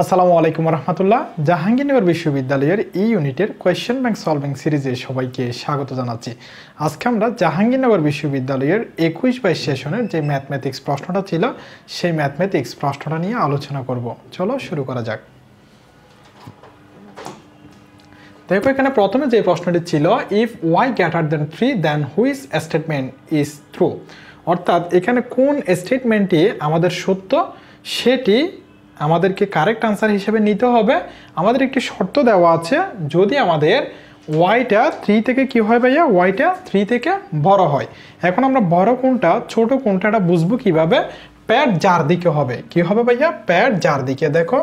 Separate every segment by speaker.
Speaker 1: আসসালামু আলাইকুম রহমতুল্লাহ। জাহাঙ্গীরনগর বিশ্ববিদ্যালয়ের এই ইউনিটের কোয়েশ্চেন ব্যাংক সলভিং সিরিজে সবাইকে স্বাগত জানাচ্ছি। আজকে আমরা জাহাঙ্গীরনগর বিশ্ববিদ্যালয়ের 21-22 সেশনের যে ম্যাথমেটিক্স প্রশ্নটা ছিল সেই ম্যাথমেটিক্স প্রশ্নটা নিয়ে আলোচনা করব। চলো শুরু করা যাক। দেখো এখানে প্রথমে যে প্রশ্নটি ছিল, if Y greater than 3 then which statement is true, অর্থাৎ এখানে কোন স্টেটমেন্টটি আমাদের সত্য সেটি আমাদেরকে কারেক্ট আনসার হিসেবে নিতে হবে। আমাদের একটি শর্ত দেওয়া আছে, যদি আমাদের ওয়াইটা 3 থেকে কি হয় ভাইয়া, ওয়াইটা 3 থেকে বড় হয়। এখন আমরা বড় কোনটা ছোট কোনটা বুঝবো কিভাবে? প্যাড যার দিকে হবে, কি হবে ভাইয়া? প্যাড যার দিকে। দেখো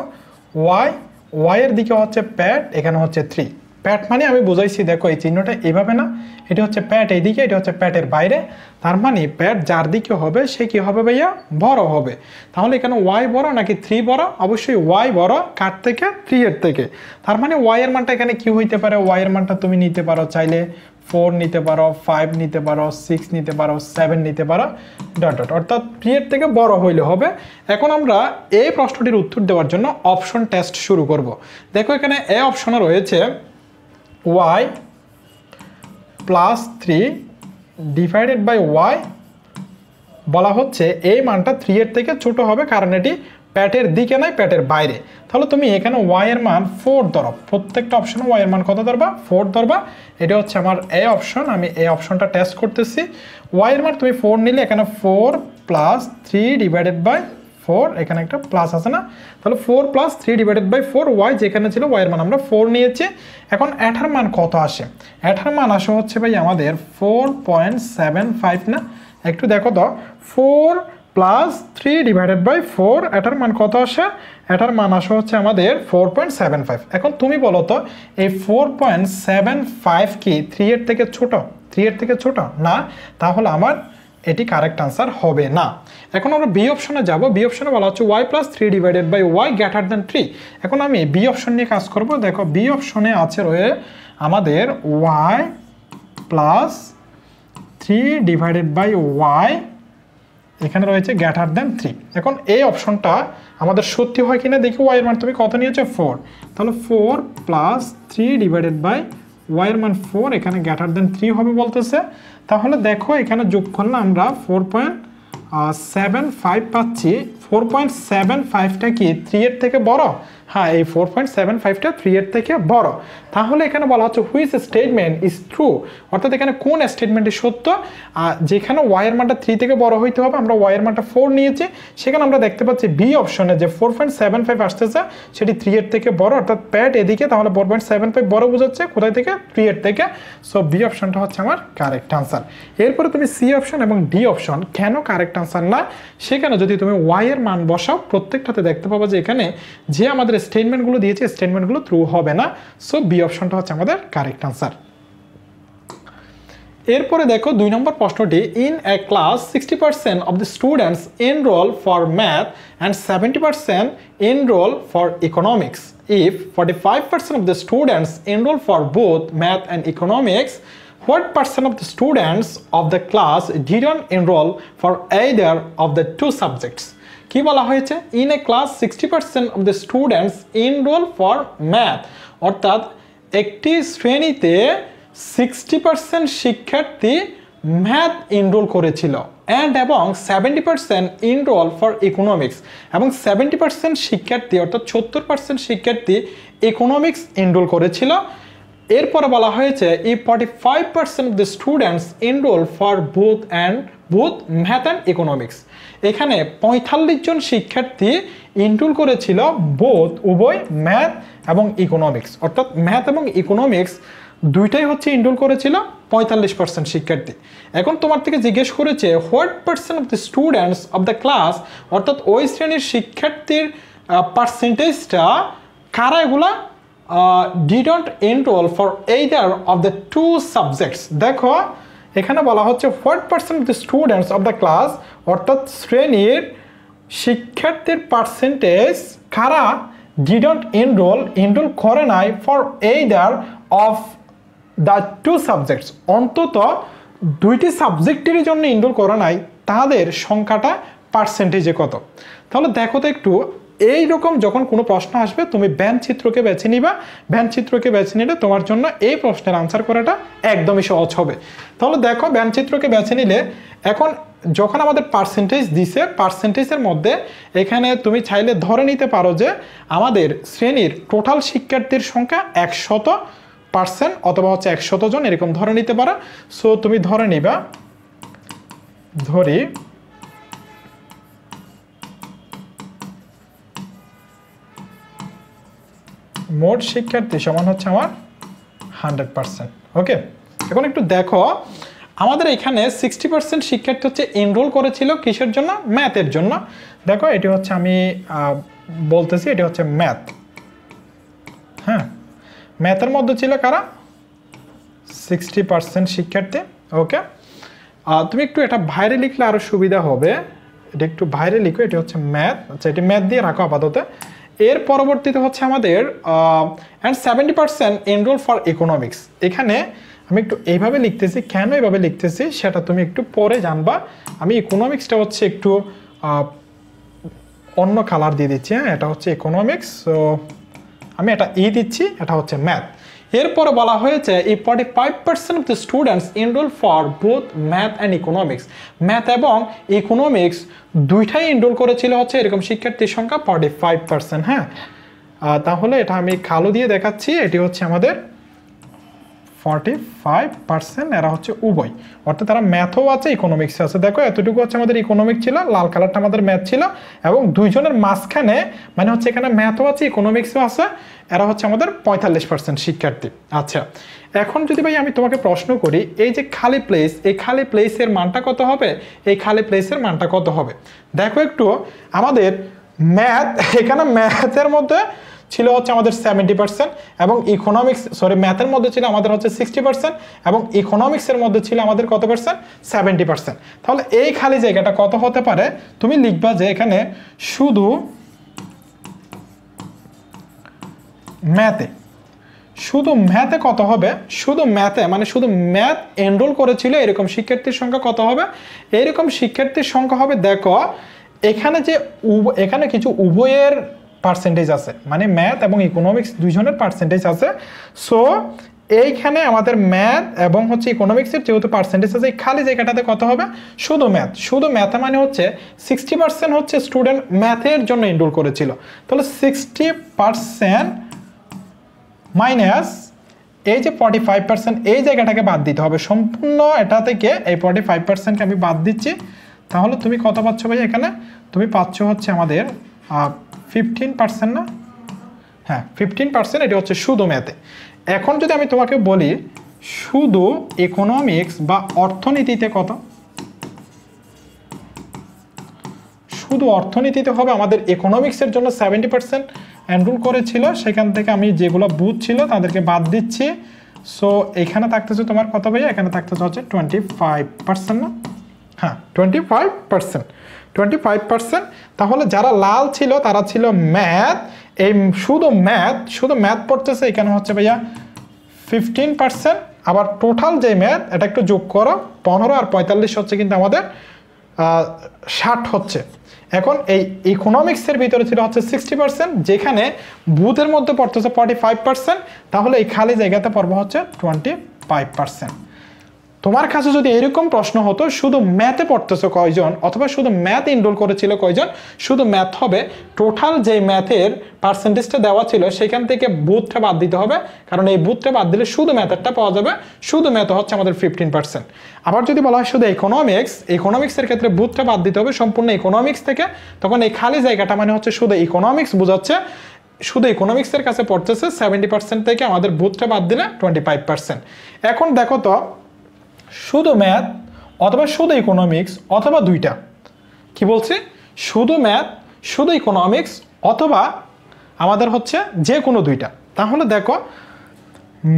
Speaker 1: ওয়াই এর দিকে হচ্ছে প্যাড, এখানে হচ্ছে 3। প্যাট মানে আমি বুঝাইছি, দেখো এই চিহ্নটা এইভাবে না, এটা হচ্ছে প্যাট এইদিকে, এটা হচ্ছে প্যাটের বাইরে। তার মানে প্যাট যার দিকে হবে সে কি হবে ভাইয়া? বড় হবে। তাহলে এখানে ওয়াই বড় নাকি 3 বড়? অবশ্যই ওয়াই বড়। কার থেকে? 3 এর থেকে। তার মানে ওয়াই এর মানটা এখানে কি হইতে পারে? ওয়াই এর মানটা তুমি নিতে পারো চাইলে 4 নিতে পারো, 5 নিতে পারো, 6 নিতে পারো, 7 নিতে পারো, অর্থাৎ 3 এর থেকে বড় হইলে হবে। এখন আমরা এই প্রশ্নটির উত্তর দেওয়ার জন্য অপশন টেস্ট শুরু করব। দেখো এখানে এ অপশনে রয়েছে y plus 3 divided by Y. বলা হচ্ছে এই মানটা 3 এর থেকে ছোট হবে, কারণ এটি প্যাটের দিকে নয়, প্যাটের বাইরে। তাহলে তুমি এখানে ওয়াই এর মান 4 ধরো। প্রত্যেকটা অপশনে ওয়াই এর মান কত ধরবা? 4 ধরবা। এটা হচ্ছে আমার এ অপশন, আমি এই অপশনটা টেস্ট করতেছি। ওয়াই এর মান তুমি 4 নিলে এখানে 4 প্লাস 3 ডিভাইডেড বাই 4, এখানে একটা প্লাস আছে না? তাহলে 4 প্লাস 3 ডিভাইডেড বাই 4, ওয়াই যেখানে ছিল ওয়াই এর মান আমরা 4 নিয়েছি। এখন এটার মান কত আসে? এটার মান আসে হচ্ছে ভাই আমাদের 4.75 না? একটু দেখো তো, 4 প্লাস 3 ডিভাইডেড বাই 4, এটার মান কত আসে? এটার মান আসে হচ্ছে আমাদের 4.75। এখন তুমি বলো তো, এই 4.75 কি 3 এর থেকে ছোট? 3 এর থেকে ছোট না, তাহলে আমার এটি কারেক্ট আনসার হবে না। এখন আমরা বি অপশনে যাব। বি অপশনে বলা হচ্ছে Y plus 3 divided by Y greater than 3। এখন আমি বি অপশন নিয়ে কাজ করব। দেখো বি অপশনে আছে রয়ে আমাদের Y plus 3 divided by Y, এখানে রয়েছে গ্রেটার দেন 3। এখন এই অপশনটা আমাদের সত্যি হয় কিনা দেখি। ওয়াই এর মান তুমি কত নিয়েছো? 4। তাহলে 4 প্লাস 3 ডিভাইডেড বাই ওয়াই এর মান 4, এখানে গ্রেটার দেন 3 হবে বলতেছে। তাহলে দেখো এখানে যোগ করলে আমরা 4.75 পাচ্ছি। 4.75টা কি 3 এর থেকে বড়? হ্যাঁ, এই 4.75টা 3 এর থেকে বড়। তাহলে এখানে বলা হচ্ছে হুইচ স্টেটমেন্ট ইজ ট্রু, অর্থাৎ এখানে কোন স্টেটমেন্টটি সত্য? যেখানে ওয়াই এর মানটা 3 থেকে বড় হইতে হবে, আমরা ওয়াই এর মানটা 4 নিয়েছি। সেখানে আমরা দেখতে পাচ্ছি বি অপশনে যে 4.75 আসতেছে সেটি 3 এর থেকে বড়, অর্থাৎ প্যাট এদিকে, তাহলে 4.75 বড় বোঝাচ্ছে কোথায় থেকে? 3 এর থেকে। সো বি অপশনটা হচ্ছে আমার কারেক্ট আনসার। এরপরে তুমি সি অপশন এবং ডি অপশন কেন কারেক্ট আনসার না, সেখানে যদি তুমি ওয়াই এর মান বসাও প্রত্যেকটাতে দেখতে পাবো যে এখানে যে আমাদের স্টেটমেন্টগুলো দিয়েছে স্টেটমেন্টগুলো ট্রু হবে না। সো বি অপশনটা হচ্ছে আমাদের কারেক্ট আনসার। এরপরে দেখো 2 নম্বর প্রশ্নটি, in a class 60% of the students enrol for math and 70% enrol for economics. If 45% of the students enroll for both math and economics, what percent of the students of the class didn't enroll for either of the two subjects? কি বলা হয়েছে? In a class 60% of the students enrol for math, অর্থাৎ একটি শ্রেণীতে 60% শিক্ষার্থী math enrol করেছিল এবং 70% enrol for economics, এবং 70% শিক্ষার্থী অর্থাৎ 70% শিক্ষার্থী ইকোনমিক্স এনরোল করেছিল। এরপরে বলা হয়েছে if 45% of the students enroll for both math and economics, এখানে 45 জন শিক্ষার্থী এনরোল করেছিল বোথ উভয় ম্যাথ এবং ইকোনমিক্স, অর্থাৎ ম্যাথ এবং ইকোনমিক্স দুইটাই হচ্ছে এনরোল করেছিল 45% শিক্ষার্থী। এখন তোমার থেকে জিজ্ঞেস করেছে what percent of the students of the class, অর্থাৎ ওই শ্রেণীর শিক্ষার্থীর পার্সেন্টেজটা কারা এগুলা didn't enroll for either of the two subjects। দেখো এখানে বলা হচ্ছে what percent of the students of the class, অর্থাৎ শ্রেণীর শিক্ষার্থীর পার্সেন্টেজ কারা didn't enroll করে নাই for either of the two subjects, অন্তত দুইটি সাবজেক্টের জন্য এনরোল করে নাই, তাদের সংখ্যাটা পার্সেন্টেজে কত। তাহলে দেখো তো একটু এইরকম যখন কোনো প্রশ্ন আসবে তুমি ব্যান চিত্রকে বেছে নিবা, ব্যান চিত্রকে বেছে নিলে তোমার জন্য এই প্রশ্নের আনসার করাটা একদমই সহজ হবে। তাহলে দেখো ব্যান চিত্রকে বেছে নিলে এখন যখন আমাদের পার্সেন্টেজ দিছে, পার্সেন্টেজের মধ্যে এখানে তুমি চাইলে ধরে নিতে পারো যে আমাদের শ্রেণীর টোটাল শিক্ষার্থীর সংখ্যা 100% অথবা হচ্ছে 100 জন, এরকম ধরে নিতে পারো। সো তুমি ধরে নিবা, ধরি মোট শিক্ষার্থী সমান হচ্ছে আমার 100%। ওকে, এখন একটু দেখো আমাদের এখানে 60% শিক্ষার্থী হচ্ছে এনরোল করেছিল কিসের জন্য? ম্যাথের জন্য। দেখো এটি হচ্ছে আমি বলতেছি, এটি হচ্ছে ম্যাথ। হ্যাঁ, ম্যাথের মধ্যে ছিল কারা? 60% শিক্ষার্থী। ওকে, তুমি একটু এটা বাইরে লিখলে আরো সুবিধা হবে, এটা একটু বাইরে লিখো, এটি হচ্ছে ম্যাথ। আচ্ছা, এটি ম্যাথ দিয়ে রাখো আপাতত। এর পরবর্তীতে হচ্ছে আমাদের অ্যান্ড 70% এনরোল ফর ইকোনমিক্স। এখানে আমি একটু এইভাবে লিখতেছি, কেন এইভাবে লিখতেছি সেটা তুমি একটু পরে জানবা। আমি ইকোনমিক্সটা হচ্ছে একটু অন্য কালার দিয়ে দিচ্ছি। হ্যাঁ, এটা হচ্ছে ইকোনমিক্স, সো আমি এটা দিচ্ছি, এটা হচ্ছে ম্যাথ। এরপরে বলা হয়েছে এই 45% of the students enrol for both math and economics. Math এবং ইকোনমিক্স দুইটাই এনরোল করেছিল হচ্ছে এরকম শিক্ষার্থীর সংখ্যা 45%। হ্যাঁ, তাহলে এটা আমি কালো দিয়ে দেখাচ্ছি, এটি হচ্ছে আমাদের 45%, এরা হচ্ছে উভয়, অর্থাৎ তারা ম্যাথও আছে ইকোনমিক্স আছে। দেখো এতটুকু হচ্ছে আমাদের ইকোনমিক্স ছিল, লাল কালারটা আমাদের ম্যাথ ছিল, এবং দুইজনের মাঝখানে মানে হচ্ছে এখানে ম্যাথও আছে ইকোনমিক্সও আছে, এরা হচ্ছে আমাদের 45% শিক্ষার্থী। আচ্ছা, এখন যদি ভাই আমি তোমাকে প্রশ্ন করি, এই যে খালি প্লেস, এই খালি প্লেসের মানটা কত হবে? এই খালি প্লেসের মানটা কত হবে? দেখো একটু আমাদের ম্যাথ, এখানে ম্যাথের মধ্যে ছিল হচ্ছে আমাদের 70% এবং ইকোনমিক্স, সরি ম্যাথের মধ্যে ছিল আমাদের হচ্ছে 60% এবং ইকোনমিক্সের মধ্যে ছিল আমাদের কত পার্সেন্ট? 70%। তাহলে এই খালি জায়গাটা কত হতে পারে? তুমি লিখবা যে এখানে শুধু ম্যাথে, শুধু ম্যাথে কত হবে? শুধু ম্যাথে মানে শুধু ম্যাথ এনরোল করেছিল এরকম শিক্ষার্থীর সংখ্যা কত হবে? এরকম শিক্ষার্থীর সংখ্যা হবে, দেখো এখানে যে এখানে কিছু উভয়ের পার্সেন্টেজ আছে, মানে ম্যাথ এবং ইকোনমিক্স দুইজনের পার্সেন্টেজ আছে। সো এইখানে আমাদের ম্যাথ এবং হচ্ছে ইকোনমিক্সের যেহেতু পার্সেন্টেজ আছে, এই খালি জায়গাটাতে কত হবে? শুধু ম্যাথ। শুধু ম্যাথে মানে হচ্ছে 60% হচ্ছে স্টুডেন্ট ম্যাথের জন্য এনরোল করেছিল। তাহলে 60% মাইনাস এই যে 45%, এই জায়গাটাকে বাদ দিতে হবে সম্পূর্ণ, এটা থেকে এই 45%কে আমি বাদ দিচ্ছি। তাহলে তুমি কত পাচ্ছ ভাই? এখানে তুমি পাচ্ছ হচ্ছে আমাদের 15%, না? হ্যাঁ, 15%। এটি হচ্ছে শুধু ম্যাথে। এখন যদি আমি তোমাকে বলি শুধু ইকোনমিক্স বা অর্থনীতিতে কত? শুধু অর্থনীতিতে হবে আমাদের ইকোনমিক্সের জন্য 70% এনরোল করেছিল, সেখান থেকে আমি যেগুলো বুথ ছিল তাদেরকে বাদ দিচ্ছি। সো এখানে থাকতেছে তোমার কত ভাইয়া? এখানে থাকতেছে হচ্ছে 25%, না? হ্যাঁ, 25%। তাহলে যারা লাল ছিল তারা ছিল ম্যাথ, এই শুধু ম্যাথ পড়তেছে এখানে হচ্ছে ভাইয়া 15%। আবার টোটাল যে ম্যাথ, এটা একটু যোগ করো, 15 আর 45 হচ্ছে কিন্তু আমাদের 60 হচ্ছে। এখন এই ইকোনমিক্সের ভিতরে ছিল হচ্ছে 60%, যেখানে বুথের মধ্যে পড়তেছে 45%, তাহলে এই খালি জায়গাতে পড়বো হচ্ছে 25%। তোমার কাছে যদি এরকম প্রশ্ন হতো শুধু ম্যাথে পড়তেছো কয়জন অথবা শুধু ম্যাথ এনরোল করেছিল কয়জন, শুধু ম্যাথ হবে, টোটাল যে ম্যাথের পার্সেন্টেজটা দেওয়া ছিল সেখান থেকে বুথটা বাদ দিতে হবে, কারণ এই বুথটা বাদ দিলে শুধু ম্যাথেরটা পাওয়া যাবে। শুধু ম্যাথ হচ্ছে আমাদের 15%। আবার যদি বলা হয় শুধু ইকোনমিক্সের ক্ষেত্রে বুথটা বাদ দিতে হবে সম্পূর্ণ ইকোনমিক্স থেকে, তখন এই খালি জায়গাটা মানে হচ্ছে শুধু ইকোনমিক্স বোঝাচ্ছে। শুধু ইকোনমিক্সের কাছে পড়তেছে 70% থেকে আমাদের বুথটা বাদ দিলে 25%। এখন দেখো তো শুধু ম্যাথ অথবা শুধু ইকোনমিক্স অথবা দুইটা, কি বলছি? শুধু ম্যাথ, শুধু ইকোনমিক্স অথবা আমাদের হচ্ছে যে কোনো দুইটা। তাহলে দেখো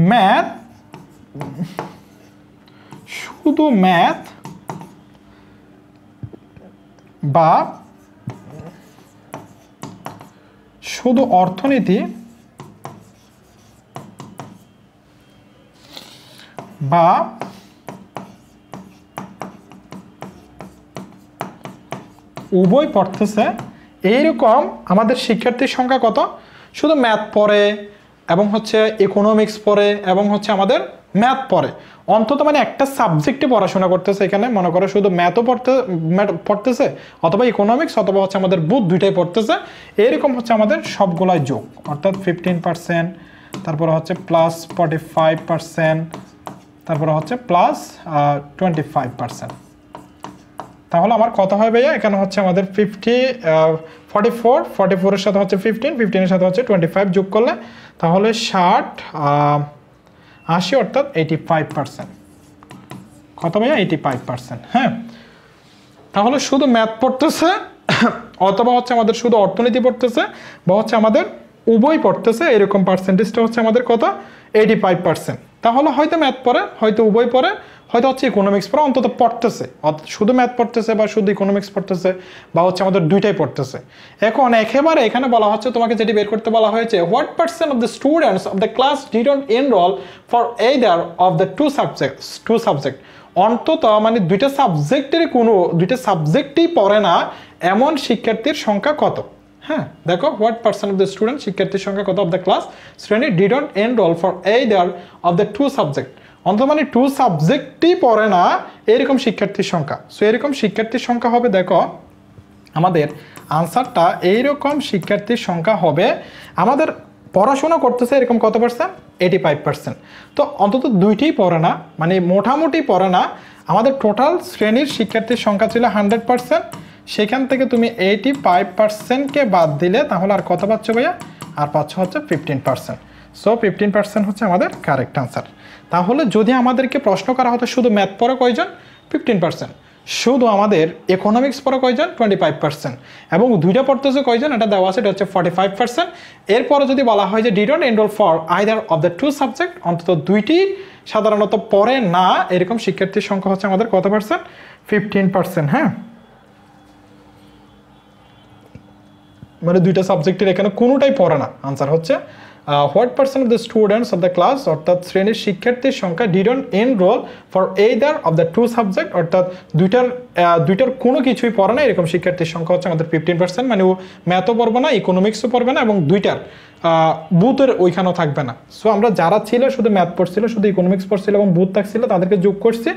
Speaker 1: ম্যাথ, শুধু ম্যাথ বা শুধু অর্থনীতি বা উভয় পড়তেছে এইরকম আমাদের শিক্ষার্থীর সংখ্যা কত, শুধু ম্যাথ পড়ে এবং হচ্ছে ইকোনমিক্স পড়ে এবং হচ্ছে আমাদের ম্যাথ পড়ে, অন্তত মানে একটা সাবজেক্টে পড়াশোনা করতেছে, এখানে মনে করো শুধু ম্যাথও পড়তেছে অথবা ইকোনমিক্স অথবা হচ্ছে আমাদের বুথ দুইটাই পড়তেছে, এরকম হচ্ছে আমাদের সবগুলাই যোগ, অর্থাৎ 15%, তারপরে হচ্ছে প্লাস 45%, তারপরে হচ্ছে প্লাস 25%। তাহলে আমার কত হয় ভাইয়া, এখানে হচ্ছে আমাদের 44 এর সাথে হচ্ছে 15 এর সাথে হচ্ছে 25 যোগ করলে তাহলে 80 অর্থাৎ 85%। কত ভাইয়া, 85%। হ্যাঁ, তাহলে শুধু ম্যাথ পড়তেছে অথবা হচ্ছে আমাদের শুধু অর্থনীতি পড়তেছে বা হচ্ছে আমাদের উভয় পড়তেছে, এরকম পার্সেন্টেজটা হচ্ছে আমাদের কত, 85%। তাহলে হয়তো ম্যাথ পড়ে, হয়তো উভয় পড়ে, হয়তো হচ্ছে ইকোনমিক্স পড়ে, অন্তত পড়তেছে, শুধু ম্যাথ পড়তেছে বা শুধু ইকোনমিক্স পড়তেছে বা হচ্ছে আমাদের দুইটাই পড়তেছে। এখন একেবারে এখানে বলা হচ্ছে তোমাকে যেটি বের করতে বলা হয়েছে, what percent of the students of the class didn't enrol for either of the two subject, অন্তত মানে দুইটা সাবজেক্টই পড়ে না এমন শিক্ষার্থীর সংখ্যা কত। হ্যাঁ, দেখো what percent of the student, শিক্ষার্থীর সংখ্যা কত অফ দ্য ক্লাস শ্রেণী didn't enrol for either of the two subject, অন্তত মানে টু সাবজেক্টই পড়ে না এরকম শিক্ষার্থীর সংখ্যা। সো এরকম শিক্ষার্থীর সংখ্যা হবে, দেখো আমাদের আনসারটা এইরকম শিক্ষার্থীর সংখ্যা হবে, আমাদের পড়াশোনা করতেছে এরকম কত পার্সেন্ট, 85%। তো অন্তত দুইটাই পড়ে না, মানে মোটামুটি পড়ে না। আমাদের টোটাল শ্রেণীর শিক্ষার্থীর সংখ্যা ছিল 100%, সেখান থেকে তুমি 85%কে বাদ দিলে তাহলে আর কত পাচ্ছ ভাইয়া, আর পাচ্ছ হচ্ছে 15%। সো 15% হচ্ছে আমাদের কারেক্ট আনসার। তাহলে যদি আমাদেরকে প্রশ্ন করা হতো শুধু ম্যাথ পড়ে কয়জন, 15%, শুধু আমাদের ইকোনমিক্স পড়ে কয়জন, 25%, এবং দুইটা পড়তেছে কয়জন, এটা দেওয়া আছে, এটা হচ্ছে 45%। এরপরে যদি বলা হয় যে didn't enrol for either of the two subject, অন্তত দুইটি সাধারণত পড়ে না এরকম শিক্ষার্থীর সংখ্যা হচ্ছে আমাদের কত পার্সেন্ট, 15%। হ্যাঁ, মানে দুইটা সাবজেক্টের এখানে কোনোটাই পড়ে না। আনসার হচ্ছে what percent of the students of the class, অর্থাৎ শ্রেণীর শিক্ষার্থীর সংখ্যা didn't enrol for either of the two subject, অর্থাৎ দুইটার কোনো কিছুই পড়ে না এরকম শিক্ষার্থীর সংখ্যা হচ্ছে আমাদের 15%, মানে ও ম্যাথও পড়বে না, ইকোনমিক্সও পড়বে না এবং দুইটার বুথের ওইখানেও থাকবে না। সো আমরা যারা ছিল শুধু ম্যাথ পড়ছিল, শুধু ইকোনমিক্স পড়ছিল এবং বুথ থাকছিল, তাদেরকে যোগ করছি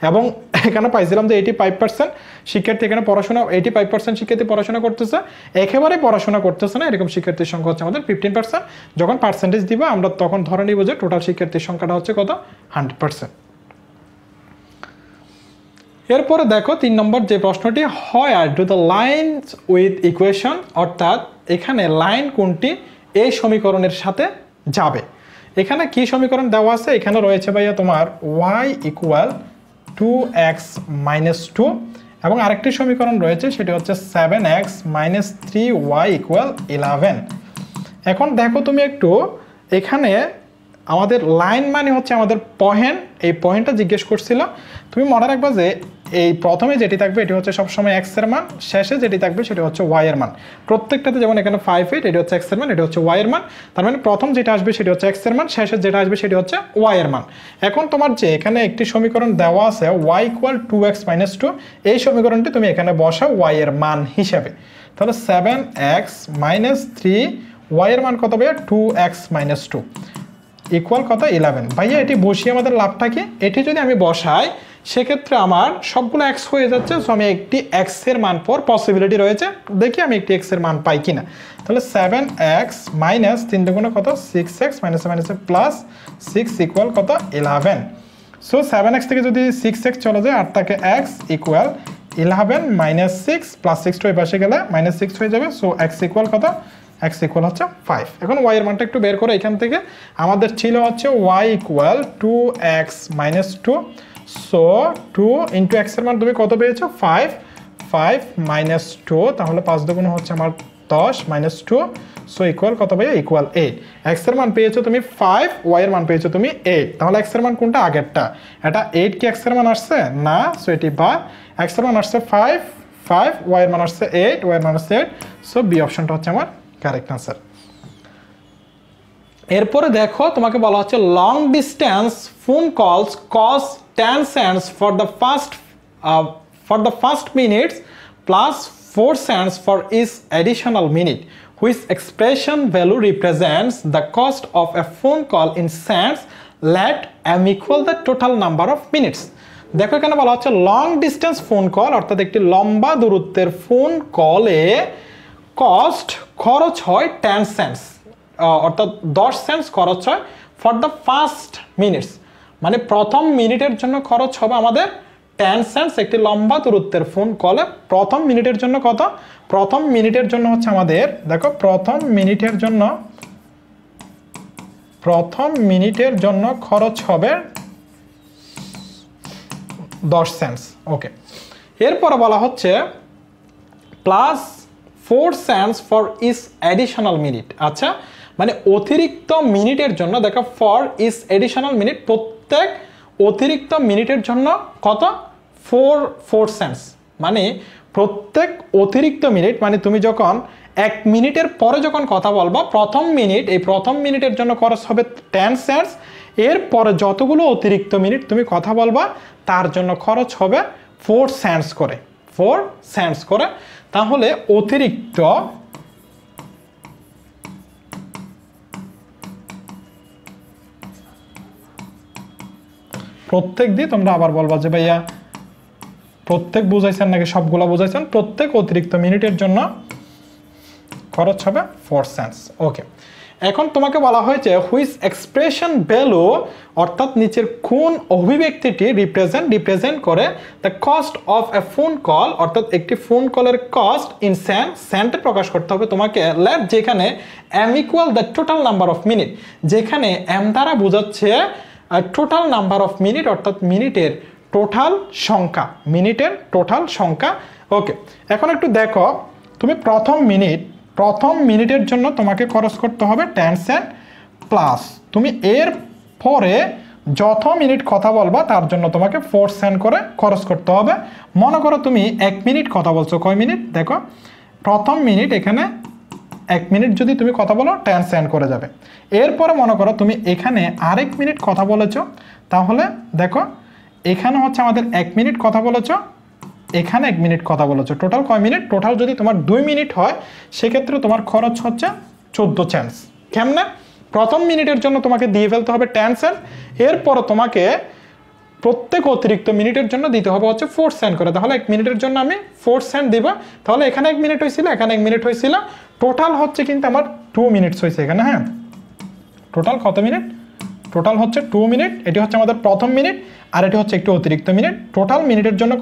Speaker 1: এবং এখানে পাইছিলাম যে 85% শিক্ষার্থী এখানে পড়াশোনা, 85% শিক্ষার্থী পড়াশোনা করতেছে, একেবারে পড়াশোনা করতেছে না এরকম শিক্ষার্থীর সংখ্যা হচ্ছে আমাদের 15%। যখন পার্সেন্টেজ দিব আমরা তখন ধরে নিব যে টোটাল শিক্ষার্থীর সংখ্যাটা হচ্ছে কত, 100%। এরপরে দেখো 3 নম্বর যে প্রশ্নটি, where do the lines with equation, অর্থাৎ এখানে লাইন কোনটি এই সমীকরণের সাথে যাবে। এখানে কি সমীকরণ দেওয়া আছে, এখানে রয়েছে ভাইয়া তোমার y ইকুয়াল 2x - 2 এবং আরেকটি সমীকরণ রয়েছে সেটি হচ্ছে 7x - 3y ইকুয়াল 11। এখন দেখো তুমি একটু এখানে আমাদের লাইন মানে হচ্ছে আমাদের পয়েন্ট, এই পয়েন্টটা জিজ্ঞেস করছিল। তুমি মনে রাখবা যে এই প্রথমে যেটি থাকবে এটি হচ্ছে সবসময় x এর মান, শেষে যেটি থাকবে সেটি হচ্ছে y এর মান। প্রত্যেকটাতে যেমন এখানে 5 8, এটি হচ্ছে x এর মান, এটি হচ্ছে y এর মান। তার মানে প্রথম যেটা আসবে সেটি হচ্ছে x এর মান, শেষে যেটা আসবে সেটি হচ্ছে y এর মান। এখন তোমার যে এখানে একটি সমীকরণ দেওয়া আছে y ইকুয়াল 2x - 2, এই সমীকরণটি তুমি এখানে বসাও y এর মান হিসেবে। তাহলে 7x - 3, y এর মান কত ভাইয়া, 2x - 2 ইকুয়াল কত, 11। ভাইয়া এটি বসিয়ে আমাদের লাভটা কি, এটি যদি আমি বসাই সেক্ষেত্রে আমার সবগুলো x হয়ে যাচ্ছে। সো আমি একটি x এর মান পর পসিবিলিটি রয়েছে, দেখি আমি একটি x এর মান পাই কিনা। তাহলে 7x - 3 দুগুণে কত, 6x - 7 প্লাস 6 ইকুয়াল কত, 11। সো 7x থেকে যদি 6x চলে যায় আর তাকে x ইকুয়াল 11 - 6 প্লাস 6 ওই পাশে গেলে -6 হয়ে যাবে। সো x ইকুয়াল কত, x ইকুয়াল হচ্ছে 5। এখন y এর মানটা একটু বের করে এখান থেকে আমাদের ছিল হচ্ছে y equal 2x - 2। So 2 into x এর মান তুমি কত পেয়েছো, 5 - 2, তাহলে 5 দুগুণ হচ্ছে আমার 10 - 2, সো ইকুয়াল কত ভাইয়া, ইকুয়াল 8। x এর মান পেয়েছো তুমি 5, y এর মান পেয়েছো তুমি 8। তাহলে x এর মান কোনটা, আগেরটা। এটা 8 কি x এর মান আসছে না, সো এটি বা x এর মান আসছে 5, y এর মান আসছে 8, y এর মান আসছে 8। সো বি অপশনটা হচ্ছে আমার কারেক্ট আনসার। এরপরে দেখো তোমাকে বলা হচ্ছে long distance phone calls cost 10 cents for the first minutes plus 4 cents for each additional minute, which expression value represents the cost of a phone call in cents. Let m equal the total number of minutes. দেখো এখানে বলা হচ্ছে long distance phone call অর্থাৎ একটি লম্বা দূরত্বের phone কলে cost খরচ হয় 10 সেন্টস অর্থাৎ 10 সেন্টস খরচ হয় ফর দ্য ফার্স্ট মিনিটস, মানে প্রথম মিনিটের জন্য খরচ হবে আমাদের 10 সেন্টস। একটি লম্বা দূরত্বের ফোন কলে প্রথম মিনিটের জন্য কত? প্রথম মিনিটের জন্য হচ্ছে আমাদের দেখো প্রথম মিনিটের জন্য খরচ হবে 10 সেন্টস। ওকে, এরপরে বলা হচ্ছে plus 4 cents for each additional minute. আচ্ছা, মানে অতিরিক্ত মিনিটের জন্য দেখো ফর ইচ অ্যাডিশনাল মিনিট, প্রত্যেক অতিরিক্ত মিনিটের জন্য কত? 4 সেন্টস, মানে প্রত্যেক অতিরিক্ত মিনিট, মানে তুমি যখন 1 মিনিটের পরে যখন কথা বলবা প্রথম মিনিট, এই প্রথম মিনিটের জন্য খরচ হবে 10 সেন্টস। এরপরে যতগুলো অতিরিক্ত মিনিট তুমি কথা বলবা তার জন্য খরচ হবে 4 সেন্টস করে, 4 সেন্টস করে। তাহলে অতিরিক্ত প্রত্যেক দিয়ে তোমরা আবার বলবা যে ভাইয়া প্রত্যেক বুঝাইছেন নাকি সবগুলা বুঝাইছেন? প্রত্যেক অতিরিক্ত মিনিটের জন্য খরচ হবে 4 সেন্টস। ওকে, এখন তোমাকে বলা হয়েছে হুইচ এক্সপ্রেশন ভ্যালু অর্থাৎ নিচের কোন অভিব্যক্তিটি রিপ্রেজেন্ট করে the cost of A phone call, অর্থাৎ একটি ফোন কলের কস্ট ইন সেন্টে প্রকাশ করতে হবে তোমাকে। লেট যেখানে M equal the total number of minute, যেখানে এম দ্বারা বোঝাচ্ছে টোটাল নাম্বার অফ মিনিট অর্থাৎ মিনিটের টোটাল সংখ্যা, ওকে, এখন একটু দেখো তুমি প্রথম মিনিটের জন্য তোমাকে খরচ করতে হবে 10 সেন্ট প্লাস তুমি এর পরে যত মিনিট কথা বলবা তার জন্য তোমাকে 4 সেন্ট করে খরচ করতে হবে। মনে করো তুমি 1 মিনিট কথা বলছো, কয় মিনিট? দেখো প্রথম মিনিট, এখানে 1 মিনিট যদি তুমি কথা বলো 10 সেন্ট করে যাবে। এরপরে মনে করো তুমি এখানে আরেক মিনিট কথা বলেছো, তাহলে দেখো এখানে হচ্ছে আমাদের 1 মিনিট কথা বলেছো, এখানে 1 মিনিট কথা বলেছো, টোটাল কয় মিনিট? টোটাল যদি তোমার 2 মিনিট হয় সেক্ষেত্রে তোমার খরচ হচ্ছে 14 সেন্টস। কেমনে? প্রথম মিনিটের জন্য তোমাকে দিয়ে ফেলতে হবে 10 সেন্ট, এরপর তোমাকে প্রত্যেক অতিরিক্ত মিনিটের জন্য দিতে হবে হচ্ছে 4 সেন্ট করে। তাহলে 1 মিনিটের জন্য আমি 4 সেন্ট দিব। তাহলে এখানে 1 মিনিট হয়েছিল, এখানে 1 মিনিট হয়েছিল, টোটাল হচ্ছে কিন্তু আমার 2 মিনিটস হয়েছে এখানে। হ্যাঁ, টোটাল কত মিনিট? টোটাল হচ্ছে 2 মিনিট। এটি হচ্ছে আমাদের প্রথম মিনিট আর এটি হচ্ছে একটু অতিরিক্ত মিনিট। টোটাল মিনিটের জন্য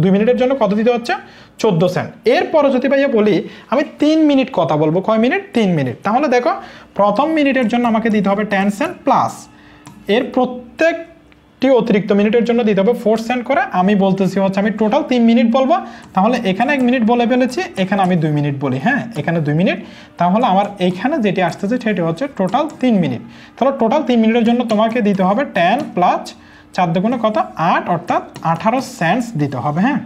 Speaker 1: 2 মিনিটের জন্য কত দিতে হচ্ছে? 14 সেন্ট। এরপরে যদি ভাইয়া বলি আমি 3 মিনিট কথা বলবো, কয় মিনিট? 3 মিনিট। তাহলে দেখো প্রথম মিনিটের জন্য আমাকে দিতে হবে 10 সেন্ট প্লাস এর প্রত্যেকটি অতিরিক্ত মিনিটের জন্য দিতে হবে 4 সেন্ট করে। আমি বলতেছি হচ্ছে আমি টোটাল 3 মিনিট বলবো, তাহলে এখানে 1 মিনিট বলে ফেলেছি, এখানে আমি 2 মিনিট বলি। হ্যাঁ, এখানে 2 মিনিট, তাহলে আমার এখানে যেটি আসতেছে সেটি হচ্ছে টোটাল 3 মিনিট। তাহলে টোটাল 3 মিনিটের জন্য তোমাকে দিতে হবে 10 প্লাস 4 দুগুণে কত? 8, অর্থাৎ 18 সেন্টস দিতে হবে। হ্যাঁ,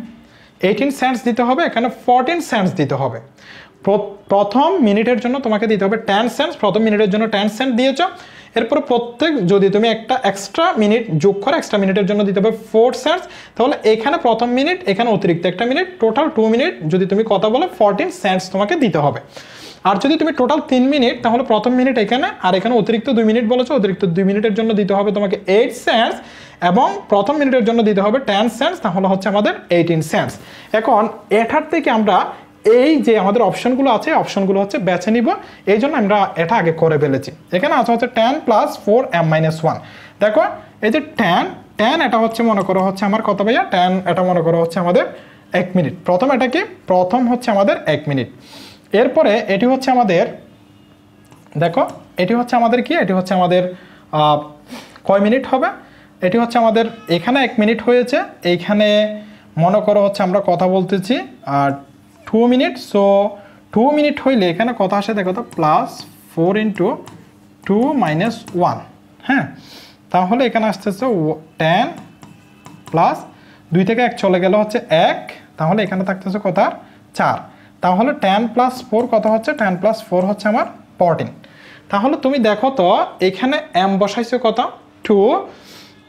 Speaker 1: 18 সেন্টস দিতে হবে, এখানে 14 সেন্টস দিতে হবে। প্রথম মিনিটের জন্য তোমাকে দিতে হবে 10 সেন্টস, প্রথম মিনিটের জন্য 10 সেন্ট দিয়েছ। এরপর প্রত্যেক যদি তুমি একটা এক্সট্রা মিনিট যোগ করো, এক্সট্রা মিনিটের জন্য দিতে হবে 4 সেন্টস। তাহলে এখানে প্রথম মিনিট, এখানে অতিরিক্ত একটা মিনিট, টোটাল 2 মিনিট যদি তুমি কথা বলো 14 সেন্টস তোমাকে দিতে হবে। আর যদি তুমি টোটাল 3 মিনিট, তাহলে প্রথম মিনিট এখানে আর এখানে অতিরিক্ত 2 মিনিট বলেছো, অতিরিক্ত 2 মিনিটের জন্য দিতে হবে তোমাকে 8 সেন্টস এবং প্রথম মিনিটের জন্য দিতে হবে 10 সেন্টস, তাহলে হচ্ছে আমাদের 18 সেন্টস। এখন এটার থেকে আমরা এই যে আমাদের অপশনগুলো আছে, অপশনগুলো হচ্ছে বেছে নিব, এই জন্য আমরা এটা আগে করে ফেলেছি। এখানে আছে হচ্ছে 10 প্লাস 4 m-1। দেখো এই যে 10 এটা হচ্ছে মনে করো হচ্ছে আমার কত ভাইয়া? 10 এটা মনে করো হচ্ছে আমাদের 1 মিনিট। প্রথম এটা কি? প্রথম হচ্ছে আমাদের 1 মিনিট। এরপরে এটি হচ্ছে আমাদের, দেখো এটি হচ্ছে আমাদের কি? এটি হচ্ছে আমাদের কয় মিনিট হবে? এটি হচ্ছে আমাদের এখানে 1 মিনিট হয়েছে, এইখানে মনে করো হচ্ছে আমরা কথা বলতেছি 2 মিনিট। সো 2 মিনিট হইলে এখানে কথা আসে দেখো তো প্লাস 4 × 2 - 1। হ্যাঁ, তাহলে এখানে আসতেছে 10 প্লাস 2 থেকে 1 চলে গেলে হচ্ছে 1, তাহলে এখানে থাকতেছে কত? 4। তাহলে 10 প্লাস 4 কত হচ্ছে? 10 প্লাস 4 হচ্ছে আমার 14। তাহলে তুমি দেখো তো এখানে m বসাইছো কত? 2,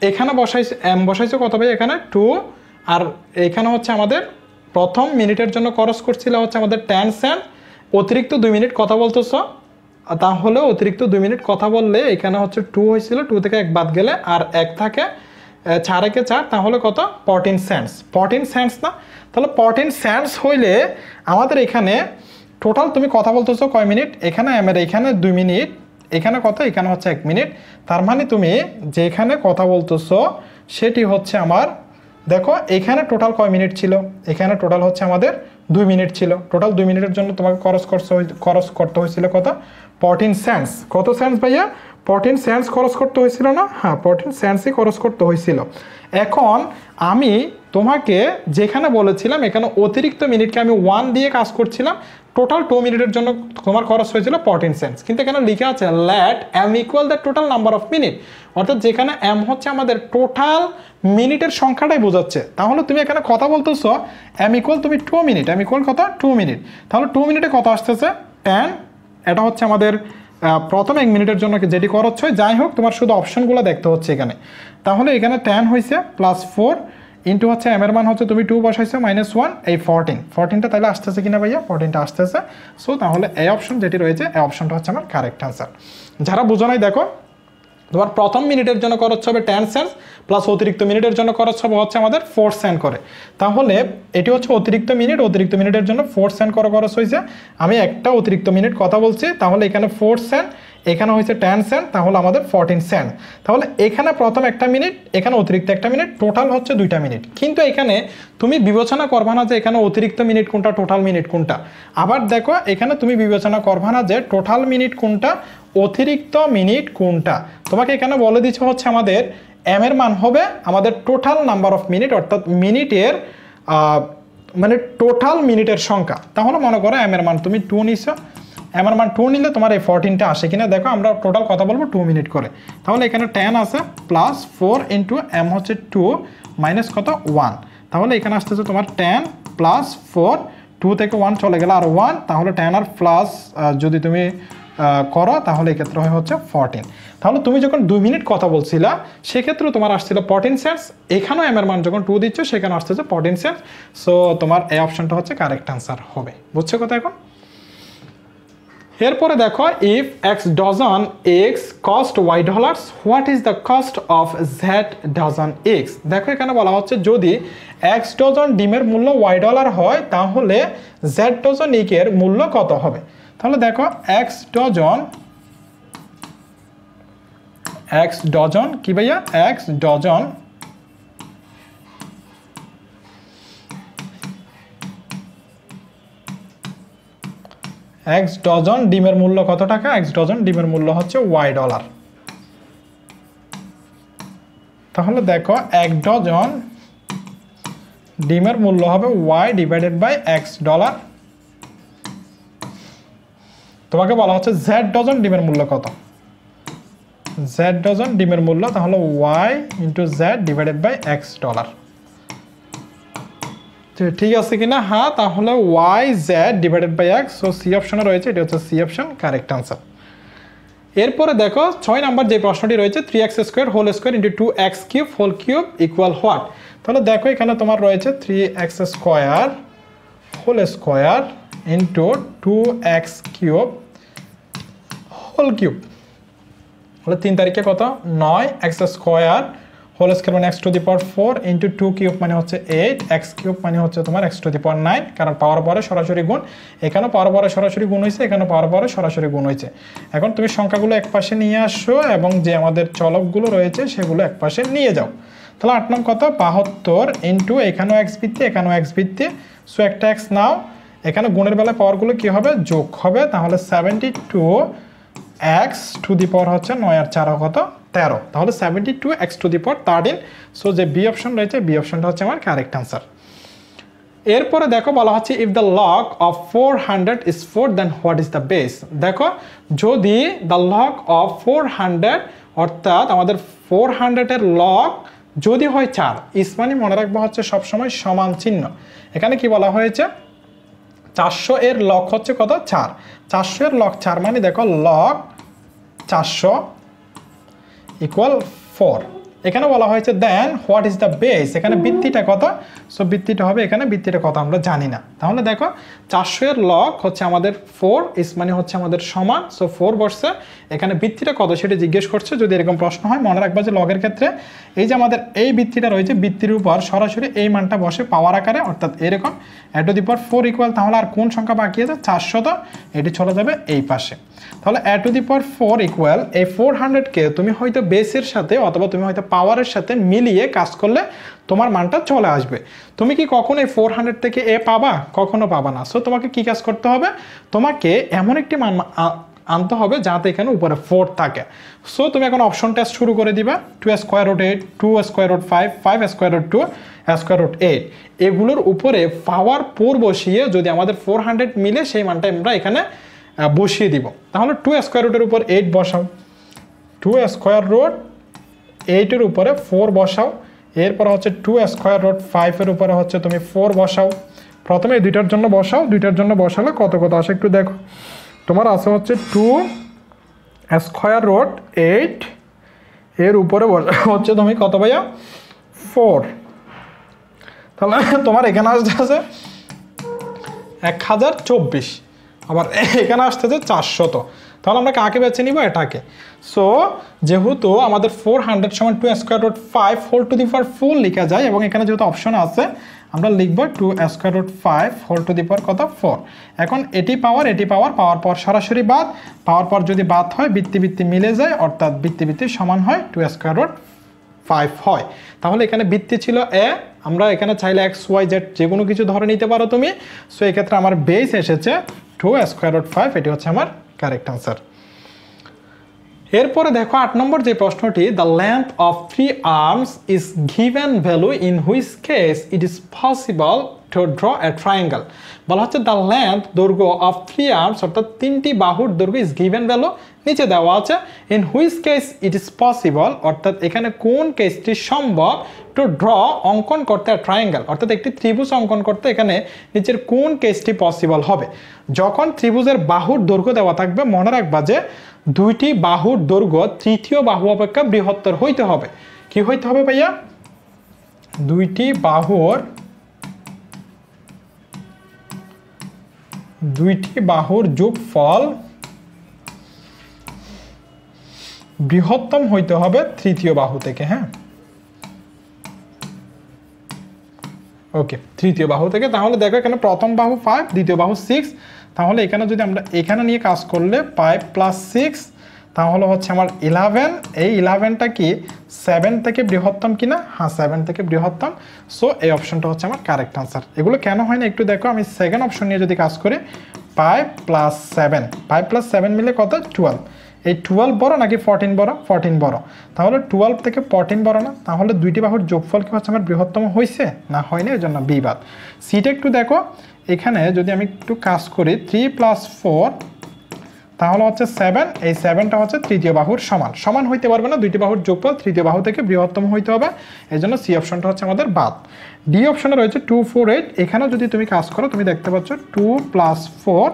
Speaker 1: এখানে বসাইছো m বসাইছো কত ভাই? এখানে 2, আর এখানে হচ্ছে আমাদের প্রথম মিনিটের জন্য খরচ করছিল হচ্ছে আমাদের 10 সেন্ট, অতিরিক্ত 2 মিনিট কথা বলতেছ, তাহলে অতিরিক্ত 2 মিনিট কথা বললে এখানে হচ্ছে 2 হয়েছিল, 2 থেকে 1 বাদ গেলে আর 1 থাকে 4 একে 4, তাহলে কত 14 সেন্টস। 14 সেন্টস না, তাহলে 14 সেন্টস হইলে আমাদের এখানে টোটাল তুমি কথা বলতেছো কয় মিনিট, এখানে এখানে 2 মিনিট, এখানে কত, এখানে হচ্ছে 1 মিনিট, তার মানে তুমি যেখানে কথা বলতেছো সেটি হচ্ছে আমার, দেখো এখানে টোটাল কয় মিনিট ছিল, এখানে টোটাল হচ্ছে আমাদের 2 মিনিট ছিল, টোটাল 2 মিনিটের জন্য তোমাকে খরচ করতে হয়েছিল কত 14 সেন্টস। কত সেন্টস ভাইয়া, 14 সেন্টস খরচ করতে হয়েছিল না, হ্যাঁ 14 সেন্টসই খরচ করতে হয়েছিল। এখন আমি তোমাকে যেখানে বলেছিলাম এখানে অতিরিক্ত মিনিটকে আমি 1 দিয়ে কাজ করছিলাম, টোটাল 2 মিনিটের জন্য তোমার খরচ হয়েছিল 14 সেন্টস, কিন্তু এখানে লিখে আছে let M equal the total number of minute, অর্থাৎ যেখানে এম হচ্ছে আমাদের টোটাল মিনিটের সংখ্যাটাই বোঝাচ্ছে, তাহলে তুমি এখানে কথা বলতেছো এম ইকুয়াল তুমি 2 মিনিট, এম ইকুয়াল কত 2 মিনিট, তাহলে 2 মিনিটে কত আসতেছে 10, এটা হচ্ছে আমাদের প্রথম 1 মিনিটের জন্য যেটি খরচ হয়, যাই হোক তোমার শুধু অপশনগুলো দেখতে হচ্ছে এখানে, তাহলে এখানে 10 হয়েছে প্লাস 4 ইন্টু হচ্ছে এম এর মান হচ্ছে তুমি 2 বসাইছো -1, এই 14টা তাহলে আসতেছে কিনা ভাইয়া, 14টা আসতেছে। সো তাহলে এই অপশন যেটি রয়েছে এই অপশনটা হচ্ছে আমার কারেক্ট অ্যান্সার। যারা বুঝো নাই দেখো, তোমার প্রথম মিনিটের জন্য খরচ হবে 10 সেন্টস প্লাস অতিরিক্ত মিনিটের জন্য খরচ হবে হচ্ছে আমাদের 4 সেন্ট করে, তাহলে এটি হচ্ছে অতিরিক্ত মিনিটের জন্য 4 সেন্ট করে খরচ হয়েছে, আমি একটা অতিরিক্ত মিনিট কথা বলছি, তাহলে এখানে 4 সেন্ট, এখানে হয়েছে 10 সেন্ট, তাহলে আমাদের 14 সেন্ট, তাহলে এখানে প্রথম একটা মিনিট, এখানে অতিরিক্ত একটা মিনিট, টোটাল হচ্ছে 2টা মিনিট, কিন্তু এখানে তুমি বিবেচনা করবা না যে এখানে অতিরিক্ত মিনিট কোনটা টোটাল মিনিট কোনটা, আবার দেখো এখানে তুমি বিবেচনা করবা না যে টোটাল মিনিট কোনটা অতিরিক্ত মিনিট কোনটা, তোমাকে এখানে বলে দিচ্ছে হচ্ছে আমাদের এম এর মান হবে আমাদের টোটাল নাম্বার অফ মিনিট, অর্থাৎ মিনিটের মানে টোটাল মিনিটের সংখ্যা, তাহলে মনে করো এম এর মান তুমি 2 নিছো, এম এর মান 2 নিলে তোমার এই 14টা আসে কিনা দেখো, আমরা টোটাল কথা বলবো 2 মিনিট করে, তাহলে এখানে 10 আছে প্লাস 4 ইন্টু এম হচ্ছে 2 মাইনাস কত 1, তাহলে এখানে আসতেছে তোমার 10 প্লাস 4, 2 থেকে 1 চলে গেলে আর 1, তাহলে 10 আর প্লাস যদি তুমি করো তাহলে এক্ষেত্রে হচ্ছে 14, তাহলে তুমি যখন 2 মিনিট কথা বলছিলা সেক্ষেত্রে তোমার আসছিল 14 সেন্টস, এখানেও এম এর মান যখন 2 দিচ্ছ সেখানে আসতেছে 14 সেন্টস, সো তোমার এই অপশনটা হচ্ছে কারেক্ট অ্যান্সার হবে। বুঝছো কথা এখন? এরপরে দেখো, if X dozen X cost Y dollars, what is the cost of Z dozen X. দেখো এখানে বলা হচ্ছে যদি এক্স ডজন ডিমের মূল্য ওয়াই ডলার হয় তাহলে জেড ডজন এর মূল্য কত হবে, তাহলে দেখো এক্স ডজন কি ভাইয়া, এক্স ডজন এক্স ডজন ডিমের মূল্য কত টাকা, এক্স ডজন ডিমের মূল্য হচ্ছে ওয়াই ডলার, তাহলে দেখো 1 ডজন ডিমের মূল্য হবে Y divided by X dollar, তোমাকে বলা হচ্ছে জেড ডজন ডিমের মূল্য কত, জেড ডজন ডিমের মূল্য তাহলে Y into Z divided by X dollar, ঠিক আছে কিনা, হ্যাঁ, তাহলে Y Z divided by X, so C অপশনে রয়েছে, এটা হচ্ছে সি অপশন কারেক্ট আনসার। এরপরে দেখো 6 নাম্বার যে প্রশ্নটি রয়েছে 3x square whole square into 2x cube whole cube equal what, তাহলে দেখো এখানে তোমার রয়েছে 3x square whole square into 2x cube whole cube, তাহলে 3 তারিখে কত 9x স্কোয়ার হোল স্কোয়ার মানে x to the power 4 into 2 cube মানে হচ্ছে 8, x কিউব মানে হচ্ছে তোমার x টু দি পাওয়ার 9, কারণ পাওয়ার পরে সরাসরি গুণ, এখানে পাওয়ার পরে সরাসরি গুণ হয়েছে, এখানে পাওয়ার পরে সরাসরি গুণ হয়েছে। এখন তুমি সংখ্যাগুলো এক পাশে নিয়ে আসো এবং যে আমাদের চলকগুলো রয়েছে সেগুলো এক পাশে নিয়ে যাও, তাহলে 8 নং কত 72 ইন্টু এখানেও x ভিত্তি এখানেও x ভিত্তি, সো একটা x নাও, এখানে গুণের বেলায় পাওয়ারগুলো কি হবে যোগ হবে, তাহলে 72x টু দি পাওয়ার হচ্ছে 9 আর 4 কত 13, তাহলে 72x to the power 13, so যে বি অপশন রয়েছে বি অপশনটা হচ্ছে আমার কারেক্ট আনসার। এরপরে দেখো বলা হচ্ছে if the log of 400 is 4 then what is the base, দেখো যদি দ্য লগ অফ 400 অর্থাৎ আমাদের 400 এর লগ যদি হয় 4, ইস মানে মনে রাখবা হচ্ছে সবসময় সমান চিহ্ন, এখানে কি বলা হয়েছে 400 এর লগ হচ্ছে কত 4, 400 এর লগ 4 মানে দেখো লগ 400 ইকুয়াল 4, এখানে বলা হয়েছে then what is the base, এখানে ভিত্তিটা কত, সো ভিত্তিটা হবে এখানে ভিত্তিটা কত আমরা জানি না। তাহলে দেখো 400 এর লগ হচ্ছে আমাদের 4 ইস মানে হচ্ছে আমাদের সমান, সো 4 বসছে, এখানে ভিত্তিটা কত সেটা জিজ্ঞেস করছে। যদি এরকম প্রশ্ন হয় মনে রাখবা যে লগের ক্ষেত্রে এই যে আমাদের এই ভিত্তিটা রয়েছে, ভিত্তির উপর সরাসরি এই মানটা বসে পাওয়ার আকারে, অর্থাৎ এরকম a two the power 4 equal, তাহলে আর কোন সংখ্যা বাকি আছে 400, তো এটি চলে যাবে এই পাশে। তাহলে a two the power 4 equal এই 400কে তুমি হয়তো বেসের সাথে অথবা তুমি হয়তো পাওয়ারের সাথে মিলিয়ে কাজ করলে তোমার মানটা চলে আসবে। তুমি কি কখনো এই 400 থেকে এ পাবা? কখনো পাবা না। সো তোমাকে কি কাজ করতে হবে, তোমাকে এমন একটি মান আনতে হবে যাতে এখানে উপরে 4 থাকে। সো তুমি এখন অপশন টেস্ট শুরু করে দিবা, 2 square root 8, 2 square root 5, 5 square root 2, square root 8, এগুলোর উপরে পাওয়ার 4 বসিয়ে যদি আমাদের 400 মিলে সেই মানটা আমরা এখানে বসিয়ে দিব। তাহলে 2 স্কোয়ার রুটের উপর 8 বসাও, 2 স্কোয়ার রুট 8-এর উপরে 4 বসাও, এরপর হচ্ছে 2 স্কোয়ার রুট 5-এর উপরে হচ্ছে তুমি 4 বসাও। প্রথমে এই দুইটার জন্য বসাও, দুইটার জন্য বসালে কত কত আসে একটু দেখো। তোমার আছে হচ্ছে 2 স্কোয়ার রুট 8 এর উপরে হচ্ছে তুমি কত ভাইয়া 4, তাহলে তোমার এখানে আসতেছে 1024, আবার এখানে আসতেছে 400, তাহলে আমরা কাকে বেছে নিব? এটাকে। সো যেহেতু আমাদের 400 সমান 2 square root 5 whole to the power 4 লেখা যায়, এবং এখানে যেহেতু অপশন আছে আমরা লিখব 2 square root 5 whole to the power কত 4। এখন এটি পাওয়ার পাওয়ার পর সরাসরি বাদ, পাওয়ার পর যদি বাদ হয় বৃত্তি বৃত্তি মিলে যায়, অর্থাৎ বৃত্তি বৃত্তি সমান হয় 2 স্কোয়ার রুট 5 হয়। তাহলে এখানে বৃত্তি ছিল এ, আমরা এখানে চাইলে এক্স ওয়াই জেড যে কোনো কিছু ধরে নিতে পারো তুমি। সো এক্ষেত্রে আমার বেস এসেছে 2 স্কোয়ার রুট 5, এটি হচ্ছে আমার কারেক্ট আনসার। এরপরে দেখো 8 নম্বর যে প্রশ্নটি, the length of 3 arms is given value in which case it is possible to draw a triangle. বলা হচ্ছে দ্য লেন্থ দৈর্ঘ্য অফ 3 আর্মস অর্থাৎ 3টি বাহুর দৈর্ঘ্য ইজ গিভেন ভ্যালু, নিচে দেওয়া আছে in which case it is possible, অর্থাৎ এখানে কোন কেসটি সম্ভব টু ড্র অঙ্কন করতে ট্রায়াঙ্গেল, অর্থাৎ একটি ত্রিভুজ অঙ্কন করতে এখানে নিচের কোন কেসটি পসিবল হবে। যখন ত্রিভুজের বাহুর দৈর্ঘ্য দেওয়া থাকবে মনে রাখবা যে দুইটি বাহুর দৈর্ঘ্য তৃতীয় বাহু অপেক্ষা বৃহত্তর হইতে হবে। কি হইতে হবে ভাইয়া? দুইটি বাহুর যোগফল বৃহত্তম হইতে হবে তৃতীয় বাহু থেকে। হ্যাঁ, ওকে, তৃতীয় বাহু থেকে। তাহলে দেখো এখানে প্রথম বাহু 5, দ্বিতীয় বাহু 6, তাহলে এখানে যদি আমরা এখানে নিয়ে কাজ করলে 5 প্লাস 6 তাহলে হচ্ছে আমার 11, এই 11টা কি 7 থেকে বৃহত্তম কিনা? হ্যাঁ, 7 থেকে বৃহত্তম। সো এই অপশনটা হচ্ছে আমার কারেক্ট আনসার। এগুলো কেন হয় না একটু দেখো, আমি সেকেন্ড অপশন নিয়ে যদি কাজ করি 5 প্লাস 7 মিলে কত 12, এই 12 বড় নাকি 14 বড়? 14 বড়। তাহলে 12 থেকে 14 বড় না, তাহলে দুইটি বাহুর যোগফল কি হচ্ছে আমার বৃহত্তম হয়েছে না হয়নি, এর জন্য বি বাদ। সিটা একটু দেখো, এখানে যদি আমি একটু কাজ করি 3 প্লাস 4 তাহলে হচ্ছে 7, এই 7টা হচ্ছে তৃতীয় বাহুর সমান হইতে পারবে না, দুইটি বাহুর যোগফল তৃতীয় বাহু থেকে বৃহত্তম হইতে হবে, এই জন্য সি অপশনটা হচ্ছে আমাদের বাদ। ডি অপশনে রয়েছে 2 4 8, এখানেও যদি তুমি কাজ করো তুমি দেখতে পাচ্ছ 2 প্লাস 4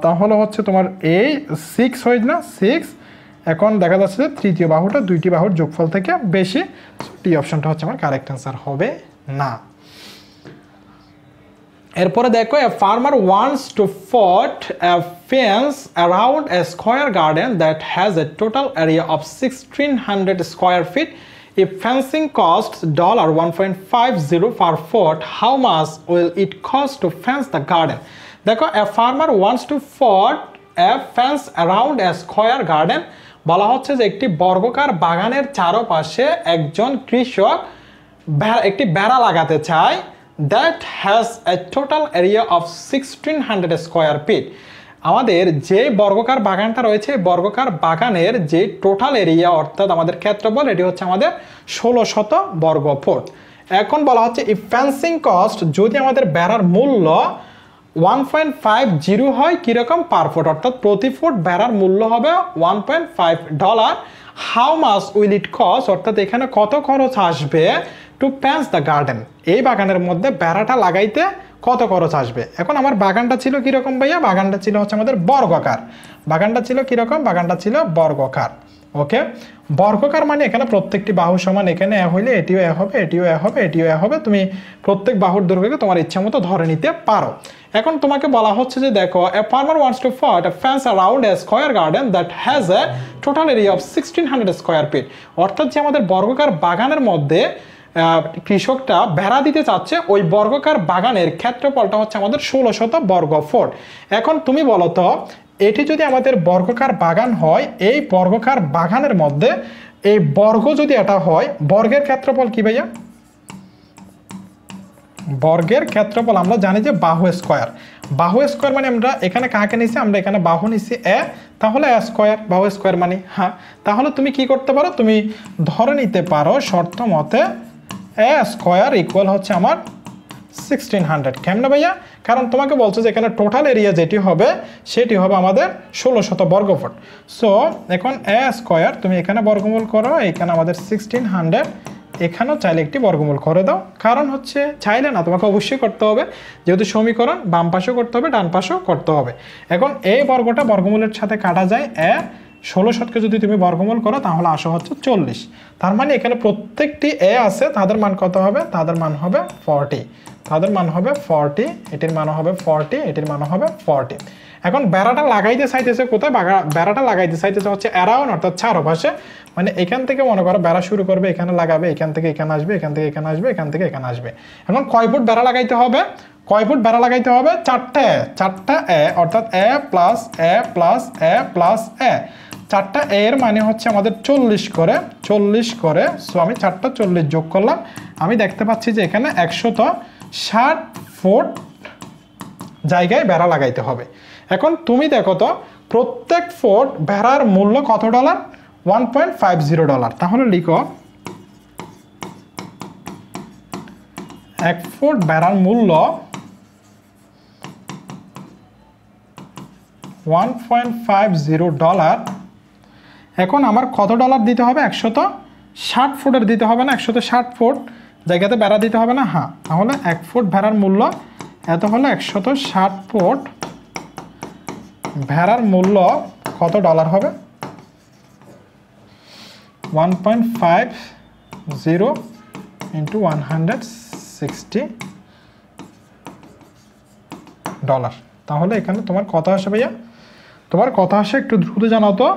Speaker 1: তাহলে হচ্ছে তোমার এই 6 হয় না 6, এখন দেখা যাচ্ছে যে তৃতীয় বাহুটা দুইটি বাহুর যোগফল থেকে বেশি, ডি অপশনটা হচ্ছে আমার কারেক্ট অ্যান্সার হবে না। এরপরে দেখো, a farmer wants to put a fence around a square garden that has a total area of 1600 square feet. If fencing costs $1.50 per foot, how much will it cost to fence the garden? দেখো, a farmer wants to put a fence around a square garden, বলা হচ্ছে যে একটি বর্গাকার বাগানের চারপাশে একজন কৃষক একটি বেড়া লাগাতে চায়, that has a total area of 1600 square feet. আমাদের যে বর্গাকার বাগানটা রয়েছে বর্গাকার বাগানের যে টোটাল এরিয়া অর্থাৎ আমাদের ক্ষেত্রফল এটি হচ্ছে আমাদের 1600 বর্গ ফুট। এখন বলা হচ্ছে if fencing cost, যদি আমাদের বেড়ার মূল্য 1.50 হয় কিরকম পার ফুট, অর্থাৎ প্রতি ফুট বেড়ার মূল্য হবে $1.5, how much will it cost, অর্থাৎ এখানে কত খরচ আসবে টু ফেন্স দ্য গার্ডেন, এই বাগানের মধ্যে বেড়াটা লাগাইতে কত খরচ আসবে। এখন আমার বাগানটা ছিল কিরকম ভাইয়া? বাগানটা ছিল হচ্ছে আমাদের বর্গাকার, বাগানটা ছিল কিরকম? বাগানটা ছিল বর্গাকার। ওকে, বর্গাকার মানে এখানে প্রত্যেকটি বাহু সমান, এখানে এ হইলে এটিও এ হবে, এটিও এ হবে, এটিও এ হবে, তুমি প্রত্যেক বাহুর দৈর্ঘ্যকে তোমার ইচ্ছা মতো ধরে নিতে পারো। এখন তোমাকে বলা হচ্ছে যে দেখো, a farmer wants to put a fence around a square garden that has a total area of 1600 square feet. অর্থাৎ যে আমাদের বর্গাকার বাগানের মধ্যে কৃষকটা বেড়া দিতে চাচ্ছে, ওই বর্গাকার বাগানের ক্ষেত্রফলটা হচ্ছে আমাদের 1600 বর্গ ফুট। এখন তুমি বলো তো, এটি যদি আমাদের বর্গাকার বাগান হয়, এই বর্গাকার বাগানের মধ্যে এই বর্গ যদি এটা হয়, বর্গের ক্ষেত্রফল কি ভাইয়া? বর্গের ক্ষেত্রফল আমরা জানি যে বাহু স্কয়ার। বাহু স্কয়ার মানে আমরা এখানে কাকে নিছি? আমরা এখানে বাহু নিছি এ, তাহলে এ স্কয়ার, বাহু স্কয়ার মানে হ্যাঁ। তাহলে তুমি কি করতে পারো? তুমি ধরে নিতে পারো শর্ত মতে এ স্কয়ার ইকুয়াল হচ্ছে আমার 1600। কেমন ভাইয়া? কারণ তোমাকে বলছো যে এখানে টোটাল এরিয়া যেটি হবে সেটি হবে আমাদের 1600 বর্গফুট। সো এখন এ স্কয়ার তুমি এখানে বর্গমূল করো, এখানে আমাদের 1600, এখানেও চাইলে একটি বর্গমূল করে দাও। কারণ হচ্ছে চাইলে না, তোমাকে অবশ্যই করতে হবে, যেহেতু সমীকরণ বাম পাশেও করতে হবে ডান পাশেও করতে হবে। এখন এই বর্গটা বর্গমূলের সাথে কাটা যায়, 1600কে যদি তুমি বর্গমূল করো তাহলে আসো হচ্ছে 40। তার মানে এখানে প্রত্যেকটি এ আছে, তাদের মান কত হবে? তাদের মান হবে 40, তাদের মান হবে 40, এটির মান হবে 40, এটির মান হবে 40। এখন বেড়াটা লাগাইতে চাইতেছে কোথায়? বেড়াটা লাগাইতে চাইতেছে হচ্ছে অ্যারাউন্ড, অর্থাৎ চারপাশে। মানে এখান থেকে মনে করো বেড়া শুরু করবে, এখানে লাগাবে, এখান থেকে এখানে আসবে, এখান থেকে এখানে আসবে, এখান থেকে এখানে আসবে। এখন কয় ফুট বেড়া লাগাইতে হবে? কয় ফুট বেড়া লাগাইতে হবে? 4টা এ, অর্থাৎ এ প্লাস এ প্লাস এ প্লাস এ। 4টা এর মানে হচ্ছে আমাদের 40 করে। সো আমি 4টা 40 যোগ করলাম, আমি দেখতে পাচ্ছি যে এখানে 160 ফুট জায়গায় বেড়া লাগাইতে হবে। এখন তুমি দেখো তো, প্রত্যেক ফুট বেড়ার মূল্য কত ডলার? $1.50। তাহলে লিখো 1 ফুট বেড়ার মূল্য $1.50। এখন আমার কত ডলার দিতে হবে? 160 ফুটের দিতে হবে না? 160 ফুট জায়গাতে বেড়া দিতে হবে না? হ্যাঁ। তাহলে 1 ফুট ভেড়ার মূল্য এত হলে 160 ফুট ভেড়ার মূল্য কত ডলার হবে? 1.50 ইন্টু 160 ডলার। তাহলে এখানে তোমার কত আসে ভাইয়া? তোমার কত আসে একটু দ্রুত জানাও তো।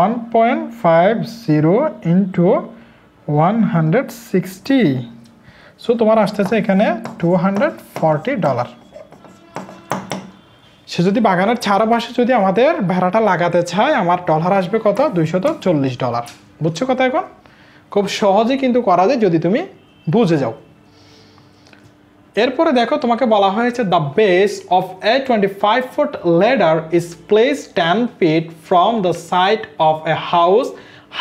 Speaker 1: 1.50 ইন্টু 160, সো তোমার আসতেছে এখানে $240। সে যদি বাগানের চারপাশে যদি আমাদের ভেড়াটা লাগাতে চায়, আমার ডলার আসবে কত? $240। বুঝছো কথা? এখন খুব সহজে কিন্তু করা যায় যদি তুমি বুঝে যাও। এরপরে দেখো, তোমাকে বলা হয়েছে the base of A 25 foot ladder is placed 10 feet from the side of a house.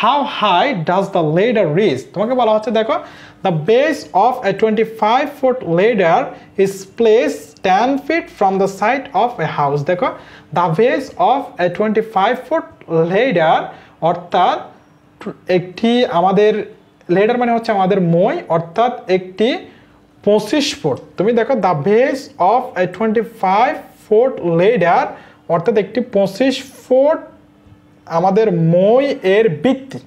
Speaker 1: How high does the ladder reach? তোমাকে বলা হচ্ছে দেখো, the base of a 25 foot ladder is placed 10 feet from the side of a house. দেখো, the base of a 25 foot ladder, অর্থাৎ একটি আমাদের ladder মানে হচ্ছে আমাদের মই, অর্থাৎ একটি 25 ফুট। তুমি দেখো, the base of A 25 foot ladder, অর্থাৎ একটি 25 ফুট আমাদের মই এর ভিত্তি,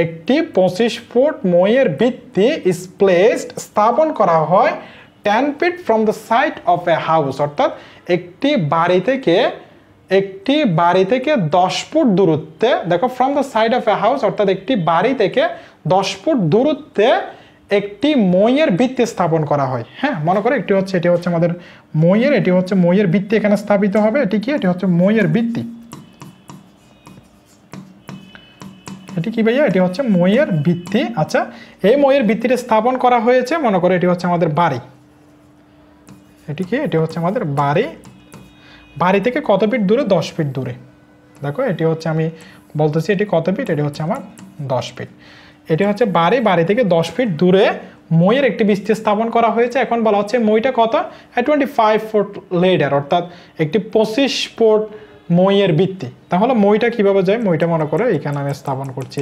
Speaker 1: একটি 25 ফুট মইয়ের ভিত্তি ইজ প্লেসড, স্থাপন করা হয় 10 feet from the side of a house, অর্থাৎ একটি বাড়ি থেকে 10 ফুট দূরত্বে। দেখো, from the side of a house, অর্থাৎ একটি বাড়ি থেকে 10 ফুট দূরত্বে একটি মইয়ের ভিত্তি স্থাপন করা হয়। হ্যাঁ, মনে করো এটি হচ্ছে আমাদের মইয়ের, এটি হচ্ছে মইয়ের ভিত্তি এখানে স্থাপিত হবে। এটি কি? এটি হচ্ছে মইয়ের ভিত্তি। এটি কি ভাইয়া? এটি হচ্ছে মইয়ের ভিত্তি। আচ্ছা, এই মইয়ের ভিত্তিটা স্থাপন করা হয়েছে, মনে করো এটি হচ্ছে আমাদের বাড়ি। এটি কি? এটি হচ্ছে আমাদের বাড়ি। বাড়ি থেকে কত ফিট দূরে? 10 ফিট দূরে। দেখো, এটি হচ্ছে, আমি বলতেছি এটি কত ফিট, এটি হচ্ছে আমার 10 ফিট। এটি হচ্ছে বাড়ি থেকে 10 ফিট দূরে মইয়ের একটি ভিত্তি স্থাপন করা হয়েছে। এখন বলা হচ্ছে মইটা কত? 25 ফুট ladder, অর্থাৎ একটি 25 ফুট মইয়ের ভিত্তি। তাহলে মইটা কিভাবে যায়? মইটা মনে করো এখানে আমি স্থাপন করছি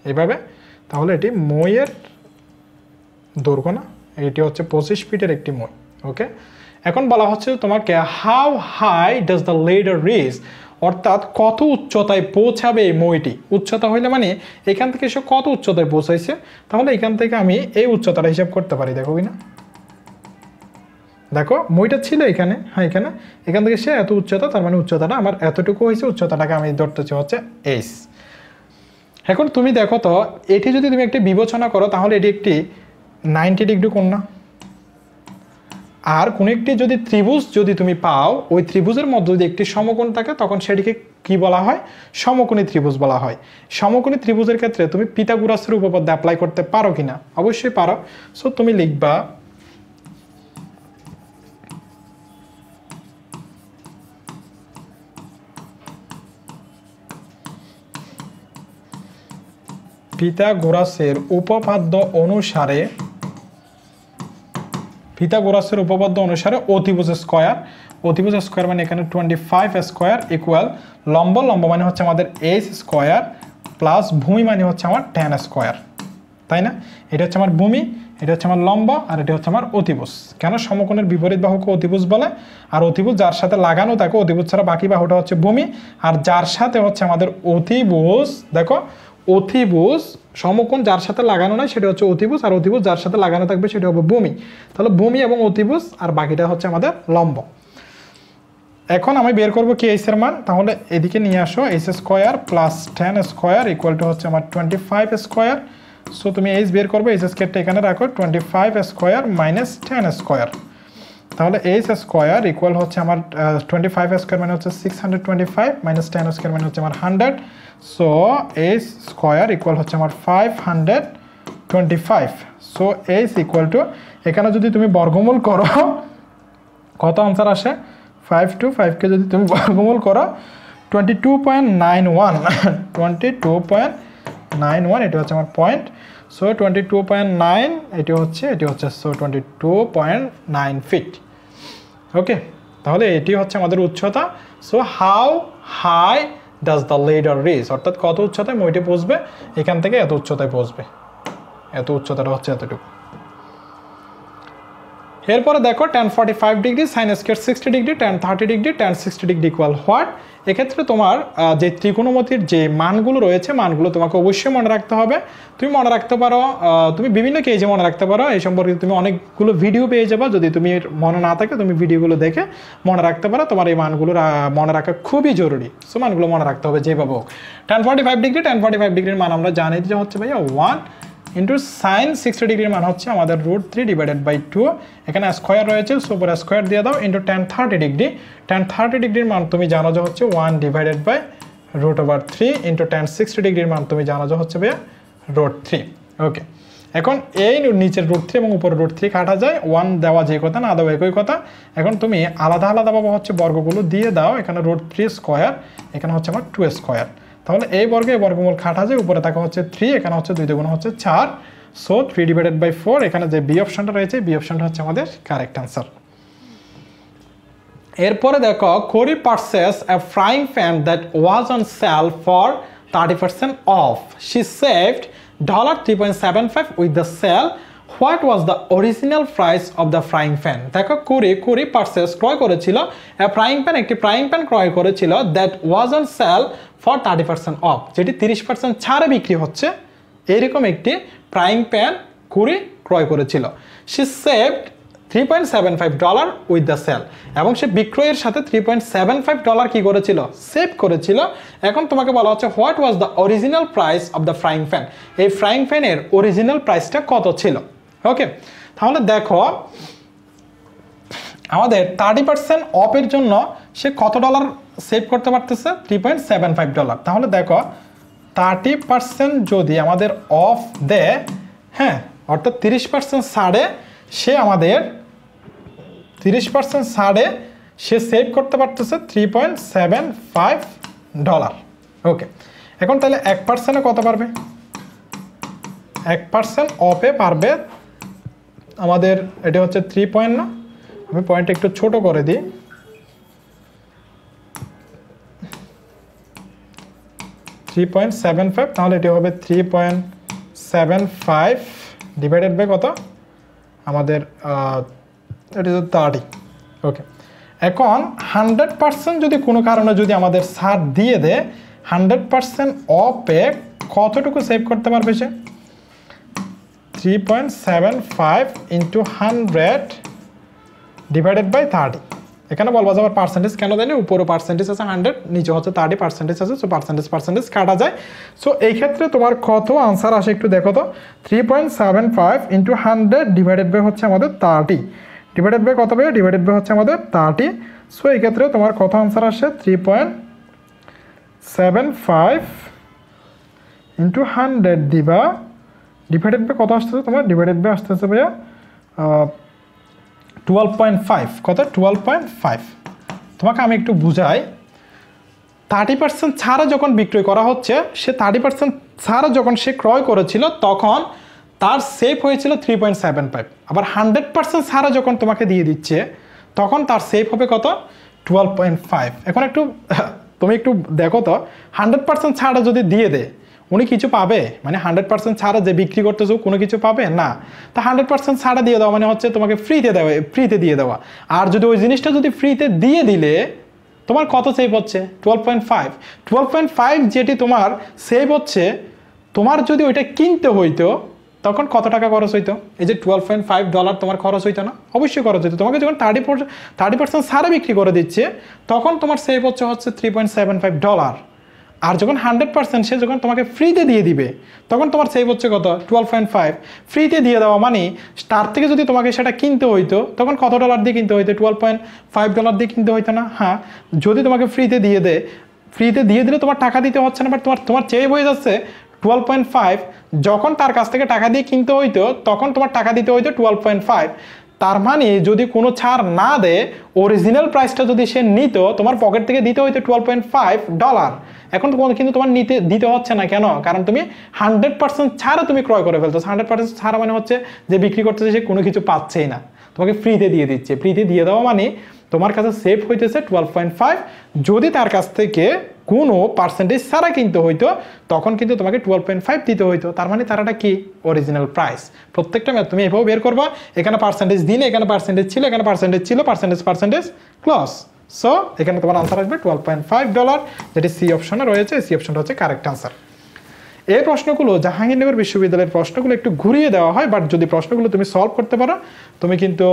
Speaker 1: এইভাবে। তাহলে এটি মইয়ের দৈর্ঘ্য না, এটি হচ্ছে 25 ফিটের একটি মই। ওকে, এখন বলা হচ্ছে তোমাকে how high does the ladder reach, অর্থাৎ কত উচ্চতায় পৌঁছাবে এই মইটি। উচ্চতা হইলে মানে এখান থেকে সে কত উচ্চতায় পৌঁছাইছে, তাহলে এখান থেকে আমি এই উচ্চতাটা হিসাব করতে পারি। দেখো কিনা, দেখো মইটা ছিল এখানে, হ্যাঁ এখান থেকে সে এত উচ্চতা, তার মানে উচ্চতাটা আমার এতটুকু হয়েছে, উচ্চতাটাকে আমি ধরতেছি হচ্ছে এইচ। এখন তুমি দেখো তো, এটি যদি তুমি একটি বিবেচনা করো তাহলে এটি একটি 90 ডিগ্রি কোণ না? আর কোন একটি যদি ত্রিভুজ যদি তুমি পাও, ওই ত্রিভুজের মধ্যে যদি একটি সমকোণ থাকে তখন সেটিকে কি বলা হয়? সমকোণী ত্রিভুজ বলা হয়। সমকোণী ত্রিভুজের ক্ষেত্রে তুমি পিথাগোরাসের উপপাদ্য অ্যাপ্লাই করতে পারো কিনা? অবশ্যই পারো। সো তুমি লিখবা পিথাগোরাসের উপপাদ্য অনুসারে অতিভুজ স্কয়ার মানে এখানে 25 স্কয়ার ইকুয়াল লম্ব মানে হচ্ছে আমাদের এইচ স্কয়ার প্লাস ভূমি মানে হচ্ছে আমার tan স্কয়ার, তাই না? এটা হচ্ছে আমার ভূমি, এটা হচ্ছে আমার লম্ব, আর এটা হচ্ছে আমার অতিভুজ। কেন? সমকোণের বিপরীত বাহুকে অতিভুজ বলে, আর অতিভুজ যার সাথে লাগানো থাকে, অতিভুজ ছাড়া বাকি বাহুটা হচ্ছে ভূমি, আর যার সাথে হচ্ছে আমাদের অতিভুজ, দেখো অতিভুজ সমকোণ যার সাথে লাগানো নয় সেটা হচ্ছে অতিভুজ, আর অতিভুজ যার সাথে লাগানো থাকবে সেটা হবে ভূমি। তাহলে ভূমি এবং অতিভুজ, আর বাকিটা হচ্ছে আমাদের লম্ব। এখন আমি বের করবো কি এইচ এর মান, তাহলে এদিকে নিয়ে আসো, H square plus tan square equal to হচ্ছে আমার 25 স্কয়ার। সো তুমি এইচ বের করবে, এইচ স্কয়ারটা এখানে রাখো, 25 স্কয়ার মাইনাস tan স্কয়ার। তাহলে এইচ স্কয়ার ইকুয়াল হচ্ছে আমার 25 স্কয়ার মানে হচ্ছে 625 মাইনাস tan স্কয়ার মানে হচ্ছে আমার 100। সো এইচ স্কয়ার ইকুয়াল হচ্ছে আমার 525। সো এইচ ইকুয়াল টু, এখানে যদি তুমি বর্গমূল করো কত আনসার আসে? 5 to 5কে যদি তুমি বর্গমূল করো 22.91 22.91, এটা হচ্ছে আমার পয়েন্ট। সো 22.9 এটি হচ্ছে সো 22.9 ফিট। ওকে, তাহলে এটি হচ্ছে আমাদের উচ্চতা। So how high does the ladder reach, অর্থাৎ কত উচ্চতায় মইটি পৌঁছবে, এখান থেকে এত উচ্চতায় পৌঁছবে, এত উচ্চতাটা হচ্ছে এতটুকু। এরপরে দেখো tan 45 degree sin square 60 degree tan 30 degree tan 60 degree equal what. এক্ষেত্রে তোমার যে ত্রিকোণমিতির যে মানগুলো রয়েছে, মানগুলো তোমাকে অবশ্যই মনে রাখতে হবে। তুমি মনে রাখতে পারো, তুমি বিভিন্ন কেজে মনে রাখতে পারো, এই সম্পর্কে তুমি অনেকগুলো ভিডিও পেয়ে যাবে। যদি তুমি মনে না থাকে তুমি ভিডিওগুলো দেখে মনে রাখতে পারো, তোমার এই মানগুলো মনে রাখা খুবই জরুরি। সো মানগুলো মনে রাখতে হবে যেভাবে হোক। tan 45 ডিগ্রির মান আমরা জানি যে হচ্ছে ভাইয়া 1 ইন্টু সাইন 60 ডিগ্রির মান হচ্ছে আমাদের √3 ডিভাইডেড বাই 2। এখানে স্কয়ার রয়েছে, সো উপরে স্কয়ার দিয়ে দাও, ইন্টু tan 30 ডিগ্রি। tan 30 ডিগ্রির মান তুমি জানো যে হচ্ছে 1 ডিভাইডেড বাই √3 ইন্টু tan 60 ডিগ্রির মান তুমি জানো যে হচ্ছে ভাইয়া √3। ওকে, এখন এই নিচের √3 এবং উপরে √3 কাটা যায়, 1 দেওয়া যে কথা না দেওয়া একই কথা। এখন তুমি আলাদা আলাদাভাবে হচ্ছে বর্গগুলো দিয়ে দাও, এখানে √3 স্কয়ার, এখানে হচ্ছে আমার 2 স্কয়ার। তাহলে এই বর্গে বর্গমূল কাটা যায়, উপরে থাকা হচ্ছে 3, এখানে হচ্ছে 2 দ্বিগুণ হচ্ছে 4। সো 3 ডিভাইডেড বাই 4, এখানে যে বি অপশনটা রয়েছে, বি অপশনটা হচ্ছে আমাদের কারেক্ট আনসার। এরপরে দেখো, Corey purchase a frying pan that was on sale for 30% off, she saved $3.75 with the sale, what was the original price of the frying pan. দেখো কোরি পারচেজ ক্রয় করেছিল একটি ফ্রাইং প্যান ক্রয় করেছিল that was on sale for 30% of, যেটি 30% ছাড়ে বিক্রি হচ্ছে, এইরকম একটি ফ্রাইং প্যান কোরি ক্রয় করেছিল। সে সেভড $3.75 উইথ দ্য সেল, এবং সে বিক্রয়ের সাথে $3.75 কি করেছিল? সেভ করেছিল। এখন তোমাকে বলা হচ্ছে what was the original price of the frying pan, এই ফ্রাইং প্যানের অরিজিনাল প্রাইসটা কত ছিল? ওকে, তাহলে দেখো আমাদের 30% অফের জন্য সে কত ডলার সেভ করতে পারতেছে? $3.75। তাহলে দেখো 30% যদি আমাদের অফ দেয়, হ্যাঁ, অর্থাৎ 30% ছাড়ে সে আমাদের 30% ছাড়ে সে সেভ করতে পারতেছে $3.75। ওকে, এখন তাহলে 1% কত পারবে? 1% অফে পারবে আমাদের, এটা হচ্ছে 3 পয়েন্ট না, আমি পয়েন্ট একটু ছোট করে দিই, 3.75, তাহলে এটি হবে 3.75 ডিভাইডেড বাই কত আমাদের, এটা হচ্ছে 30। ওকে, এখন 100% যদি কোনো কারণে যদি আমাদের ছাড় দিয়ে দেয় 100% অফে কতটুকু সেভ করতে পারবে সে 3.75 ইন্টু 100 ডিভাইডেড বাই 30 এখানে বলবো যে আমার পার্সেন্টেজ কেন দেয়নি উপরে পার্সেন্টেজ আছে 100 নিচে হচ্ছে 30% আছে সো পার্সেন্টেজ কাটা যায় সো এই ক্ষেত্রে তোমার কত আনসার আসে একটু দেখো তো 3.75 ইন্টু 100 ডিভাইডেড বাই হচ্ছে আমাদের 30 ডিভাইডেড বাই কত হবে ডিভাইডেড বাই হচ্ছে আমাদের 30 সো এই ক্ষেত্রে তোমার কত আনসার আসে 3.75 ইন্টু 100 ডিভাইডেড বাই কত আসতেছে তোমার ডিভাইডেড বাই আসতেছে ভাইয়া 12.5 কত 12.5 তোমাকে আমি একটু বুঝাই 30% ছাড়া যখন বিক্রয় করা হচ্ছে সে 30% ছাড়া যখন সে ক্রয় করেছিল তখন তার সেভ হয়েছিল 3.75 আবার 100% ছাড়া যখন তোমাকে দিয়ে দিচ্ছে তখন তার সেভ হবে কত 12.5 এখন একটু তুমি একটু দেখো তো 100% ছাড়া যদি দিয়ে দেয় উনি কিছু পাবে মানে 100% ছাড়া যে বিক্রি করতেছো কোনো কিছু পাবে না তা 100% ছাড়া দিয়ে দেওয়া মানে হচ্ছে তোমাকে ফ্রিতে দিয়ে দেওয়া আর যদি ওই জিনিসটা যদি ফ্রিতে দিয়ে দিলে তোমার কত সেভ হচ্ছে 12.5 যেটি তোমার সেভ হচ্ছে তোমার যদি ওইটা কিনতে হইতো তখন কত টাকা খরচ হইতো এই যে $12.5 তোমার খরচ হইতো না অবশ্যই খরচ হইতো তোমাকে যখন 30% ছাড়া বিক্রি করে দিচ্ছে তখন তোমার সেভ হচ্ছে $3.75 আর যখন 100% সে যখন তোমাকে ফ্রিতে দিয়ে দিবে তখন তোমার সেভ হচ্ছে কত 12.5 ফ্রিতে দিয়ে দেওয়া মানে তার থেকে যদি তোমাকে সেটা কিনতে হইতো তখন কত ডলার দিয়ে কিনতে হইতো $12.5 দিয়ে কিনতে হইতো না হ্যাঁ যদি তোমাকে ফ্রিতে দিয়ে দিলে তোমার টাকা দিতে হচ্ছে না বাট তোমার সেভ হয়ে যাচ্ছে 12.5 যখন তার কাছ থেকে টাকা দিয়ে কিনতে হইতো তখন তোমার টাকা দিতে হইতো 12.5 তার মানে যদি কোনো ছাড় না দেয় অরিজিনাল প্রাইসটা যদি সে নিত তোমার পকেট থেকে দিতে হইতো $12.5 এখন কিন্তু তোমার দিতে হচ্ছে না কেন কারণ তুমি 100% ছাড়া তুমি ক্রয় করে ফেলছো 100% ছাড়া মানে হচ্ছে যে বিক্রি করতেছে সে কোনো কিছু পাচ্ছেই না তোমাকে ফ্রিতে দিয়ে দিচ্ছে ফ্রিতে দিয়ে দেওয়া মানে তোমার কাছে সেভ হইতেছে 12.5 যদি তার কাছ থেকে কোনো পার্সেন্টেজ ছাড়া কিনতে হইতো তখন কিন্তু তোমাকে 12.5 দিতে হইতো তার মানে তারাটা কি অরিজিনাল প্রাইস প্রত্যেকটা ম্যাথ তুমি এভাবে বের করবা এখানে পার্সেন্টেজ দিলে এখানে পার্সেন্টেজ ছিল এখানে পার্সেন্টেজ ছিল পার্সেন্টেজ ক্লোজ সো এখানে তোমার আনসার আসবে $12.5 যেটি সি অপশনে রয়েছে সি অপশনটা হচ্ছে কারেক্ট আনসার এই প্রশ্নগুলো জাহাঙ্গীরনগর বিশ্ববিদ্যালয়ের প্রশ্নগুলো একটু ঘুরিয়ে দেওয়া হয় বাট যদি প্রশ্নগুলো তুমি সলভ করতে পারো তুমি কিন্তু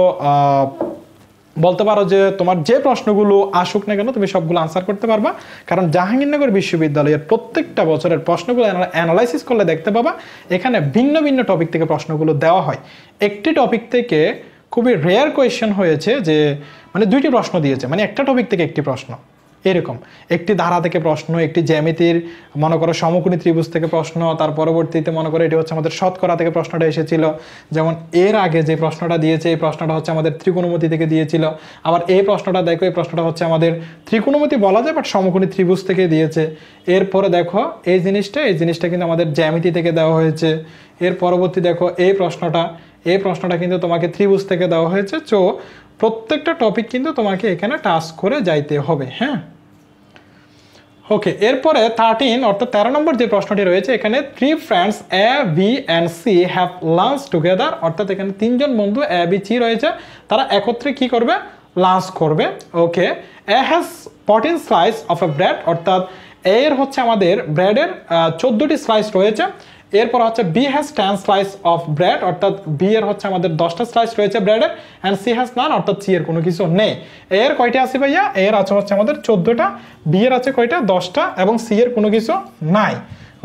Speaker 1: বলতে পারো যে তোমার যে প্রশ্নগুলো আসুক না কেন তুমি সবগুলো আনসার করতে পারবা কারণ জাহাঙ্গীরনগর বিশ্ববিদ্যালয়ের প্রত্যেকটা বছরের প্রশ্নগুলো অ্যানালাইসিস করলে দেখতে পাবা এখানে ভিন্ন ভিন্ন টপিক থেকে প্রশ্নগুলো দেওয়া হয় একটি টপিক থেকে খুবই রেয়ার কোয়েশ্চেন হয়েছে যে মানে দুইটি প্রশ্ন দিয়েছে মানে একটা টপিক থেকে একটি প্রশ্ন এরকম একটি ধারা থেকে প্রশ্ন একটি জ্যামিতির মনে করো সমকোণী ত্রিভুজ থেকে প্রশ্ন তার পরবর্তীতে মনে করো এটি হচ্ছে আমাদের শতকরা থেকে প্রশ্নটা এসেছিল যেমন এর আগে যে প্রশ্নটা দিয়েছে এই প্রশ্নটা হচ্ছে আমাদের ত্রিকোণমিতি থেকে দিয়েছিল আবার এই প্রশ্নটা দেখো এই প্রশ্নটা হচ্ছে আমাদের ত্রিকোণমিতি বলা যায় বাট সমকোণী ত্রিভুজ থেকে দিয়েছে এরপরে দেখো এই জিনিসটা কিন্তু আমাদের জ্যামিতি থেকে দেওয়া হয়েছে এর পরবর্তী দেখো এই প্রশ্নটা কিন্তু তোমাকে ত্রিভুজ থেকে দেওয়া হয়েছে তো প্রত্যেকটা টপিক কিন্তু তোমাকে এখানে টাচ করে যাইতে হবে হ্যাঁ ওকে এরপরে 13 অর্থাৎ 13 নম্বর যে প্রশ্নটি রয়েছে এখানে 3 friends A, B and C have lunch together অর্থাৎ এখানে তিনজন বন্ধু A, B, C রয়েছে তারা একত্রে কি করবে লাঞ্চ করবে ওকে A has 14 slice of a bread অর্থাৎ A এর হচ্ছে আমাদের ব্রেডের 14টি স্লাইস রয়েছে এরপর হচ্ছে B has 10 slice of bread অর্থাৎ B এর হচ্ছে আমাদের 10টা স্লাইস রয়েছে ব্রেডের and C has none অর্থাৎ C এর কোনো কিছু নেই A এর কয়টা আছে ভাইয়া A এর আছে হচ্ছে আমাদের 14টা B এর আছে কয়টা 10টা এবং C এর কোনো কিছু নাই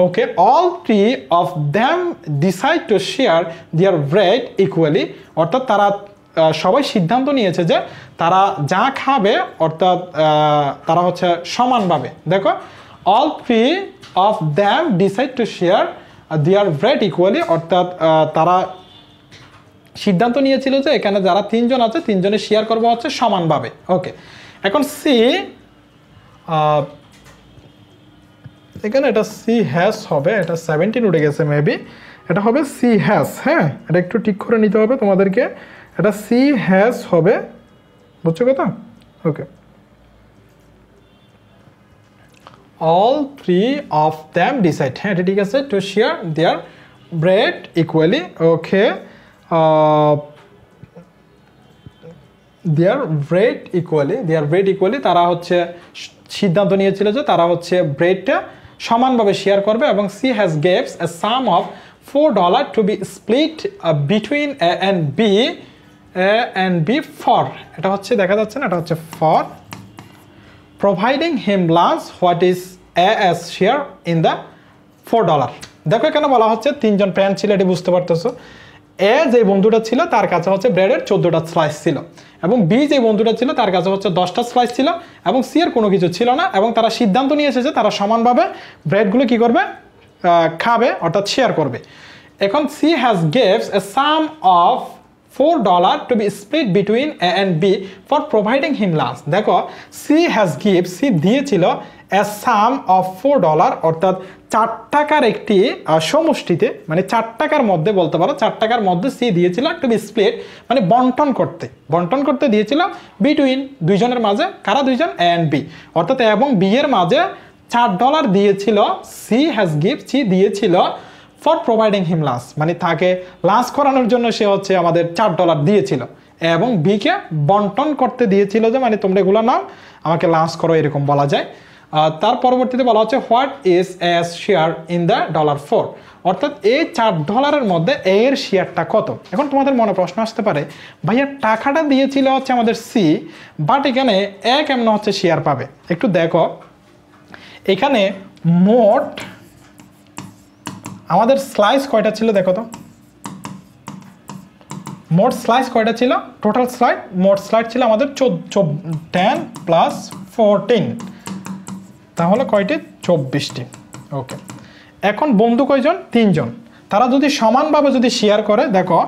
Speaker 1: ওকে all three of them decide to share their bread equally অর্থাৎ তারা সবাই সিদ্ধান্ত নিয়েছে যে তারা যা খাবে অর্থাৎ তারা হচ্ছে সমানভাবে দেখো all three of them decide to share their bread equally অর্থাৎ তারা সিদ্ধান্ত নিয়েছিল যে এখানে যারা তিনজন আছে তিনজনে শেয়ার করবো হচ্ছে সমানভাবে ওকে এখন সি এখানে এটা সি হ্যাজ হবে এটা 17 উঠে গেছে মেবি এটা হবে সি হ্যাজ হ্যাঁ এটা একটু ঠিক করে নিতে হবে তোমাদেরকে এটা সি হ্যাজ হবে বুঝছো কথা ওকে all three of them decide হ্যাঁ এটা ঠিক আছে to share their bread equally okay their bread equally তারা হচ্ছে সিদ্ধান্ত নিয়েছিল যে তারা হচ্ছে ব্রেডটা সমানভাবে শেয়ার করবে এবং C has gives a sum of $4 to be split between A and B for, এটা হচ্ছে দেখা যাচ্ছে না, এটা হচ্ছে for providing him lunch what is S share in the $4। দেখো এখানে বলা হচ্ছে তিনজন ফ্রেন্ড ছিল, এটি বুঝতে পারতেছো। এ যে বন্ধুটা ছিল তার কাছে হচ্ছে ব্রেডের 14টা স্লাইস ছিল এবং বি যে বন্ধুটা ছিল তার কাছে হচ্ছে 10টা স্লাইস ছিল এবং সি এর কোনো কিছু ছিল না এবং তারা সিদ্ধান্ত নিয়ে এসেছে তারা সমানভাবে ব্রেডগুলো কি করবে, খাবে, অর্থাৎ শেয়ার করবে। এখন C has gives a sum of $4 to be split between A and B for providing him lunch। দেখো সি দিয়েছিল a sum of $4, অর্থাৎ 4 টাকার একটি সমষ্টিতে, মানে 4 টাকার মধ্যে বলতে পারো, 4 টাকার মধ্যে সি দিয়েছিল টু বি স্প্লিট, মানে বন্টন করতে দিয়েছিল বিটুইন দুইজনের মাঝে, কারা দুইজন, এ অ্যান্ড বি, অর্থাৎ এবং বি এর মাঝে $4 দিয়েছিল, সি দিয়েছিল ফর প্রোভাইডিং হিম লাঞ্চ, মানে তাকে লাঞ্চ করানোর জন্য সে হচ্ছে আমাদের $4 দিয়েছিল এবং বিকে বন্টন করতে দিয়েছিল যে মানে তোমরা এগুলো নাও আমাকে লাঞ্চ করো, এরকম বলা যায়। তার পরবর্তীতে বলা হচ্ছে what is S share in the $4, অর্থাৎ এই $4 মধ্যে এর শেয়ারটা কত। এখন তোমাদের মনে প্রশ্ন আসতে পারে ভাইয়া টাকাটা দিয়েছিল হচ্ছে আমাদের সি, বাট এখানে এ কেমন হচ্ছে শেয়ার পাবে। একটু দেখো এখানে মোট আমাদের স্লাইস কয়টা ছিল দেখো তো, মোট স্লাইস কয়টা ছিল, টোটাল মোট স্লাইড ছিল আমাদের 10 প্লাস 14, তাহলে কয়টি, 24টি। ওকে, এখন বন্ধু কয়জন, 3 জন। তারা যদি সমানভাবে যদি শেয়ার করে, দেখো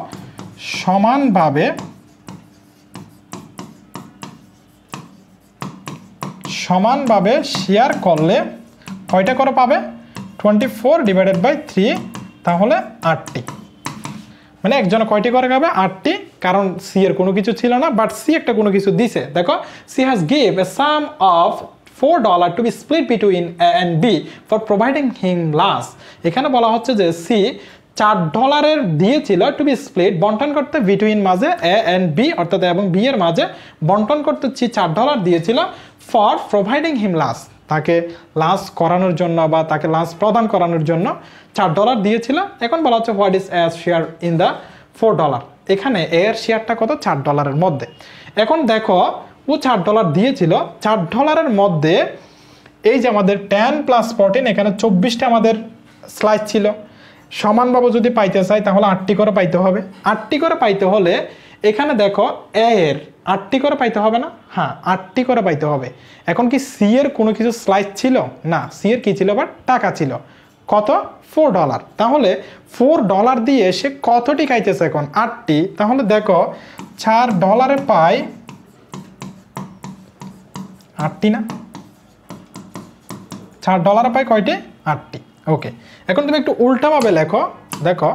Speaker 1: সমানভাবে শেয়ার করলে কয়টা করে পাবে, 24/3, তাহলে 8টি, মানে একজনে কয়টি করে খাবে, 8টি, কারণ সি এর কোনো কিছু ছিল না, বাট সি একটা কোনো কিছু দিছে। দেখো C has give a sum of $4 to be split between A and B for providing him lunch. এখানে বলা হচ্ছে যে সি $4 দিয়েছিল টু বি স্প্লিট, বন্টন করতে বিটুইন মাঝে এ অ্যান্ড বি, অর্থাৎ এবং বি এর মাঝে বন্টন করতে $4 দিয়েছিল ফর প্রোভাইডিং হিম লাঞ্চ, তাকে লাঞ্চ করানোর জন্য বা তাকে লাঞ্চ প্রদান করানোর জন্য $4 দিয়েছিল। এখন বলা হচ্ছে what is S share in the $4, এখানে এর শেয়ারটা কত, $4 মধ্যে। এখন দেখো ও $4 দিয়েছিল, $4 মধ্যে এই যে আমাদের 10 প্লাস 14, এখানে 24টা আমাদের স্লাইস ছিল, সমানভাবে যদি পাইতে চাই তাহলে 8টি করে পাইতে হবে। 8টি করে পাইতে হলে এখানে দেখো এর 8টি করে পাইতে হবে না, হ্যাঁ 8টি করে পাইতে হবে। এখন কি সি এর কোনো কিছু স্লাইস ছিল না, সি এর কি ছিল, বাট টাকা ছিল, কত, $4। তাহলে $4 দিয়ে সে কতটি খাইতেছে, এখন 8টি, তাহলে দেখো $4 পাই 8টি না, $4 পাই কয়টি, 8টি। ওকে, এখন তুমি একটু উল্টাভাবে লেখো, দেখো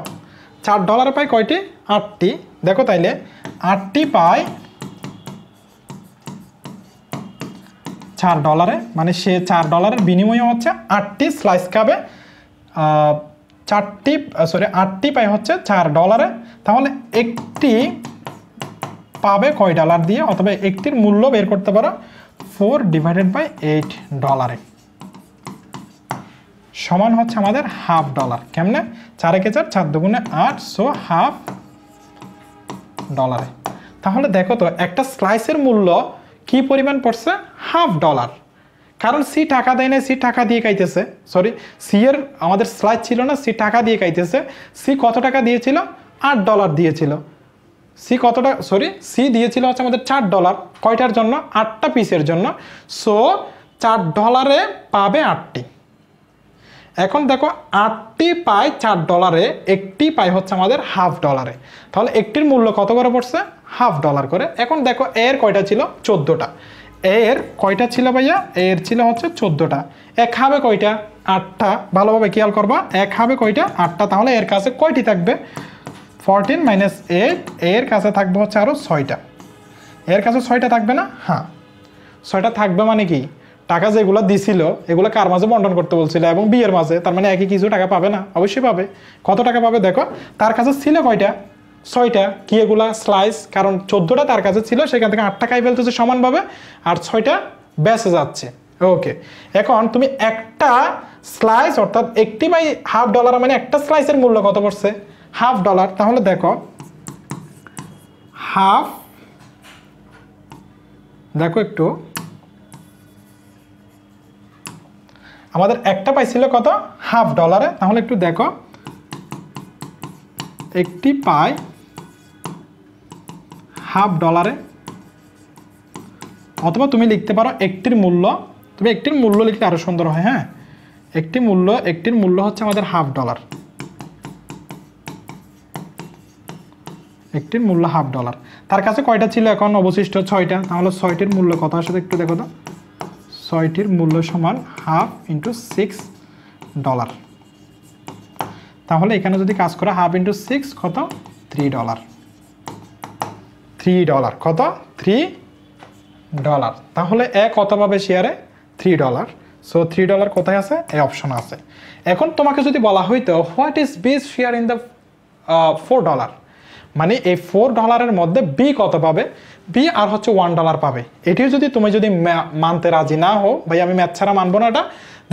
Speaker 1: $4 পাই কয়টি, 8টি, দেখো তাইলে 8টি পাই $4, মানে সে $4 বিনিময়ে হচ্ছে 8টি স্লাইস খাবে, 8টি পাই হচ্ছে $4, তাহলে একটি পাবে কয় ডলার দিয়ে, অথবা একটির মূল্য বের করতে পারো $4/8 সমান হচ্ছে আমাদের $1/2। কেমনে, 4 × 4 4 × 8, সো $1/2। তাহলে দেখো তো একটা স্লাইসের মূল্য কি পরিমাণ পড়ছে, $1/2, কারণ সি টাকা দেয় না, সি টাকা দিয়ে খাইতেছে, সরি সি এর আমাদের স্লাইস ছিল না, সি টাকা দিয়ে খাইতেছে। সি কত টাকা দিয়েছিল, $8 দিয়েছিল। সি দিয়েছিল হচ্ছে আমাদের $4, কয়টার জন্য, 8টা পিসের জন্য, সো $4 পাবে 8টি। এখন দেখো 8টি পাই $4, একটি পাই হচ্ছে আমাদের $1/2, তাহলে একটির মূল্য কত করে পড়ছে, $1/2 করে। এখন দেখো এর কয়টা ছিল, 14টা, এর কয়টা ছিল ভাইয়া, এর ছিল হচ্ছে 14টা, এক খাবে কয়টা, 8টা, ভালোভাবে খেয়াল করবা, এক খাবে কয়টা, 8টা, তাহলে এর কাছে কয়টি থাকবে, 14 - 8, এর কাছে থাকবে হচ্ছে আরো 6টা, এর কাছে 6টা থাকবে না, হ্যাঁ 6টা থাকবে, মানে কি টাকা যেগুলো দিছিল এগুলো কার মাঝে বন্টন করতে বলছিল, এবং বিয়ের মাঝে, তার মানে একই কিছু টাকা পাবে না, অবশ্যই পাবে। কত টাকা পাবে দেখো, তার কাছে ছিল কয়টা, 6টা কি এগুলা স্লাইস, কারণ 14টা তার কাছে ছিল, সেখান থেকে 8টা খাই ফেলতেছে সমানভাবে, আর 6টা বেঁচে যাচ্ছে। ওকে, এখন তুমি একটা স্লাইস অর্থাৎ একটি বাই $1/2 মানে একটা স্লাইসের মূল্য কত পড়ছে? $1/2। তাহলে দেখো হাফ, দেখো একটু, আমাদের একটা পাইছিল কত? $1/2। তাহলে একটু দেখো, একটি পাই $1/2, অথবা তুমি লিখতে পারো একটির মূল্য, তুমি একটির মূল্য লিখলে আরো সুন্দর হয়। হ্যাঁ, একটির মূল্য হচ্ছে আমাদের $1/2, একটির মূল্য $1/2। তার কাছে কয়টা ছিল এখন অবশিষ্ট? 6টা। তাহলে 6টির মূল্য কত আসলে একটু দেখো তো, 6টির মূল্য সমান ½ × $6। তাহলে এখানে যদি কাজ করে ½ × 6 কত? $3। $3 কত? $3। তাহলে কত পাবে শেয়ারে? $3। সো $3 কোথায় আছে? এই অপশন আছে। এখন তোমাকে যদি বলা হইতো what is B's share in the $4, মানে এই $4 মধ্যে বি কত পাবে? বি আর হচ্ছে $1 পাবে। এটিও যদি তুমি যদি মানতে রাজি না হও, ভাই আমি ম্যাথ ছাড়া মানবো না এটা,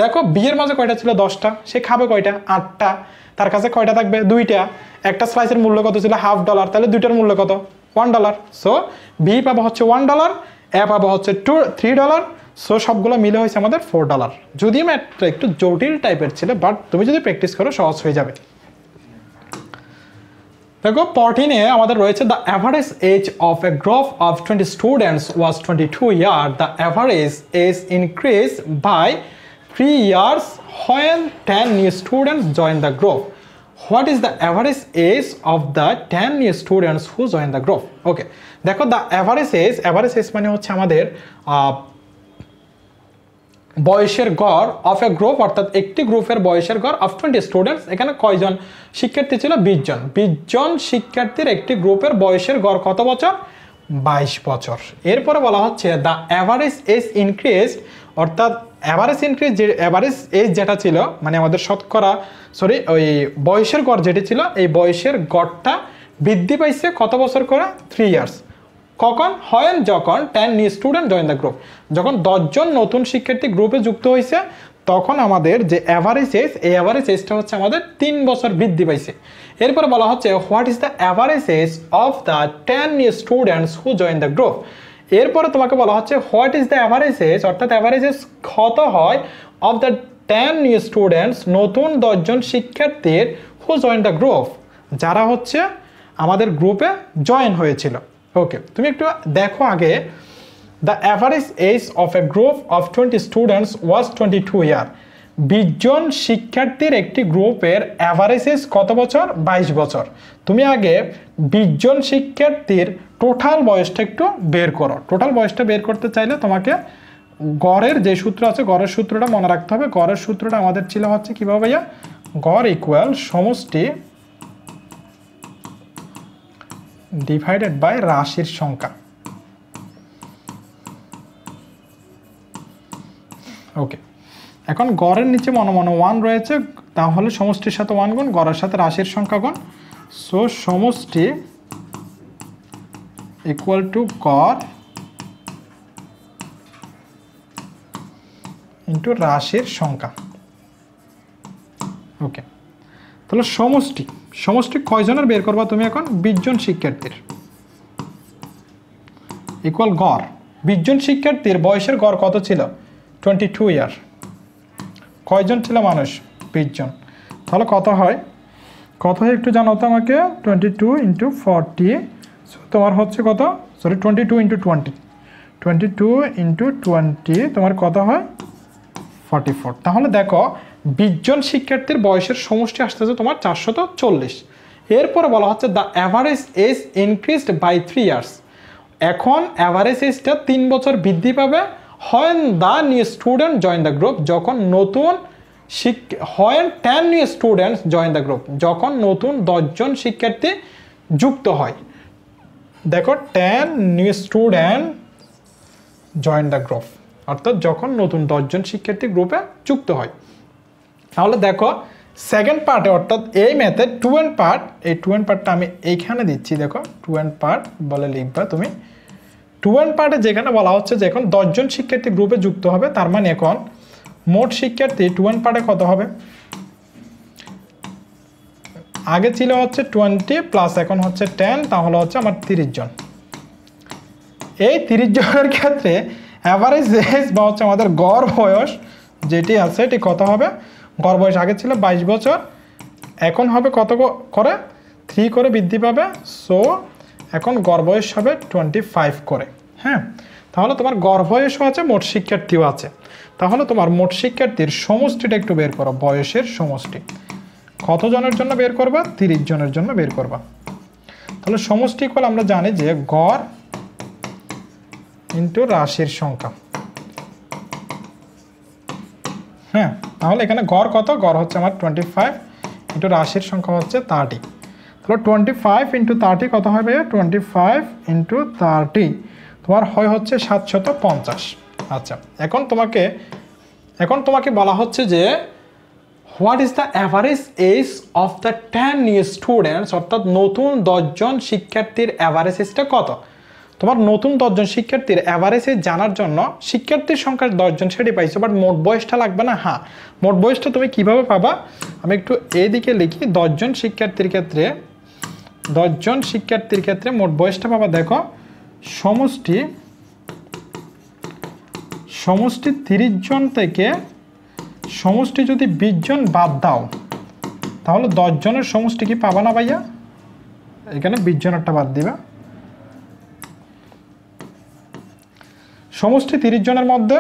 Speaker 1: দেখো বি এর মাঝে কয়টা ছিল? 10টা। সে খাবে কয়টা? 8টা। তার কাছে কয়টা থাকবে? 2টা। একটা স্লাইসের মূল্য কত ছিল? $1/2। তাহলে 2টার মূল্য কত? $1। সো বি পাবো হচ্ছে $1, এ পাবো হচ্ছে $3। সো সবগুলো মিলে হয়েছে আমাদের $4। যদিও ম্যাথটা একটু জটিল টাইপের ছিল, বাট তুমি যদি প্র্যাকটিস করো সহজ হয়ে যাবে। দেখো 14-এ আমাদের রয়েছে the average age of a group of 20 students was 22 year. The average age increase by 3 years when 10 new students join the group. What is the average age of the 10 new students who join the group? Okay, দেখো the average age মানে হচ্ছে আমাদের বয়সের গড় of a group, অর্থাৎ একটি গ্রুপের বয়সের গড় অফ 20 স্টুডেন্টস। এখানে কয়জন শিক্ষার্থী ছিল? 20 জন। 20 জন শিক্ষার্থীর একটি গ্রুপের বয়সের গড় কত বছর? 22 বছর। এরপরে বলা হচ্ছে দ্য অ্যাভারেজ এজ ইনক্রিজড, অর্থাৎ অ্যাভারেজ এজ যেটা ছিল, মানে আমাদের শতকরা ওই বয়সের গড় যেটি ছিল, এই বয়সের গড়টা বৃদ্ধি পাইছে কত বছর করে? 3 ইয়ার্স। কখন? যখন 10 new student join the group, যখন 10 জন নতুন শিক্ষার্থী গ্রুপে যুক্ত হয়েছে, তখন আমাদের যে অ্যাভারেজ এজ, এই অ্যাভারেজ এজটা হচ্ছে আমাদের 3 বছর বৃদ্ধি পাইছে। এরপরে বলা হচ্ছে what is the average age of the 10 new students who join the group. এরপরে তোমাকে বলা হচ্ছে what is the average age, অর্থাৎ অ্যাভারেজ এজ কত হয় অফ দ্য 10 নিউ স্টুডেন্টস, নতুন 10 জন শিক্ষার্থীর হু জয়েন দ্য গ্রুপ, যারা হচ্ছে আমাদের গ্রুপে জয়েন হয়েছিল। ওকে, তুমি একটু দেখো আগে, the average age of a group of 20 students was 22 year. 20 জন শিক্ষার্থীর একটি গ্রুপের অ্যাভারেজ এজ কত বছর? 22 বছর। তুমি আগে 20 জন শিক্ষার্থীর টোটাল বয়সটা একটু বের করো। টোটাল বয়সটা বের করতে চাইলে তোমাকে গড়ের যে সূত্র আছে, গড়ের সূত্রটা মনে রাখতে হবে। গড়ের সূত্রটা আমাদের ছিল হচ্ছে কিভাবে ভাইয়া? গড় ইকুয়াল সমষ্টি ডিভাইডেড বাই রাশির সংখ্যা। ওকে, এখন গড়ের নিচে মনে 1 রয়েছে, তাহলে সমষ্টির সাথে 1 গুণ, গড়ের সাথে রাশির সংখ্যা গুণ। সো সমষ্টি ইকুয়াল টু গড় ইন্টু রাশির সংখ্যা। ওকে, তাহলে সমষ্টি কয়জনের বের করবা তুমি এখন? 20 জন শিক্ষার্থীর ইকুয়াল গড়। 20 জন শিক্ষার্থীর বয়সের গড় কত ছিল? 22 ইয়ার। কয়জন ছিল মানুষ? 20 জন। তাহলে কত হয় একটু জানো তো আমাকে? 22 × 40, তোমার হচ্ছে কত? 22 × 20, 22 × 20 তোমার কত হয়? 44। তাহলে দেখো 20 জন শিক্ষার্থীর বয়সের সমষ্টি আসতেছে তোমার 440। এরপরে বলা হচ্ছে the average age increased by 3 years. এখন অ্যাভারেজ এজটা 3 বছর বৃদ্ধি পাবে when the new student join the group, যখন নতুন when 10 new students join the group, যখন নতুন 10 জন শিক্ষার্থী যুক্ত হয়। দেখো 10 new student join the group, অর্থাৎ যখন নতুন 10 জন শিক্ষার্থী গ্রুপে যুক্ত হয়। তাহলে দেখো সেকেন্ড পার্টে অর্থাৎ এই ম্যাথের টু এন্ড পার্ট, এই টু এন্ড পার্টটা আমি এইখানে দিচ্ছি, দেখো টু এন্ড পার্ট বলে লিখবা তুমি। টু এন্ড পার্টে যেখানে বলা হচ্ছে যে এখন 10 জন শিক্ষার্থী গ্রুপে যুক্ত হবে, তার মানে এখন মোট শিক্ষার্থী টু এন্ড পার্টে কত হবে? আগে ছিল হচ্ছে 20 প্লাস এখন হচ্ছে 10, তাহলে হচ্ছে আমার 30 জন। এই 30 জনের ক্ষেত্রে অ্যাভারেজ এজ বা হচ্ছে আমাদের গড় বয়স যেটি আছে এটি কত হবে? গড় বয়স আগে ছিল 22 বছর, এখন হবে কত করে? 3 করে বৃদ্ধি পাবে, সো এখন গড় বয়স হবে 25 করে। হ্যাঁ, তাহলে তোমার গড় বয়সও আছে, মোট শিক্ষার্থীও আছে। তাহলে তোমার মোট শিক্ষার্থীর সমষ্টিটা একটু বের করো, বয়সের সমষ্টি কত জনের জন্য বের করবা? 30 জনের জন্য বের করবা। তাহলে সমষ্টি ইকুয়াল আমরা জানি যে গড় ইন্টু রাশির সংখ্যা। হ্যাঁ, তাহলে এখানে গড় কত? গড় হচ্ছে আমার 25 ইন্টু রাশির সংখ্যা হচ্ছে 30। তাহলে 25 ইন্টু 30 কত হবে? 25 ইন্টু 30 তোমার হয় হচ্ছে 750। আচ্ছা, এখন তোমাকে বলা হচ্ছে যে what is the average age of the 10 new students, অর্থাৎ নতুন 10 জন শিক্ষার্থীর অ্যাভারেজ এজটা কত? তোমার নতুন 10 জন শিক্ষার্থীর অ্যাভারেজ এজ জানার জন্য শিক্ষার্থীর সংখ্যা 10 জন সেটি পাইছো, বাট মোট বয়সটা লাগবে না। হ্যাঁ, মোট বয়সটা তুমি কিভাবে পাবা? আমি একটু এইদিকে লিখি। 10 জন শিক্ষার্থীর ক্ষেত্রে মোট বয়সটা পাবা, দেখো সমষ্টি 30 জন থেকে সমষ্টি যদি 20 জন বাদ দাও, তাহলে 10 জনের সমষ্টি কি পাবা না ভাইয়া? এখানে 20 জনেরটা বাদ দিবা। সমষ্টি 30 জনের মধ্যে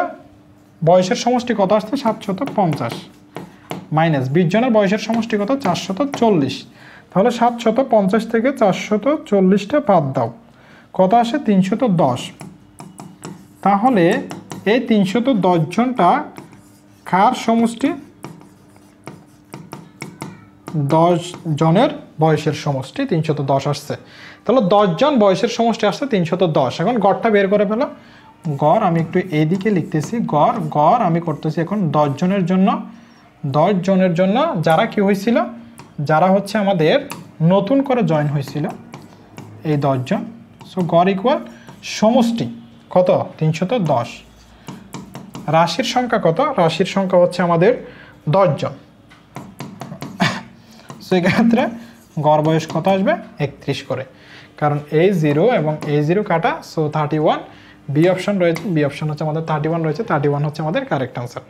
Speaker 1: বয়সের সমষ্টি কত আসছে? 750 মাইনাস 20 জনের বয়সের সমষ্টি কত? 440। তাহলে 750 থেকে 440টা বাদ দাও, কত আসে? 310। তাহলে এই 310 জনটা কার সমষ্টি? 10 জনের বয়সের সমষ্টি 310 আসছে। তাহলে 10 জন বয়সের সমষ্টি আসছে 310। এখন গড়টা বের করে ফেলো। গড় আমি একটু এইদিকে লিখতেছি, গড় আমি করতেছি এখন 10 জনের জন্য যারা কি হয়েছিল, যারা হচ্ছে আমাদের নতুন করে জয়েন হয়েছিল, এই 10 জন। সো গড় ইকুয়াল সমষ্টি কত? 310। রাশির সংখ্যা কত? রাশির সংখ্যা হচ্ছে আমাদের 10 জন। সেক্ষেত্রে গড় বয়স কত আসবে? 31 করে, কারণ A0 এবং A0 কাটা, সো 31। বি অপশন রয়েছে, বি অপশন হচ্ছে আমাদের 31 রয়েছে, 31 হচ্ছে আমাদের কারেক্ট আনসার।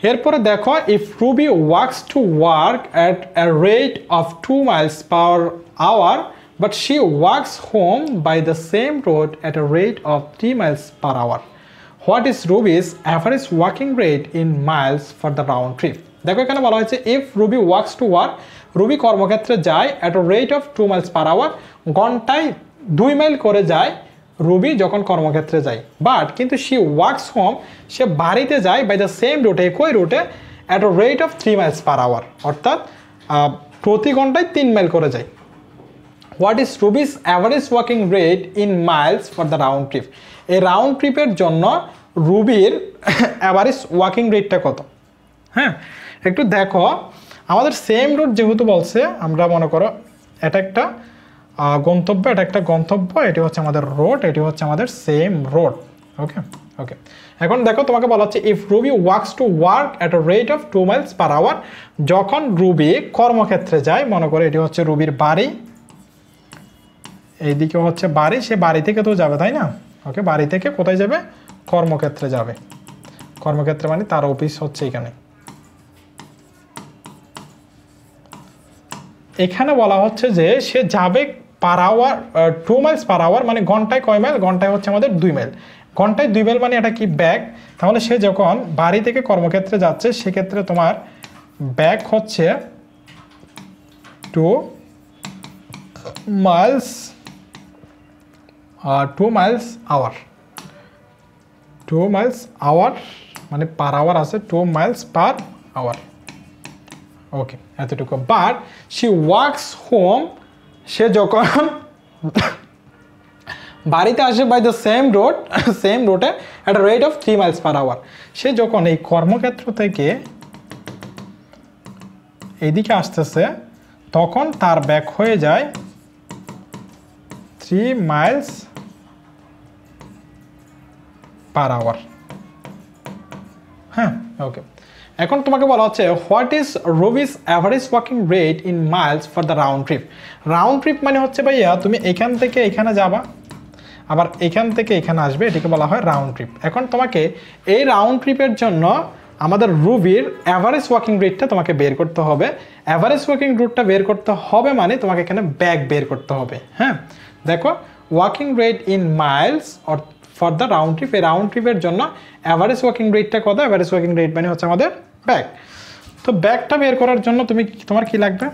Speaker 1: এরপরে দেখো, if Ruby works to work at a rate of 2 miles per hour but she walks home by the same road at a rate of 3 miles per hour, what is Ruby's average walking rate in miles for the round trip? দেখো এখানে বলা হয়েছে if Ruby works to work, Ruby কর্মক্ষেত্রে যায় at a rate of 2 miles per hour, ঘন্টায় 2 mile করে যায় Ruby যখন কর্মক্ষেত্রে যায়, বাট কিন্তু শি ওয়ার্কস হোম, সে বাড়িতে যায় বাই দ্য সেম রুটে, একই রুটে, at a rate of 3 miles per hour, অর্থাৎ প্রতি ঘন্টায় 3 মাইল করে যায়। What is Ruby's average walking rate in miles for the round trip? এই রাউন্ড ট্রিপের জন্য রুবির অ্যাভারেজ ওয়াকিং রেটটা কত? হ্যাঁ, একটু দেখো, আমাদের সেম রুট যেহেতু বলছে, আমরা মনে করো এটা একটা গন্তব্য, এটা একটা গন্তব্য, এটি হচ্ছে আমাদের রোড, এটি হচ্ছে আমাদের সেম রোড। ওকে ওকে, এখন দেখো তোমাকে বলা হচ্ছে if Ruby works to work at a rate of 2 miles per hour, যখন রুবি কর্মক্ষেত্রে যায়, মনে করো এটি হচ্ছে রুবির বাড়ি, এইদিকে হচ্ছে বাড়ি, সে বাড়ি থেকে তো যাবে, তাই না? ওকে, বাড়ি থেকে কোথায় যাবে? কর্মক্ষেত্রে যাবে। কর্মক্ষেত্রে মানে তার অফিস হচ্ছে এখানে। এখানে বলা হচ্ছে যে সে যাবে per hour 2 miles per hour, মানে ঘন্টায় কয় মাইল? ঘন্টায় হচ্ছে আমাদের 2 মাইল। ঘন্টায় 2 মাইল মানে এটা কি? ব্যাক। তাহলে সে যখন বাড়ি থেকে কর্মক্ষেত্রে যাচ্ছে, সেক্ষেত্রে তোমার ব্যাক হচ্ছে 2 miles hour, 2 miles hour মানে পার আওয়ার আছে, 2 miles per hour। ওকে, এতটুকু। বাট শি ওয়ার্কস হোম, সে যখন বাড়িতে আসে বাই দ্য সেম রোডে at a rate of 3 miles per hour, সে যখন এই কর্মক্ষেত্র থেকে এইদিকে আসতেছে তখন তার ব্যাক হয়ে যায় 3 মাইলস পার আওয়ার। হ্যাঁ, ওকে। এখন তোমাকে বলা হচ্ছে what is Rubik's average walking rate in miles for the round trip. Round trip মানে হচ্ছে ভাইয়া তুমি এখান থেকে এখানে যাবা, আবার এখান থেকে এখানে আসবে, এটাকে বলা হয় রাউন্ড ট্রিপ। এখন তোমাকে এই রাউন্ড ট্রিপের জন্য আমাদের রুবির অ্যাভারেজ ওয়াকিং রেটটা তোমাকে বের করতে হবে। অ্যাভারেজ ওয়াকিং রুটটা বের করতে হবে মানে তোমাকে এখানে ব্যাক বের করতে হবে। হ্যাঁ, দেখো walking rate in Miles or for the round trip, এই রাউন্ড ট্রিপের জন্য অ্যাভারেজ ওয়াকিং রেটটা কত? অ্যাভারেজ ওয়াকিং রেট মানে হচ্ছে আমাদের ব্যাক। তো ব্যাকটা বের করার জন্য তোমার কি লাগবে?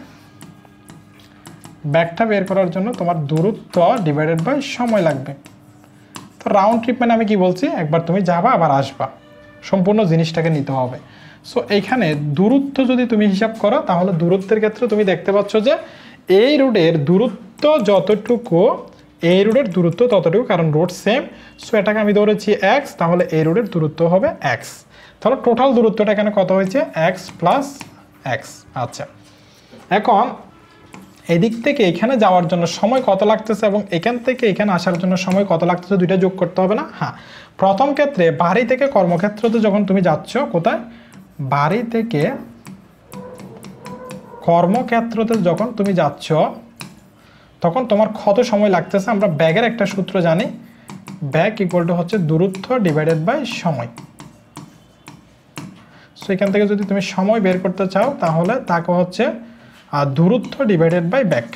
Speaker 1: ব্যাকটা বের করার জন্য তোমার দূরত্ব ডিভাইডেড বাই সময় লাগবে। তো রাউন্ড ট্রিপ মানে আমি কি বলছি, একবার তুমি যাবা আবার আসবা, সম্পূর্ণ জিনিসটাকে নিতে হবে। সো এইখানে দূরত্ব যদি তুমি হিসাব করো তাহলে দূরত্বের ক্ষেত্রে তুমি দেখতে পাচ্ছ যে এই রোডের দূরত্ব যতটুকু, এই রোডের দূরত্ব ততটুকু, কারণ রোড সেম। সো এটাকে আমি ধরেছি এক্স, তাহলে এই রোডের দূরত্ব হবে এক্স। তাহলে টোটাল দূরত্বটা এখানে কত হয়েছে? X plus x. আচ্ছা, এখন এদিক থেকে এখানে যাওয়ার জন্য সময় কত লাগতেছে এবং এখান থেকে এখানে আসার জন্য সময় কত লাগতেছে, দুইটা যোগ করতে হবে না? হ্যাঁ, প্রথম ক্ষেত্রে বাড়ি থেকে কর্মক্ষেত্রতে যখন তুমি যাচ্ছ, কোথায়? বাড়ি থেকে কর্মক্ষেত্রতে যখন তুমি যাচ্ছ তখন তোমার কত সময় লাগতেছে? আমরা ব্যাগের একটা সূত্র জানি, ব্যাগ ইকুয়াল টু হচ্ছে দূরত্ব ডিভাইডেড বাই সময়। সো এখান থেকে যদি তুমি সময় বের করতে চাও তাহলে তাকে হচ্ছে দূরত্ব ডিভাইডেড বাই ব্যাক।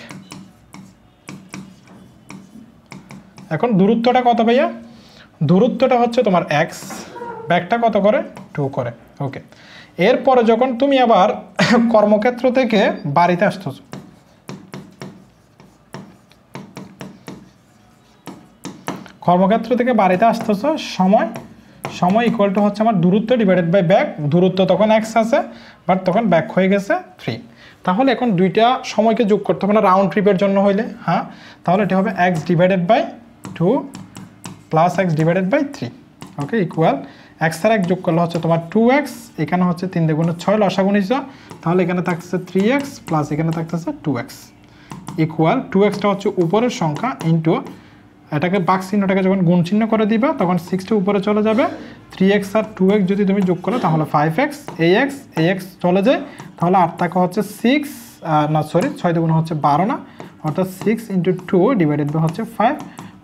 Speaker 1: এখন দূরত্বটা কত ভাইয়া? দূরত্বটা হচ্ছে তোমার এক্স, ব্যাকটা কত করে? 2 করে। ওকে, এরপরে যখন তুমি আবার কর্মক্ষেত্র থেকে বাড়িতে আসতেছ, কর্মক্ষেত্র থেকে বাড়িতে আসতেছ, সময় ইকুয়াল টু হচ্ছে আমার দূরত্ব ডিভাইডেড বাই ব্যাক। দূরত্ব তখন এক্স আছে, বাট তখন ব্যাক হয়ে গেছে 3। তাহলে এখন দুইটা সময়কে যোগ করতে হবে না রাউন্ড ট্রিপের জন্য হইলে? হ্যাঁ, তাহলে এটা হবে x divided by 2 plus x divided by 3। Okay, equal x আর এক যোগ করলে হচ্ছে তোমার 2x, এখানে হচ্ছে 3 দ্বিগুণ 6 লসাগু নিচ্ছ, তাহলে এখানে থাকতেছে 3x প্লাস এখানে থাকতেছে 2x ইকুয়াল 2xটা হচ্ছে উপরের সংখ্যা ইন্টু এটাকে বাক চিহ্নটাকে যখন গুণ চিহ্ন করে দিবা তখন 6টা উপরে চলে যাবে, 3x আর 2x যদি তুমি যোগ করো তাহলে 5x, ax চলে যায়, তাহলে 8 টাকা হচ্ছে 6 না সরি 6 দ্বিগুণ হচ্ছে 12 না, অর্থাৎ 6 ইন্টু 2 ডিভাইডেড বাই হচ্ছে 5,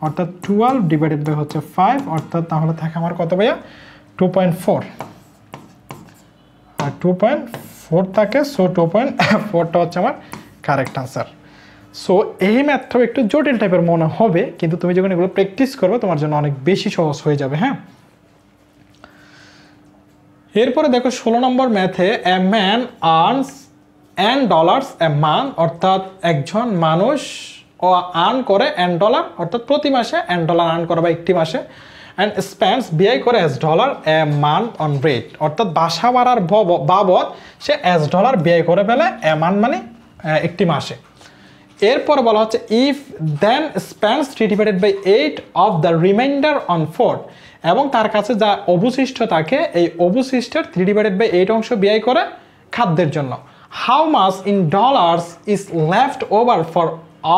Speaker 1: অর্থাৎ 12 ডিভাইডেড বাই হচ্ছে 5, অর্থাৎ তাহলে থাকে আমার কত ভাইয়া? 2.4। আর 2.4 থাকে, সো 2.4টা হচ্ছে আমার কারেক্ট আনসার। সো এই ম্যাথটাও একটু জটিল টাইপের মনে হবে, কিন্তু তুমি যখন এগুলো প্র্যাকটিস করবে তোমার জন্য অনেক বেশি সহজ হয়ে যাবে। হ্যাঁ, এরপরে দেখো 16 নম্বর ম্যাথে a man earns $n a month, অর্থাৎ একজন মানুষ আর্ন করে $n, অর্থাৎ প্রতি মাসে $n আর্ন করে বা একটি মাসে, অ্যান্ড স্পেন্ডস ব্যয় করে $s a month on rate, অর্থাৎ বাসা ভাড়ার বাবদ সে $s ব্যয় করে ফেলে এ মান্থ মানে একটি মাসে। এরপর বলা হচ্ছে if then spends 3/8 of the reminder on food, এবং তার কাছে যা অবশিষ্ট থাকে এই অবশিষ্টের 3/8 অংশ ব্যয় করে খাদ্যের জন্য। How much in dollars is left over for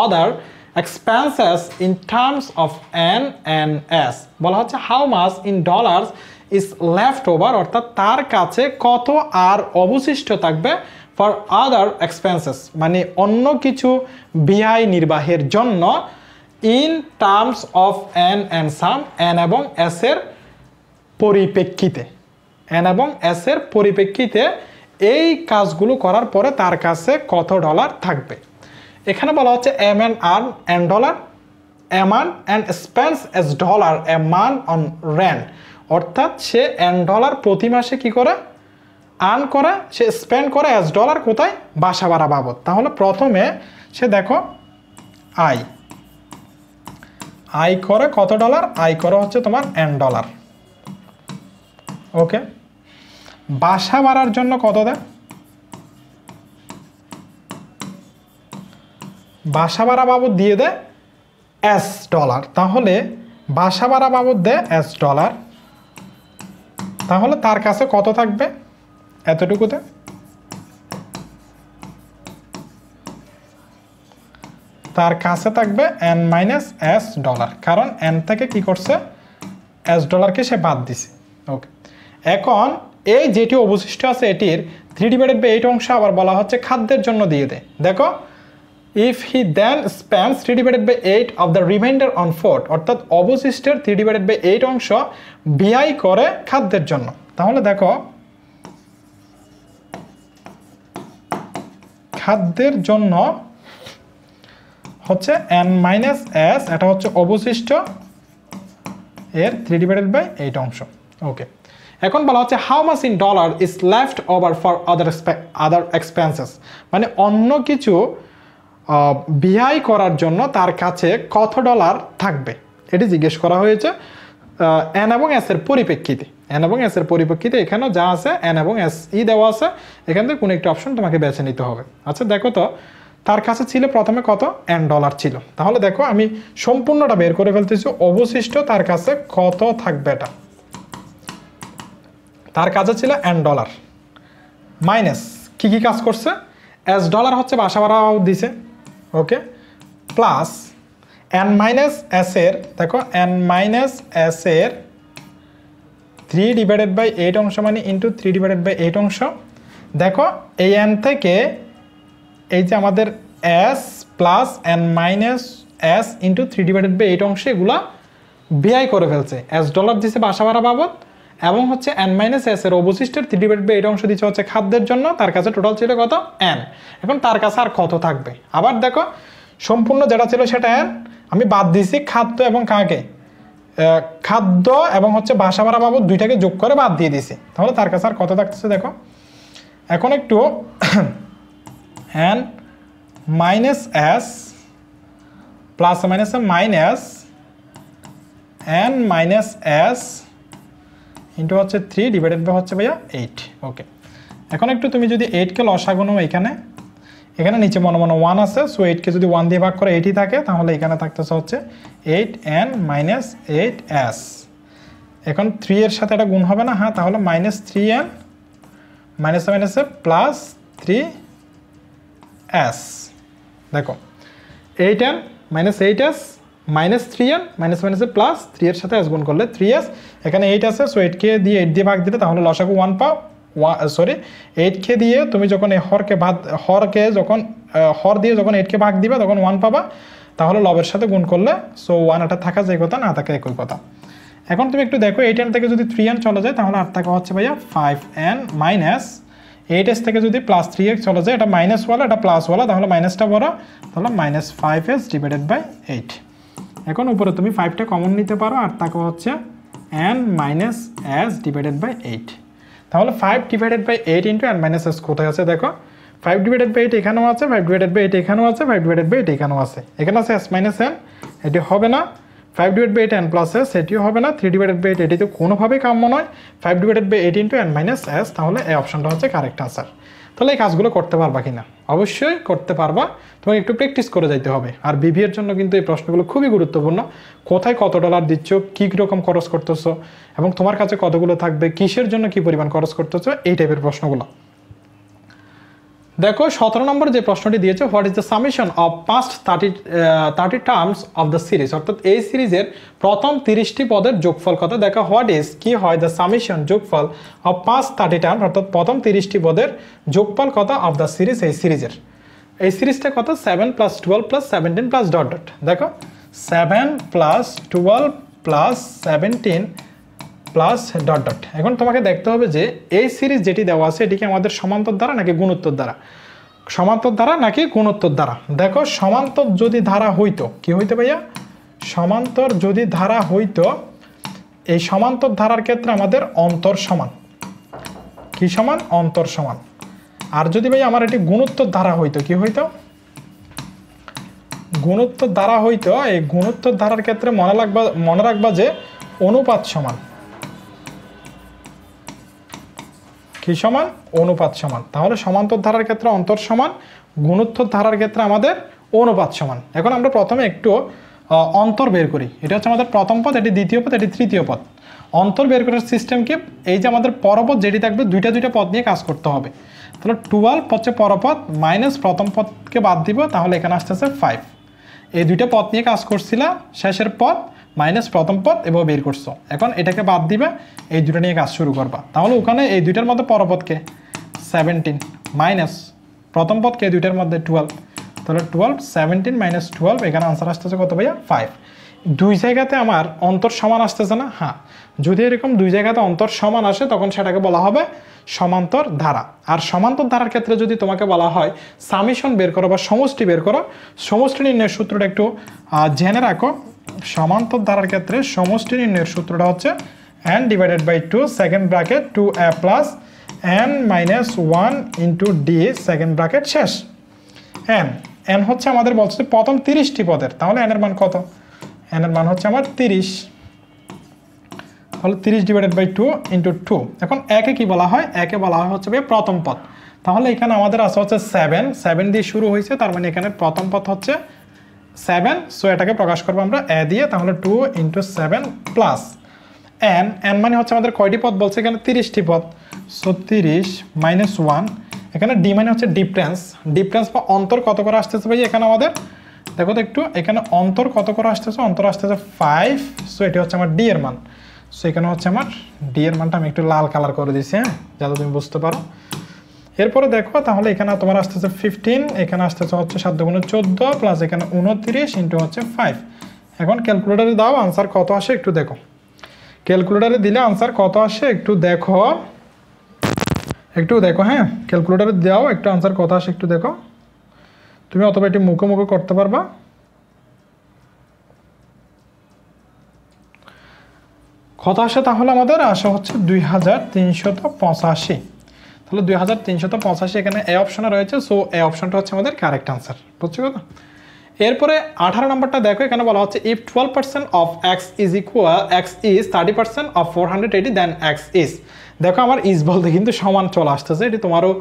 Speaker 1: other expenses in terms of N&S। বলা হচ্ছে how much in dollars is left over, অর্থাৎ তার কাছে কত আর অবশিষ্ট থাকবে ফর আদার এক্সপেন্সেস মানে অন্য কিছু ব্যয় নির্বাহের জন্য, in terms of N and some, N এবং S এর পরিপ্রেক্ষিতে, N এবং S এর পরিপ্রেক্ষিতে এই কাজগুলো করার পরে তার কাছে কত ডলার থাকবে। এখানে বলা হচ্ছে এ ম্যান আর্ন $n, এ মান অ্যান্ড স্পেন্ডস $s এ মান অন রেন্ট, অর্থাৎ সে $n প্রতি মাসে কি করে? আর্ন করে, সে স্পেন্ড করে $s কোথায়? বাসা ভাড়া বাবদ। তাহলে প্রথমে সে দেখো আয় করে কত ডলার? আয় করে হচ্ছে তোমার $n। ওকে, বাসা ভাড়ার জন্য কত দেয়? বাসা ভাড়া বাবদ দিয়ে দেয় $s, তাহলে বাসা ভাড়া বাবদ দেয় $s, তাহলে তার কাছে কত থাকবে? এতটুকুতে তার কাছে থাকবে n মাইনাস এস ডলার, কারণ n থেকে কি করছে এস ডলারকে সে বাদ দিছে। ওকে, এখন এই যেটি অবশিষ্ট আছে এটির 3/8 অংশ আবার বলা হচ্ছে খাদ্যের জন্য দিয়ে দেয়। দেখো, if he then spends 3/8 of the reminder on food, অর্থাৎ অবশিষ্টের 3/8 অংশ ব্যয় করে খাদ্যের জন্য। তাহলে দেখো, খাদ্যের জন্য হচ্ছে n মাইনাস এস, এটা হচ্ছে অবশিষ্ট এর 3/8 অংশ। ওকে, এখন বলা হচ্ছে how much in dollar is left over for other expenses, মানে অন্য কিছু ব্যয় করার জন্য তার কাছে কত ডলার থাকবে, এটি জিজ্ঞেস করা হয়েছে এন এবং এস এর পরিপ্রেক্ষিতে। এন এবং এস এর পরিপ্রেক্ষিতে এখানেও যা আছে এন এবং এস ই দেওয়া আছে, এখান থেকে কোনো একটা অপশন তোমাকে বেছে নিতে হবে। আচ্ছা দেখো তো, তার কাছে ছিল প্রথমে কত, এন ডলার ছিল। তাহলে দেখো আমি সম্পূর্ণটা বের করে ফেলতেছি, অবশিষ্ট তার কাছে কত থাকবে, এটা তার কাছে ছিল এন ডলার মাইনাস কি কি কাজ করছে, এস ডলার হচ্ছে বাসা ভাড়াও দিছে। ওকে, প্লাস এন মাইনাস এস এর, দেখো এন মাইনাস এস এর 3/8 অংশ মানে ইন্টু 3/8 অংশ। দেখো এই এন থেকে এই যে আমাদের S plus N minus S into 3/8 অংশ এগুলা ব্যয় করে ফেলছে, এস ডলার দিছে বাসা ভাড়া বাবদ, এবং হচ্ছে এন মাইনাস এস এর অবশিষ্টের 3/8 অংশ দিচ্ছে হচ্ছে খাদ্যের জন্য। তার কাছে টোটাল ছিল কত, এন। এখন তার কাছে আর কত থাকবে, আবার দেখো সম্পূর্ণ যেটা ছিল সেটা এন, আমি বাদ দিছি খাদ্য এবং কাকে, খাদ্য এবং হচ্ছে বাসা ভাড়া বাবদ দুইটাকে যোগ করে বাদ দিয়ে দিছি। তাহলে তার কাছে আর কত থাকতেছে দেখো, এখন একটু N minus S plus minus minus N minus S into হচ্ছে 3/8 হচ্ছে ভাইয়া 8। ওকে, এখন একটু তুমি যদি 8কে লসাগু নাও, এখানে নিচে মনে মনে 1 আছে, সো 8কে যদি 1 দিয়ে ভাগ করে 8ই থাকে, তাহলে এখানে থাকতেছে হচ্ছে 8n মাইনাস 8s। এখন 3 এর সাথে এটা গুণ হবে না, হ্যাঁ, তাহলে মাইনাস 3n মাইনাস মাইনাসে প্লাস 3s। দেখো 8n minus 8s minus 3n minus মাইনাসে প্লাস 3 এর সাথে s গুণ করলে 3s, এখানে 8 আছে, সো 8কে দিয়ে 8 দিয়ে ভাগ দিলে তাহলে লসাগু 1 পাও। 8কে দিয়ে তুমি যখন এই হর দিয়ে যখন 8কে ভাগ দিবে তখন 1 পাবা, তাহলে লবের সাথে গুণ করলে সো 1 এটা থাকা যায় কথা, না থাকে একই কথা। এখন তুমি একটু দেখো 8n থেকে যদি 3n চলে যায় তাহলে আর থাকা হচ্ছে ভাইয়া 5n মাইনাস 8s থেকে যদি প্লাস 3x চলে যায়, এটা মাইনাস ওয়ালা এটা প্লাস ওয়ালা, তাহলে মাইনাসটা বড়, তাহলে মাইনাস 5s/8। এখন উপরে তুমি 5টা কমন নিতে পারো, আর থাকা হচ্ছে n মাইনাস s/8। তাহলে 5/8 ইন্টু n মাইনাস এস কোথায় আছে দেখো, 5/8 এখানেও আছে, 5/8 এখানেও আছে, 5/8 এখানেও আছে, এখানে আছে s মাইনাস n, এটি হবে না। 5/8 n প্লাস s, এটিও হবে না। 3/8 এটি তো কোনোভাবেই কাম্য নয়। 5/8 ইন্টু n মাইনাস s, তাহলে এই অপশনটা হচ্ছে কারেক্ট আনসার। তাহলে এই কাজগুলো করতে পারবা কিনা, অবশ্যই করতে পারবা, তোমাকে একটু প্র্যাকটিস করে যাইতে হবে। আর বিবি এর জন্য কিন্তু এই প্রশ্নগুলো খুবই গুরুত্বপূর্ণ, কোথায় কত ডলার দিচ্ছ, কী রকম খরচ করতেছো, এবং তোমার কাছে কতগুলো থাকবে, কিসের জন্য কি পরিমাণ খরচ করতেছো, এই টাইপের প্রশ্নগুলো। দেখো 17 নম্বর যে প্রশ্নটি দিয়েছে, what is the summation of past 30 terms of the series, অর্থাৎ এই সিরিজের প্রথম 30টি পদের যোগফল কত। দেখো হোয়াট ইজ কি হয়, দ্য সামেশন যোগফল অফ পাস্ট 30 টার্ম, অর্থাৎ প্রথম 30টি পদের যোগফল কত অফ দ্য সিরিজ, এই সিরিজটা কত, 7 + 12 + 17 + ডট ডট। দেখো 7 + 12 + 17 প্লাস ডট ডট। এখন তোমাকে দেখতে হবে যে এই সিরিজ যেটি দেওয়া আছে এটিকে আমাদের সমান্তর দ্বারা নাকি গুণোত্তর দ্বারা, সমান্তর দ্বারা নাকি গুণোত্তর দ্বারা। দেখো সমান্তর যদি ধারা হইতো, কি হইতো ভাইয়া, সমান্তর যদি ধারা হইতো, এই সমান্তর ধারার ক্ষেত্রে আমাদের অন্তর সমান, কি সমান, অন্তর সমান। আর যদি ভাই আমার এটি গুণোত্তর ধারা হইতো, কি হইতো, গুণোত্তর ধারা হইতো, এই গুণোত্তর ধারার ক্ষেত্রে মনে রাখবা যে অনুপাত সমান, কি সমান, অনুপাত সমান। তাহলে সমান্তর ধারার ক্ষেত্রে অন্তর সমান, গুণোত্তর ধারার ক্ষেত্রে আমাদের অনুপাত সমান। এখন আমরা প্রথমে একটু অন্তর বের করি, এটা হচ্ছে আমাদের প্রথম পদ, এটি দ্বিতীয় পদ, এটি তৃতীয় পদ। অন্তর বের করার সিস্টেম কি, এই যে আমাদের পরপদ যেটি থাকবে দুইটা পদ নিয়ে কাজ করতে হবে। তাহলে 12 হচ্ছে পরপদ, মাইনাস প্রথম পদকে বাদ দিব, তাহলে এখানে আসতেছে 5। এই দুইটা পদ নিয়ে কাজ করছিলা, শেষের পদ মাইনাস প্রথম পদ এভাবে বের করছো। এখন এটাকে বাদ দিবে, এই দুটো নিয়ে কাজ শুরু করবা। তাহলে ওখানে এই দুইটার মধ্যে পরপদকে 17 মাইনাস প্রথম পদকে এই দুইটার মধ্যে 12, তাহলে 12 17 মাইনাস 12, এখানে আনসার আসতেছে কত ভাইয়া 5। দুই জায়গাতে আমার অন্তর সমান আসতেছে না? হ্যাঁ, যদি এরকম দুই জায়গাতে অন্তর সমান আসে তখন সেটাকে বলা হবে সমান্তর ধারা। আর সমান্তর ধারার ক্ষেত্রে যদি তোমাকে বলা হয় সামেশন বের করো বা সমষ্টি বের করো, সমষ্টি নির্ণয়ের সূত্রটা একটু জেনে রাখো। সমান্তর ধারার ক্ষেত্রে সমষ্টি নির্ণয়ের সূত্রটা হচ্ছে n divided by 2 second bracket 2a plus n minus 1 into D second bracket শেষ। n হচ্ছে আমাদের বলছে প্রথম 30টি পদের, তাহলে n এর মান কত? n এর মান হচ্ছে আমার 30, তাহলে 30 ডিভাইডেড বাই 2 ইন্টু 2। এখন একে কি বলা হয়? একে বলা হয় হচ্ছে প্রথম পদ। তাহলে এখানে আমাদের আছে হচ্ছে 7 দিয়ে শুরু হয়েছে, তার মানে এখানে প্রথম পদ হচ্ছে 7। সো এটাকে প্রকাশ করবো আমরা a দিয়ে, তাহলে 2 ইন্টু 7 প্লাস n মানে হচ্ছে আমাদের কয়টি পদ বলছে? এখানে 30টি পদ। সো 30 মাইনাস 1, এখানে ডি মানে হচ্ছে ডিফারেন্স বা অন্তর কত করে আসতেছে ভাই এখানে আমাদের? দেখো তো একটু, এখানে অন্তর কত করে আসতেছে? অন্তর আসতেছে 5। সো এটি হচ্ছে আমার ডি এর মান। সো এখানে হচ্ছে আমার ডি এর মানটা আমি একটু লাল কালার করে দিচ্ছি, হ্যাঁ, যাতে তুমি বুঝতে পারো। এরপরে দেখো, তাহলে এখানে তোমার আসতেছে 15, এখানে আসতেছে হচ্ছে 7 গুণে 14 প্লাস এখানে 29 ইন্টু হচ্ছে 5। এখন ক্যালকুলেটারে দাও, আনসার কত আসে একটু দেখো। ক্যালকুলেটারে দিলে আনসার কত আসে একটু দেখো, হ্যাঁ, ক্যালকুলেটারে দাও একটু, আনসার কত আসে একটু দেখো। তুমি অথবা এটি মুখে মুখে করতে পারবা। কত আসে? তাহলে আমাদের আসা হচ্ছে 2385। তাহলে 2385 এখানে এ অপশনে রয়েছে। সো এ অপশনটা হচ্ছে আমাদের কারেক্ট আনসার, বুঝছো কথা? এরপরে 18 নম্বরটা দেখো, এখানে বলা হচ্ছে if 12% of X is 30% of 480 then X is. দেখো আমার ইজ বলতে কিন্তু সমান চলে আসতেছে, এটি তোমারও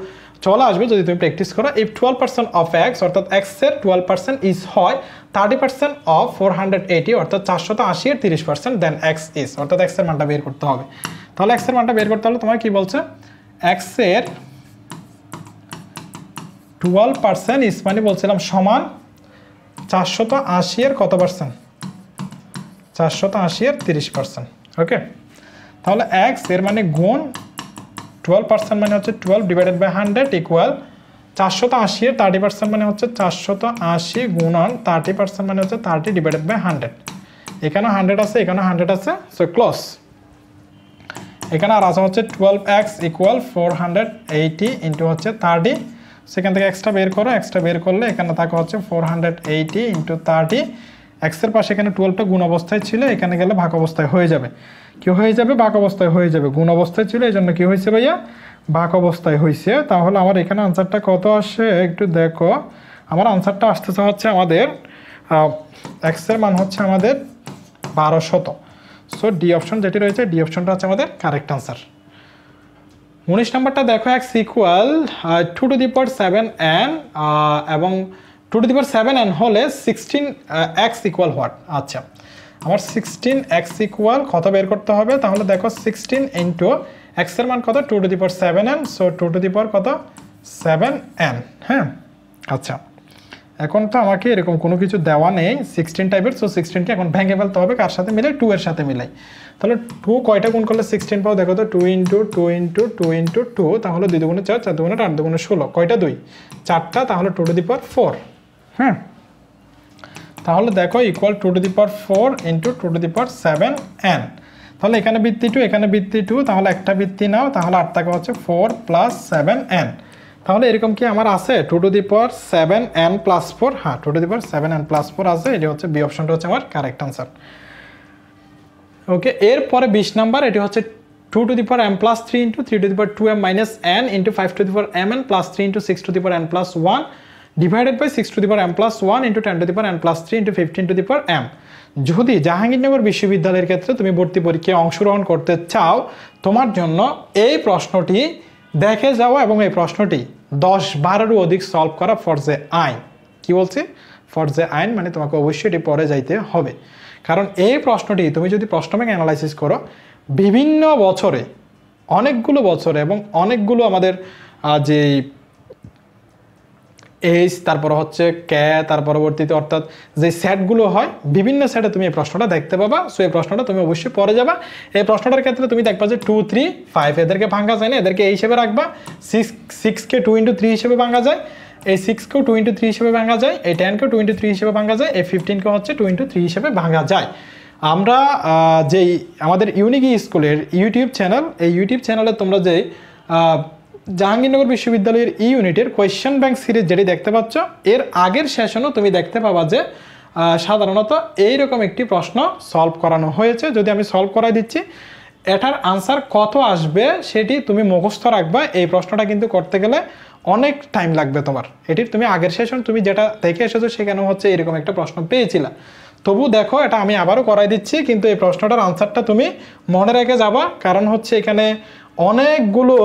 Speaker 1: চলে আসবে যদি তুমি প্র্যাকটিস করো। ইফ 12% অফ এক্স অর্থাৎ এক্সের 12% ইজ হয় 30% অফ 480 অর্থাৎ 480 এর 30%, দেন এক্স ইজ অর্থাৎ এক্সের মানটা বের করতে হবে। তাহলে এক্সের মানটা বের করতে হলে তোমার কি বলছে? এক্সের 12% ইজ মানে বলছিলাম সমান 480 এর কত পার্সেন্ট? 480 এর 30%। ওকে, তাহলে এক্স এর মানে গুণ 12% মানে হচ্ছে 12 ডিভাইডেড বাই 100 ইকুয়াল 480 এর 30% মানে হচ্ছে 480 গুণন 30% মানে হচ্ছে 30 ডিভাইডেড বাই 100। এখানে 100 আছে, এখানে 100 আছে, সো ক্লোজ। এখানে আর আছে হচ্ছে 12x ইকুয়াল 480 ইন্টু হচ্ছে 30। সেখান থেকে এক্সট্রা বের করো, এক্সট্রা বের করলে এখানে থাকে হচ্ছে 480 ইন্টু 30। এক্সের পাশে এখানে 12টা গুণ অবস্থায় ছিল, এখানে গেলে ভাগ অবস্থায় হয়ে যাবে। কি হয়ে যাবে? ভাগ অবস্থায় হয়ে যাবে। গুণ অবস্থায় ছিল, এই জন্য কি হয়েছে ভাইয়া? ভাগ অবস্থায় হয়েছে। তাহলে আমার এখানে আনসারটা কত আসে একটু দেখো। আমার আনসারটা আসতেছে হচ্ছে আমাদের এক্সের মান হচ্ছে আমাদের 1200। সো ডি অপশন যেটি রয়েছে, ডি অপশনটা হচ্ছে আমাদের কারেক্ট আনসার। 19 নম্বরটা দেখো, x equal 2 to the power 7n এবং 2 টু দি পাওয়ার 7n হলে 16x ইকুয়াল হোয়াট? আচ্ছা, আমার 16x ইকুয়াল কত বের করতে হবে? তাহলে দেখো 16 ইন্টু এক্স এর মান কত? 2 to the power 7n। So 2 to the power কত? 7n। হ্যাঁ, আচ্ছা, এখন তো আমাকে এরকম কোনো কিছু দেওয়া নেই 16 টাইপের। সো 16কে এখন ভেঙে ফেলতে হবে, কার সাথে মিলে? 2 এর সাথে মিলাই। তাহলে 2 কয়টা গুণ করলে 16 পাও? দেখো তো, 2 ইন্টু 2 ইন্টু 2 ইন্টু 2, তাহলে 2 দুগুণে 4, 4 দুগুণে 8, 8 দুগুণে 16, কয়টা? 2, 4টা, তাহলে 2 টু দি পাওয়ার 4। হ্যাঁ, তাহলে দেখো equal 2 to the power 4 into 2 to the power 7n। তাহলে এখানে বৃত্তি 2, এখানে বৃত্তি 2, তাহলে একটা বৃত্তি নাও, তাহলে 8 টাকা হচ্ছে 4 প্লাস 7n। তাহলে এরকম কি আমার আছে 2 to the power 7n plus 4? হ্যাঁ, 2 to the power 7n plus 4 আছে, এটি হচ্ছে বি অপশনটা হচ্ছে আমার কারেক্ট আনসার। ওকে, এরপরে 20 নাম্বার, এটি হচ্ছে 2 to the power m plus 3 into 3 to the power 2m minus n into 5 to the power mn plus 3 into 6 to the power n plus 1 divided by 6 to the power m plus 1 into 10 to the power n plus 3 into 15 to the power m। যদি জাহাঙ্গীরনগর বিশ্ববিদ্যালয়ের ক্ষেত্রে তুমি ভর্তি পরীক্ষায় অংশগ্রহণ করতে চাও, তোমার জন্য এই প্রশ্নটি দেখে যাওয়া এবং এই প্রশ্নটি 10-12 অধিক সলভ করা ফরজে আইন। কি বলছি? ফরজে আইন, মানে তোমাকে অবশ্যই এটি পড়ে যাইতে হবে। কারণ এই প্রশ্নটি তুমি যদি প্রশ্ন ব্যাংক অ্যানালাইসিস করো, বিভিন্ন বছরে, অনেকগুলো বছরে এবং অনেকগুলো আমাদের যে এইচ, তারপর হচ্ছে কে, তার পরবর্তীতে অর্থাৎ যে সেটগুলো হয় বিভিন্ন সেটে তুমি এই প্রশ্নটা দেখতে পাবা। সো এই প্রশ্নটা তুমি অবশ্যই পড়ে যাবা। এই প্রশ্নটার ক্ষেত্রে তুমি দেখবা যে 2, 3, 5 এদেরকে ভাঙা যায় না, এদেরকে এই হিসেবে রাখবা। 6কে 2 × 3 হিসেবে ভাঙা যায়, এই 6কেও 2 × 3 হিসেবে ভাঙা যায়, এই 10কেও 2 × 3 হিসেবে ভাঙা যায়, এই 15কেও হচ্ছে 2 × 3 হিসেবে ভাঙা যায়। আমরা যেই আমাদের ইউনিক স্কুলের ইউটিউব চ্যানেল, এই ইউটিউব চ্যানেলে তোমরা যে জাহাঙ্গীরনগর বিশ্ববিদ্যালয়ের ইউনিটের কোয়েশ্চেন ব্যাংক সিরিজ যেটি দেখতে পাচ্ছ, এর আগের সেশনও তুমি দেখতে পাবা যে সাধারণত এইরকম একটি প্রশ্ন সলভ করানো হয়েছে। যদি আমি সলভ করাই দিচ্ছি, এটার আনসার কত আসবে সেটি তুমি মুখস্থ রাখবা। এই প্রশ্নটা কিন্তু করতে গেলে অনেক টাইম লাগবে তোমার। এটির তুমি আগের সেশন তুমি যেটা দেখে এসেছো সেখানে হচ্ছে এরকম একটা প্রশ্ন পেয়েছিলা। তবু দেখো, এটা আমি আবারও করাই দিচ্ছি, কিন্তু এই প্রশ্নটার আনসারটা তুমি মনে রেখে যাবা, কারণ হচ্ছে এখানে অনেকগুলো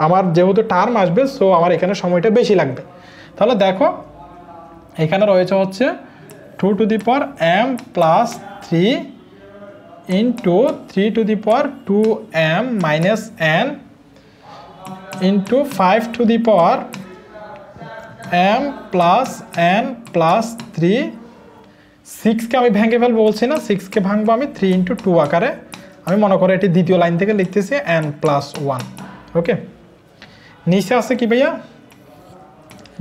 Speaker 1: আমার যেহেতু টার্ম আসবে, সো আমার এখানে সময়টা বেশি লাগবে। তাহলে দেখো, এখানে রয়েছে হচ্ছে 2 to the power m plus 3 into 3 to the power 2m minus n into 5 to the power m plus n plus 3। 6কে আমি ভেঙে ফেলবো বলছি না, 6কে ভাঙবো আমি 3 × 2 আকারে। আমি মনে করি এটি দ্বিতীয় লাইন থেকে লিখতেছি n প্লাস 1। ওকে, নিচে আছে কি ভাইয়া?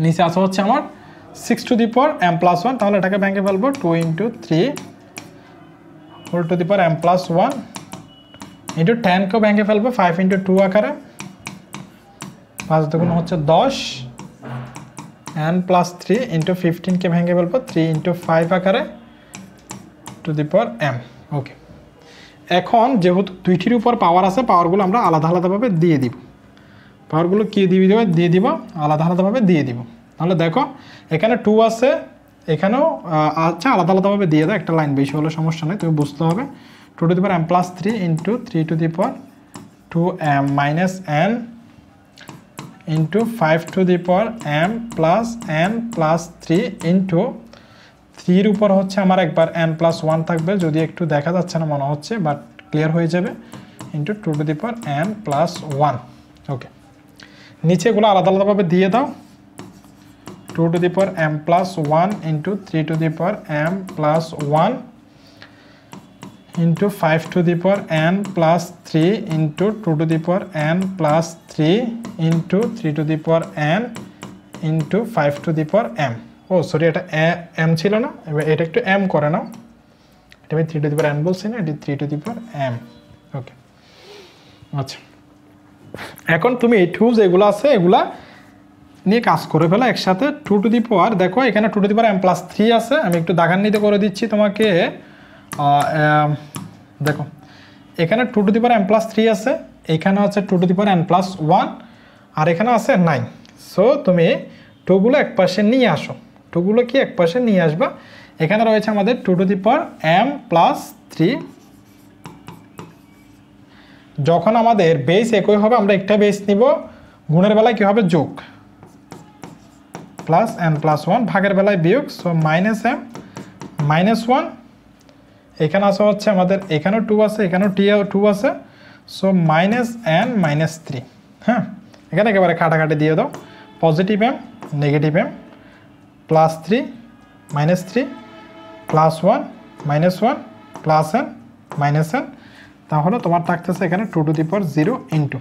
Speaker 1: নিচে আছে হচ্ছে আমার 6 to the power m plus 1। তাহলে এটাকে ভেঙে ফেলবো 2 × 3 whole to the power m plus 1 into 10কেও ভেঙে ফেলবো 5 × 2 আকারে। 5 দুগুণ হচ্ছে 10 n প্লাস 3 ইন্টু 15কে ভেঙে ফেলবো 3 × 5 আকারে টু দি পাওয়ার m। ওকে, এখন যেহেতু দুইটির উপর পাওয়ার আছে, পাওয়ারগুলো আমরা আলাদা আলাদাভাবে দিয়ে দিব। পাওয়ারগুলো কি দিয়ে দিব? আলাদা আলাদাভাবে দিয়ে দিব। তাহলে দেখো, এখানে 2 আছে, এখানেও আচ্ছা আলাদা আলাদাভাবে দিয়ে দাও, একটা লাইন বেশি হলে সমস্যা নেই, তুমি বুঝতে হবে। 2 to the power m plus 3 into 3 to the power 2m minus n into 5 to the power m plus n plus 3 into 3-র উপর হচ্ছে আমার একবার n প্লাস 1 থাকবে, যদি একটু দেখা যাচ্ছে না মনে হচ্ছে, বাট ক্লিয়ার হয়ে যাবে, into 2 to the power n plus 1। Okay, নিচে এগুলো আলাদা আলাদাভাবে দিয়ে দাও। 2 to the power m plus 1 into 3 to the power m plus 1 into 5 to the power n plus 3 into 2 to the power n plus 3 into 3 to the power n into 5 to the power m। Oh sorry, এটা m ছিল না, এবার এটা একটু m করে নাও। এটা আমি 3 to the power n বলছি না, এটি 3 টু দি পাওয়ার m। ওকে, আচ্ছা, এখন তুমি এই 2 যেগুলো আছে এগুলা নিয়ে কাজ করে ফেলা একসাথে। 2 টু দি পাওয়ার, দেখো এখানে 2 to the power m plus 3 আছে, আমি একটু দাগান্বিত করে দিচ্ছি তোমাকে। দেখো, এখানে 2 to the power m plus 3 আছে, এখানে আছে 2 to the power n plus 1, আর এখানে আছে 9। সো তুমি 2গুলো এক পাশে নিয়ে আসো, 2গুলো কি এক পাশে নিয়ে আসবা। এখানে রয়েছে আমাদের 2 to the power m plus 3। যখন আমাদের বেস একই হবে, আমরা একটা বেস নিব, গুণের বেলায় কি হবে? যোগ, প্লাস n প্লাস 1, ভাগের বেলায় বিয়োগ, সো মাইনাস m মাইনাস 1। এখানে আছে হচ্ছে আমাদের, এখানেও 2 আছে, এখানেও 2 আছে, সো মাইনাস n মাইনাস 3। হ্যাঁ, এখানে একেবারে কাটাকাটি দিয়ে দাও, positive m negative m plus 3 minus 3 plus 1 minus 1 plus n minus n। তাহলে তোমার থাকতেছে এখানে 2 টু দি পাওয়ার 0 ইন্টু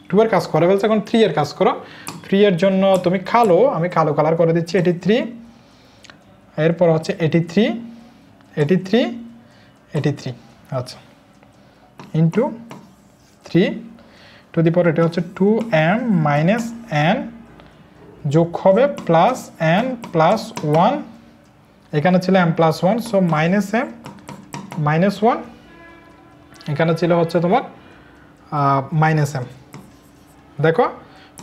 Speaker 1: 2 এর কাজ করে ফেলছে। এখন 3 এর কাজ করো। 3 এর জন্য তুমি আমি কালো কালার করে দিচ্ছি, এটি 3, এরপর হচ্ছে এটি 3, এটি 3, এটি 3। আচ্ছা, ইন্টু 3 টু দি পাওয়ার, এটা হচ্ছে 2m মাইনাস n, যোগ হবে প্লাস n প্লাস 1, এখানে ছিল m plus 1, so minus m minus 1, এখানে ছিল হচ্ছে তোমার মাইনাস m। দেখো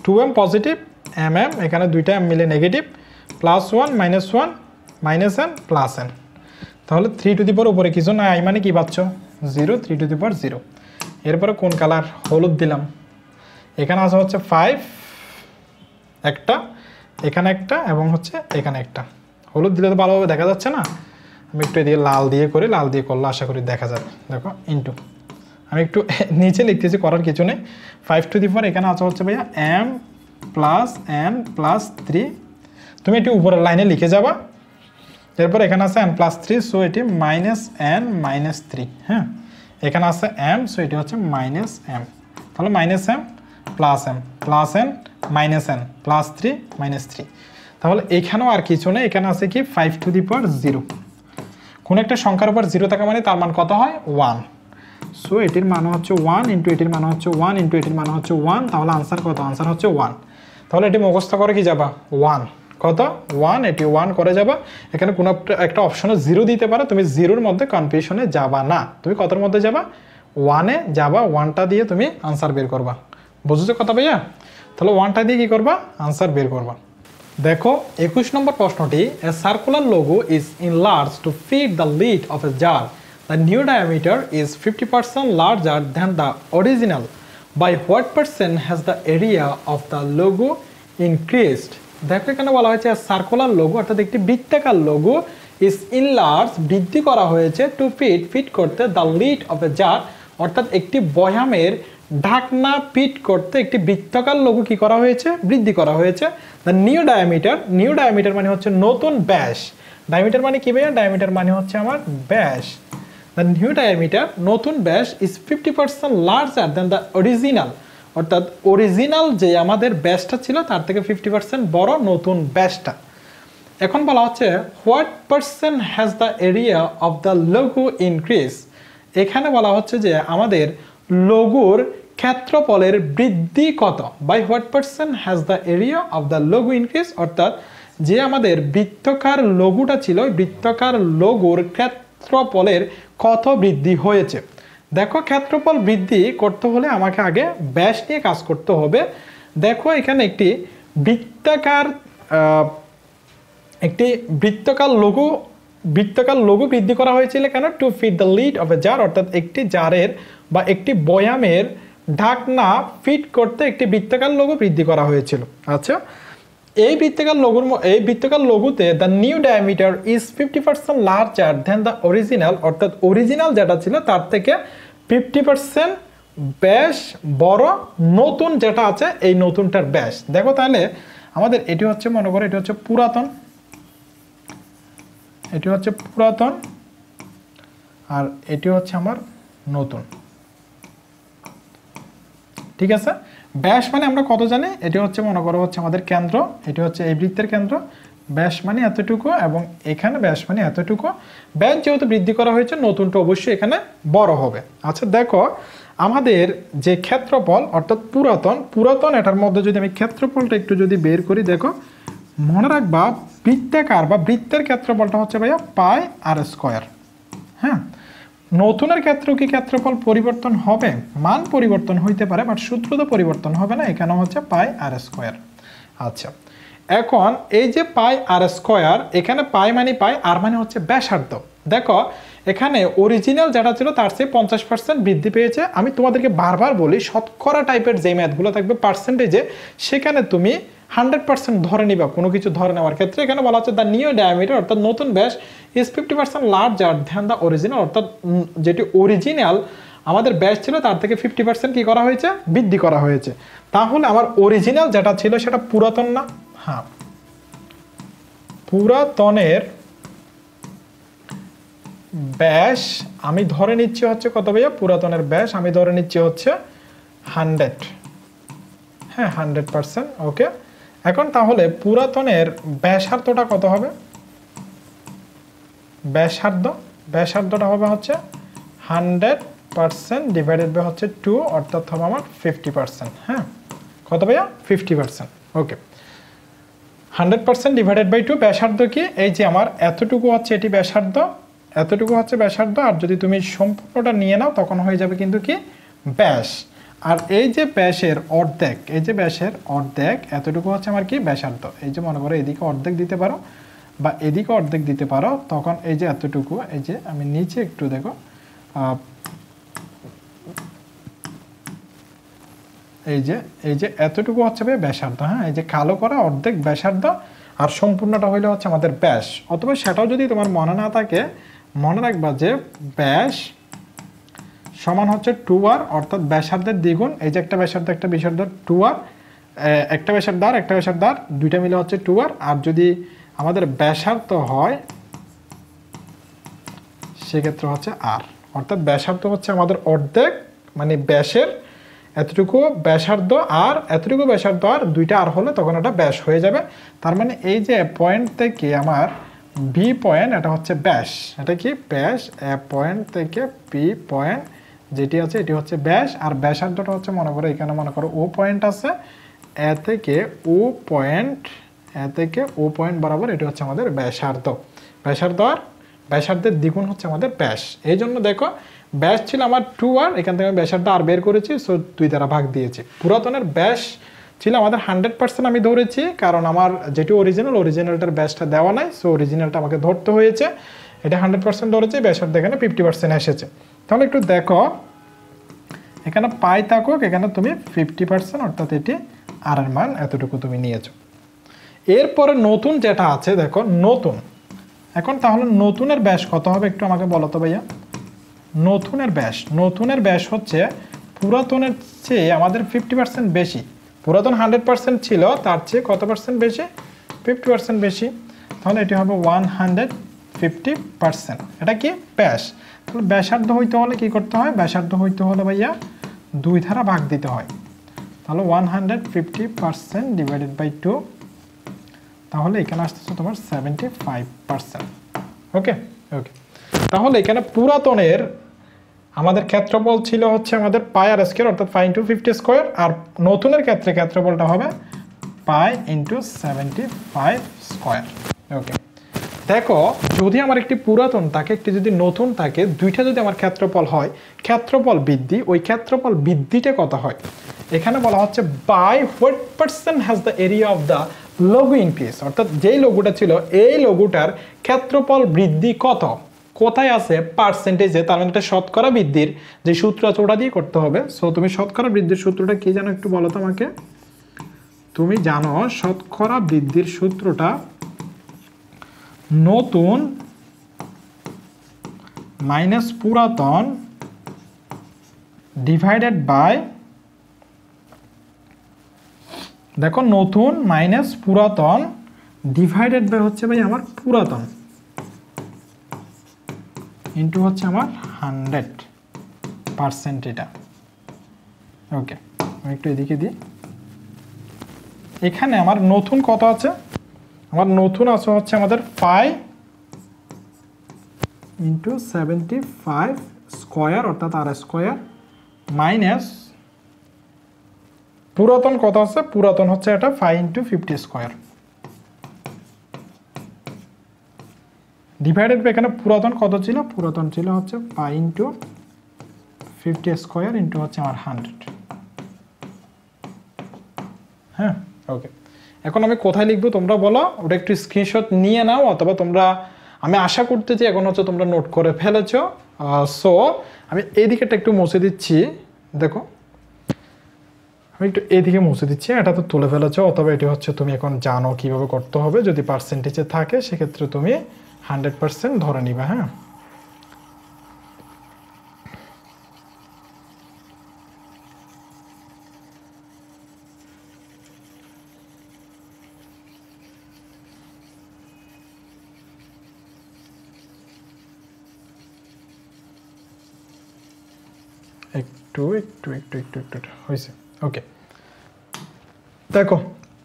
Speaker 1: 2m পজিটিভ, m এখানে দুইটা m মিলে negative, plus 1 minus 1 minus n plus n। তাহলে 3 টু দি পাওয়ার উপরে কিছু না, মানে কি পাচ্ছ? 0, 3 টু দি পাওয়ার 0। এরপরে কোন কালার? হলুদ দিলাম। এখানে আছে হচ্ছে 5 একটা, এখানে একটা, এবং হচ্ছে এখানে একটা। হলুদ দিলে তো ভালোভাবে দেখা যাচ্ছে না, আমি একটু এদিকে লাল দিয়ে করি, লাল দিয়ে করলে আশা করি দেখা যাবে। দেখো ইন্টু, আমি একটু নিচে লিখতেছি, করার কিছু নেই। 5 টু দি পাওয়ার, এখানে আছে হচ্ছে ভাইয়া m প্লাস n প্লাস 3, তুমি এটি উপরের লাইনে লিখে যাবা। এরপর এখানে আছে n প্লাস 3, সো এটি মাইনাস n মাইনাস 3। হ্যাঁ, এখানে আছে m, সো এটি হচ্ছে মাইনাস m। তাহলে minus m plus n plus n minus n plus 3 minus 3। তাহলে এখানেও আর কিছু নেই, এখানে আছে কি 5 টু দি পাওয়ার 0। কোন একটা সংখ্যার উপর 0 থাকা মানে তার মান কত হয়? 1। সো এটির মান হচ্ছে 1 ইন্টু এটির মান হচ্ছে 1 ইন্টু এটির মান হচ্ছে 1। তাহলে আনসার কত? আনসার হচ্ছে 1। তাহলে এটি মুখস্থ করে কি যাবা? 1 কত? 1, এটি 1 করে যাবা। এখানে কোনো একটা অপশনে 0 দিতে পারে, তুমি 0-র মধ্যে কনফিউশনে যাবা না, তুমি কতর মধ্যে যাবা? 1-এ যাবা। 1টা দিয়ে তুমি আনসার বের করবা। বুঝেছো কথা ভাইয়া? তাহলে 1টা দিয়ে কি করবা? আনসার বের করবা। দেখো 21 নম্বর প্রশ্নটি, a circular logo is enlarged to fit the lid of a jar. The new diameter is 50% larger than the original. By what percent has the area of the logo increased? দেখো এখানে বলা হয়েছে circular logo অর্থাৎ একটি বৃত্তাকার logo is enlarge বৃদ্ধি করা হয়েছে টু ফিট করতে the lid of a jar অর্থাৎ একটি বয়ামের ঢাকনা ফিট করতে একটি বৃত্তাকার লোগো কি করা হয়েছে? বৃদ্ধি করা হয়েছে। দ্য নিউ ডায়ামিটার মানে হচ্ছে নতুন ব্যাস। ডায়ামিটার মানে কি ভাইয়া? ডায়ামিটার মানে হচ্ছে আমার ব্যাস। দ্য নিউ ডায়ামিটার নতুন ব্যাস is 50% larger than the original অর্থাৎ অরিজিনাল যে আমাদের ব্যাসটা ছিল তার থেকে 50% বড় নতুন ব্যাসটা। এখন বলা হচ্ছে what percent has the area of the logo increase. এখানে বলা হচ্ছে যে আমাদের লোগোর ক্ষেত্রফলের বৃদ্ধি কত? By what percent has the area of the logo increase অর্থাৎ যে আমাদের বৃত্তাকার লোগোটা ছিল বৃত্তাকার লোগোর ক্ষেত্রফলের কত বৃদ্ধি হয়েছে। দেখো ক্ষেত্রফল বৃদ্ধি করতে হলে আমাকে আগে ব্যাস নিয়ে কাজ করতে হবে। দেখো এখানে একটি বৃত্তাকার লোগো বৃদ্ধি করা হয়েছিল কেন? To fit the lid of a jar অর্থাৎ একটি জারের বা একটি বয়ামের ঢাকনা ফিট করতে একটি বৃত্তাকার লোগো বৃদ্ধি করা হয়েছিল। আচ্ছা, এই বৃত্তাকার লোগোতে the new diameter is 50% larger than the original অর্থাৎ অরিজিনাল যেটা ছিল তার থেকে 50% ব্যাস বড়, নতুন যেটা আছে এই নতুনটার ব্যাস। দেখো তাহলে আমাদের এটি হচ্ছে মনে করো এটি হচ্ছে পুরাতন, আর এটি হচ্ছে আমার নতুন। ঠিক আছে, ব্যাস মানে আমরা কত জানি? এটি হচ্ছে মনে করো হচ্ছে আমাদের কেন্দ্র, এটি হচ্ছে এই বৃত্তের কেন্দ্র। ব্যাস মানে এতটুকু এবং এখানে ব্যাস মানে এতটুকু। ব্যাস যেহেতু বৃদ্ধি করা হয়েছে নতুনটা অবশ্যই এখানে বড় হবে। আচ্ছা দেখো আমাদের যে ক্ষেত্রফল অর্থাৎ পুরাতন এটার মধ্যে যদি আমি ক্ষেত্রফলটা একটু যদি বের করি, দেখো মনে রাখবা বৃত্তাকার বা বৃত্তের ক্ষেত্রফলটা হচ্ছে ভাইয়া পাই আর স্কয়ার। হ্যাঁ, নতুনের ক্ষেত্রেও কি ক্ষেত্রফল পরিবর্তন হবে? মান পরিবর্তন হইতে পারে বাট সূত্র তো পরিবর্তন হবে না, এখানে হচ্ছে পাই আর স্কয়ার। আচ্ছা এখন এই যে পাই আর স্কয়ার, এখানে পাই মানে পাই আর মানে হচ্ছে ব্যাসার্ধ। দেখো এখানে অরিজিনাল যেটা ছিল তার চেয়ে 50% বৃদ্ধি পেয়েছে। আমি তোমাদেরকে বারবার বলি শতকরা টাইপের যে ম্যাথগুলো থাকবে পার্সেন্টেজে সেখানে তুমি 100% ধরে নিবা কোনো কিছু ধরে নেওয়ার ক্ষেত্রে। এখানে বলা হচ্ছে দ্য নিউ ডায়ামিটার অর্থাৎ নতুন ব্যাস is 50% larger than the original অর্থাৎ যেটি অরিজিনাল আমাদের ব্যাস ছিল তার থেকে 50% কি করা হয়েছে? বৃদ্ধি করা হয়েছে। তাহলে আমার অরিজিনাল যেটা ছিল সেটা পুরাতন না? হ্যাঁ, পুরাতনের ব্যাস আমি ধরে নিচ্ছি হচ্ছে কত ভাইয়া? পুরাতনের ব্যাস আমি ধরে নিচ্ছি হচ্ছে 100। হ্যাঁ 100%। ওকে, এখন তাহলে পুরাতনের ব্যাসার্ধটা কত হবে? ব্যাসার্ধটা হবে হচ্ছে 100% ডিভাইডেড বাই হচ্ছে 2 অর্থাৎ হবে আমার 50%। হ্যাঁ কত ভাইয়া? 50%। ওকে, 100% ডিভাইডেড বাই 2 ব্যাসার্ধ কি? এই যে আমার এতটুকু হচ্ছে এটি ব্যাসার্ধ, এতটুকু হচ্ছে ব্যাসার্ধ, আর যদি তুমি সম্পূর্ণটা নিয়ে নাও তখন হয়ে যাবে কিন্তু কি ব্যাস। আর এই যে ব্যাসের অর্ধেক, এই যে ব্যাসের অর্ধেক এতটুকু হচ্ছে আমার কি ব্যাসার্ধ। এই যে মনে করো এদিকে অর্ধেক দিতে পারো বা এদিকে অর্ধেক দিতে পারো, তখন এই যে এতটুকু, এই যে আমি নিচে একটু দেখো এই যে এতটুকু হচ্ছে ব্যাসার্ধ। হ্যাঁ, এই যে কালো করা অর্ধেক ব্যাসার্ধ আর সম্পূর্ণটা হইলে হচ্ছে আমাদের ব্যাস। অথবা সেটাও যদি তোমার মনে না থাকে, মনে রাখবা যে ব্যাস সমান হচ্ছে 2r অর্থাৎ ব্যাসার্ধের দ্বিগুণ। এই যে একটা ব্যাসার্ধ একটা ব্যাসার্ধ 2r একটা ব্যাসার্ধ আর দুইটা মিলে হচ্ছে 2r। আর যদি আমাদের ব্যাসার্ধ হয় সেক্ষেত্রে হচ্ছে r, অর্থাৎ ব্যাসার্ধ হচ্ছে আমাদের অর্ধেক, মানে ব্যাসের এতটুকু ব্যাসার্ধ আর এতটুকু ব্যাসার্ধ আর দুইটা আর হলে তখন এটা ব্যাস হয়ে যাবে। তার মানে এই যে পয়েন্ট থেকে আমার বি পয়েন্ট, এটা হচ্ছে ব্যাস, এটা কি ব্যাস, এ পয়েন্ট থেকে বি পয়েন্ট যেটি আছে এটি হচ্ছে ব্যাস। আর ব্যাসার্ধটা হচ্ছে মনে করো এখানে মনে করো ও পয়েন্ট আছে, এ থেকে ও পয়েন্ট বরাবর এটি হচ্ছে আমাদের ব্যাসার্ধ। ব্যাসার্ধ আর ব্যাসার্ধের দ্বিগুণ হচ্ছে আমাদের ব্যাস। এই জন্য দেখো ব্যাস ছিল আমার 2r, এখান থেকে আমি ব্যাসার্ধ আর বের করেছি, সো 2 দ্বারা ভাগ দিয়েছি। পুরাতনের ব্যাস ছিল আমাদের 100% আমি ধরেছি, কারণ আমার যেটি অরিজিনালটার ব্যাসটা দেওয়া নাই, সো অরিজিনালটা আমাকে ধরতে হয়েছে। এটা 100% ধরেছি, ব্যাসার্ধ এখানে 50% এসেছে। তাহলে একটু দেখো এখানে পাই থাকুক, এখানে তুমি 50%, অর্থাৎ এটি আর এর মান এতটুকু তুমি নিয়েছো। এরপরে নতুন যেটা আছে দেখো নতুন, এখন তাহলে নতুনের ব্যাস কত হবে একটু আমাকে বলো তো ভাইয়া। নতুনের ব্যাস হচ্ছে পুরাতনের চেয়ে আমাদের 50% বেশি। পুরাতন 100% ছিল, তার চেয়ে কত পার্সেন্ট বেশি? 50% বেশি। তাহলে এটি হবে 150%। এটা কি ব্যাস। তাহলে ব্যাসার্ধ হইতে হলে কি করতে হয়? ব্যাসার্ধ হইতে হলে ভাইয়া 2 দ্বারা ভাগ দিতে হয়। তাহলে 150% ডিভাইডেড বাই 2, তাহলে এখানে আসতেছে তোমার 75%। ওকে। তাহলে এখানে পুরাতনের আমাদের ক্ষেত্রফল ছিল হচ্ছে আমাদের পাই আর স্কয়ার, অর্থাৎ পাই ইন্টু 50 স্কয়ার। আর নতুনের ক্ষেত্রে ক্ষেত্রফলটা হবে পাই ইন্টু 75 স্কয়ার। ওকে, দেখো যদি আমার একটি পুরাতন থাকে, একটি যদি নতুন থাকে, দুইটা যদি আমার ক্ষেত্রফল হয়, ক্ষেত্রফল বৃদ্ধি, ওই ক্ষেত্রফল বৃদ্ধিটা কত হয়? এখানে বলা হচ্ছে by what percent has the area of the logo increase, অর্থাৎ যেই লঘুটা ছিল এই লঘুটার ক্ষেত্রফল বৃদ্ধি কত, কোথায় আছে? পার্সেন্টেজে। তার মানে এটা শতকরা বৃদ্ধির যে সূত্র আছে ওটা দিয়ে করতে হবে। সো তুমি শতকরা বৃদ্ধির সূত্রটা কি জানো একটু বলো তো আমাকে। তুমি জানো শতকরা বৃদ্ধির সূত্রটা নতুন মাইনাস পুরাতন ডিভাইডেড বাই, দেখো নতুন মাইনাস পুরাতন ডিভাইডেড বাই হচ্ছে ভাই আমার পুরাতন ইন্টু হচ্ছে আমার 100%। এটা ওকে, আমি একটু এদিকে দিই। এখানে আমার নতুন কত আছে? আমার নতুন আছে হচ্ছে আমাদের 5 ইন্টু 75 স্কয়ার, অর্থাৎ আর স্কয়ার, মাইনাস পুরাতন কত আছে? পুরাতন হচ্ছে এটা 5 ইন্টু 50 স্কয়ার ডিভাইডেড বাই, এখানে পুরাতন কত ছিল? পুরাতন ছিল হচ্ছে পাই ইন্টু 50 স্কয়ার ইন্টু হচ্ছে আমার 100। হ্যাঁ, ওকে। এখন আমি কোথায় লিখবো তোমরা বলো, ওটা একটু স্ক্রিনশট নিয়ে নাও, অথবা তোমরা, আমি আশা করতেছি এখন হচ্ছে তোমরা নোট করে ফেলেছো। সো আমি এইদিকেটা একটু মুছে দিচ্ছি। দেখো আমি একটু এদিকে মুছে দিচ্ছি, এটা তো তুলে ফেলেছো, অথবা এটি হচ্ছে তুমি এখন জানো কিভাবে করতে হবে। যদি পার্সেন্টেজে থাকে সেক্ষেত্রে তুমি 100% ধরে নিবা। হ্যাঁ, একটু হয়েছে। ওকে, দেখো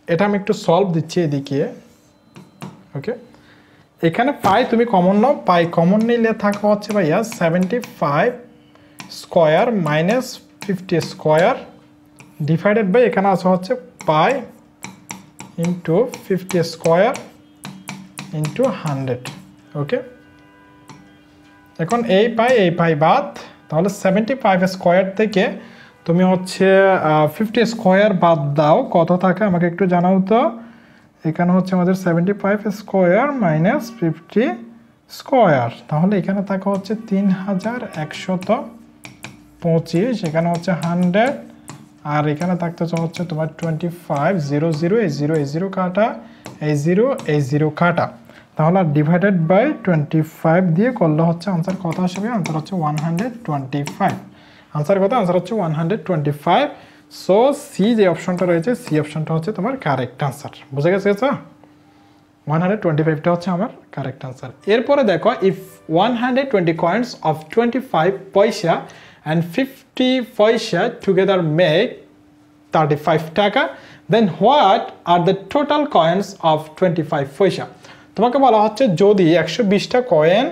Speaker 1: এটা আমি একটু সলভ দিচ্ছি এদিকে। ওকে, এখানে পাই তুমি কমন নাও, পাই কমন নিলে থাকা হচ্ছে ভাইয়া 75 square minus 50 square divided by, এখানে আসা হচ্ছে pi into 50 square into 100। Okay, এখন এই পাই বাদ, তাহলে 75 স্কয়ার থেকে তুমি হচ্ছে 50 স্কয়ার বাদ দাও, কত থাকে আমাকে একটু জানাও তো। এখানে হচ্ছে আমাদের 75 স্কয়ার মাইনাস 50 স্কয়ার, তাহলে এখানে থাকা হচ্ছে 3125, এখানে হচ্ছে 100, আর এখানে থাকতে হচ্ছে তোমার 25, 00, এই 0 কাটা, এই 0 কাটা, তাহলে ডিভাইডেড বাই 25 দিয়ে করলে হচ্ছে আনসার কত আসবে? আনসার হচ্ছে 125। আনসার কত? আনসার হচ্ছে 125। সো সি যে অপশনটা রয়েছে সি অপশনটা হচ্ছে তোমার কারেক্ট আনসার। বুঝে গেছে? 125টা হচ্ছে আমার কারেক্ট আনসার। এরপরে দেখো, ইফ 120 কয়েন্স অফ 25 পয়সা অ্যান্ড 50 পয়সা together make 35 taka, then what are the total coins of 25 paisa. তোমাকে বলা হচ্ছে যদি 120টা কয়েন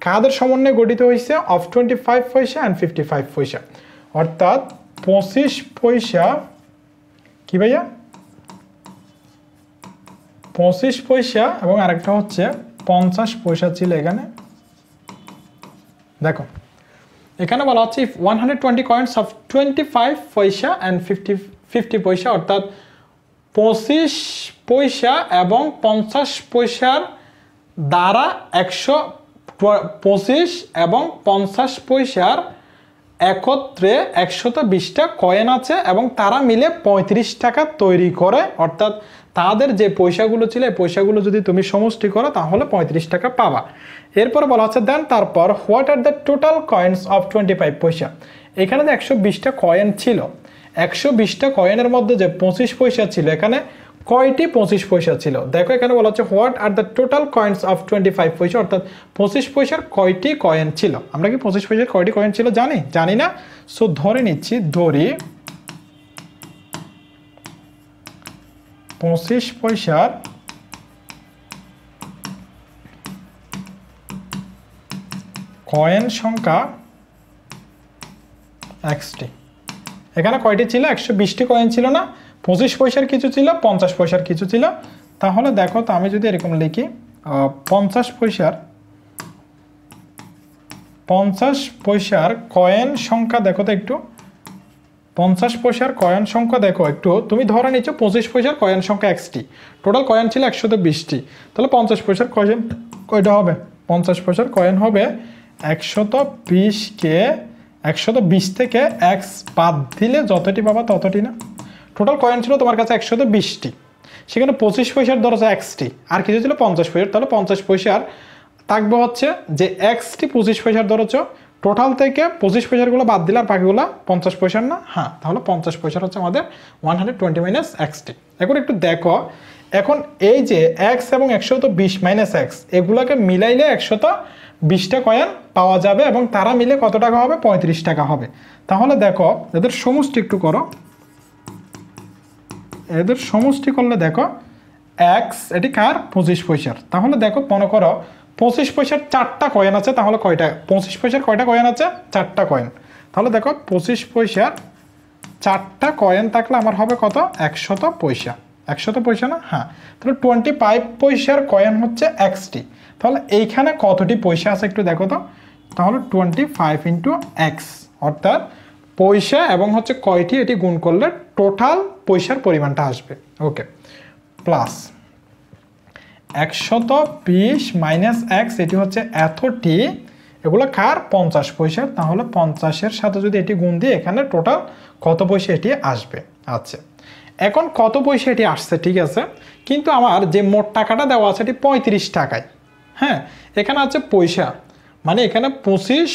Speaker 1: কাদের সমন্বয়ে গঠিত হয়েছে, অফ 25 পয়সা অ্যান্ড 55 পয়সা, অর্থাৎ 25 পয়সা কি ভাইয়া, 25 পয়সা এবং আরেকটা হচ্ছে 50 পয়সা ছিল এখানে। দেখো এখানে বলা হচ্ছে ইফ 120 কয়েন্স অফ 25 পয়সা অ্যান্ড 50 পয়সা, অর্থাৎ 25 পয়সা এবং 50 পয়সার দ্বারা 125 এবং 50 পয়সার একত্রে 120টা কয়েন আছে এবং তারা মিলে 35 টাকা তৈরি করে, অর্থাৎ তাদের যে পয়সাগুলো ছিল এই পয়সাগুলো যদি তুমি সমষ্টি করো তাহলে 35 টাকা পাবা। এরপর বলা হচ্ছে দেন তারপর what are the total coins of 25 পয়সা। এখানে যে 120টা কয়েন ছিল, 120টা কয়েনের মধ্যে যে 25 পয়সা ছিল, এখানে কয়টি 25 পয়সা ছিল? দেখো এখানে বলা হচ্ছে what are the total coins of 25 পয়সা, অর্থাৎ 25 পয়সার কয়টি কয়েন ছিল। আমরা কি 25 পয়সার কয়টি কয়েন ছিল জানি না। সো ধরে নিচ্ছি, ধরি 25 পয়সার কয়েন সংখ্যা XT। এখানে কয়টি ছিল? 120টি কয়েন ছিল না, 25 পয়সার কিছু ছিল, 50 পয়সার কিছু ছিল। তাহলে দেখো তো আমি যদি এরকম লিখি 50 পয়সার কয়েন সংখ্যা দেখো তো একটু, 50 পয়সার কয়েন সংখ্যা দেখো একটু, তুমি ধরে নিচ্ছ 25 পয়সার কয়েন সংখ্যা XT, টোটাল কয়েন ছিল 120টি, তাহলে 50 পয়সার কয়েন কয়টা হবে? 50 পয়সার কয়েন হবে 120কে 120 থেকে x বাদ দিলে যতটি পাবা ততটি না। টোটাল কয়েন ছিল তোমার কাছে 120টি, সেখানে 25 পয়সার ধরো XT আর কিছু ছিল 50 পয়সার, তাহলে 50 পয়সার থাকবে হচ্ছে যে XT 25 পয়সার ধরেছ, টোটাল থেকে 25 পয়সারগুলো বাদ দিলে আর বাকিগুলো 50 পয়সার না। হ্যাঁ, তাহলে 50 পয়সার হচ্ছে আমাদের 120 মাইনাস XT। এখন একটু দেখো, এখন এই যে x এবং 120 মাইনাস x এগুলোকে মিলাইলে 120টা কয়েন পাওয়া যাবে এবং তারা মিলে কত টাকা হবে? 35 টাকা হবে। তাহলে দেখো এদের সমষ্টি একটু করো, এদের সমষ্টি করলে দেখো x এটি কার? 25 পয়সার। তাহলে দেখো মনে করো 25 পয়সার 4টা কয়েন আছে, তাহলে কয়টা? 25 পয়সার কয়টা কয়েন আছে? 4টা কয়েন। তাহলে দেখো 25 পয়সার 4টা কয়েন থাকলে আমার হবে কত? 100 পয়সা। 100 পয়সা না? হ্যাঁ, তাহলে 25 পয়সার কয়েন হচ্ছে XT। তাহলে এইখানে কতটি পয়সা আছে একটু দেখো তো। তাহলে 25 ইন্টু x, অর্থাৎ পয়সা এবং হচ্ছে কয়টি এটি গুণ করলে টোটাল পয়সার পরিমাণটা আসবে। ওকে, প্লাস 120 মাইনাস x, এটি হচ্ছে এতটি, এগুলো কার? 50 পয়সার। তাহলে 50-এর সাথে যদি এটি গুণ দিই এখানে টোটাল কত পয়সা এটি আসবে। আচ্ছা, এখন কত পয়সা এটি আসছে ঠিক আছে, কিন্তু আমার যে মোট টাকাটা দেওয়া আছে এটি 35 টাকায়। হ্যাঁ, এখানে আছে পয়সা, মানে এখানে 25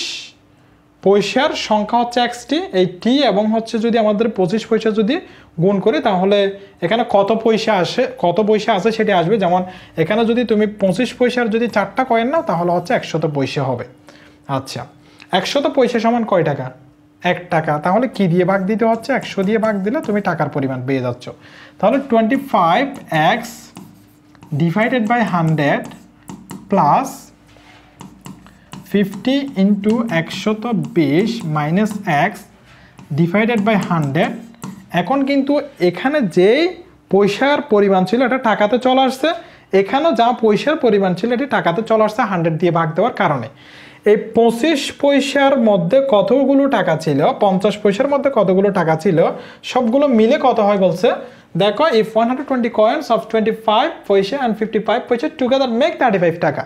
Speaker 1: পয়সার সংখ্যা হচ্ছে XT, এই T এবং হচ্ছে যদি আমাদের 25 পয়সা যদি গুণ করি তাহলে এখানে কত পয়সা আসে সেটি আসবে। যেমন এখানে যদি তুমি 25 পয়সার যদি 4টা কয়েন নাও তাহলে হচ্ছে 100 পয়সা হবে। আচ্ছা, 100 পয়সা সমান কয় টাকা? 1 টাকা। তাহলে কি দিয়ে ভাগ দিতে হচ্ছে? 100 দিয়ে ভাগ দিলে তুমি টাকার পরিমাণ পেয়ে যাচ্ছ। তাহলে 25x divided by 100 plus 50 into 120 minus x divided by 100। এখন কিন্তু এখানে যেই পয়সার পরিমাণ ছিল এটা টাকাতে চলে আসছে, এখানেও যা পয়সার পরিমাণ ছিল এটি টাকাতে চলে আসছে 100 দিয়ে ভাগ দেওয়ার কারণে। এই 25 পয়সার মধ্যে কতগুলো টাকা ছিল, 50 পয়সার মধ্যে কতগুলো টাকা ছিল, সবগুলো মিলে কত হয় বলছে। দেখো, ইফ 120 কয়েন্স অফ 25 পয়সা অ্যান্ড 55 পয়সা টুগেদার মেক 35 টাকা,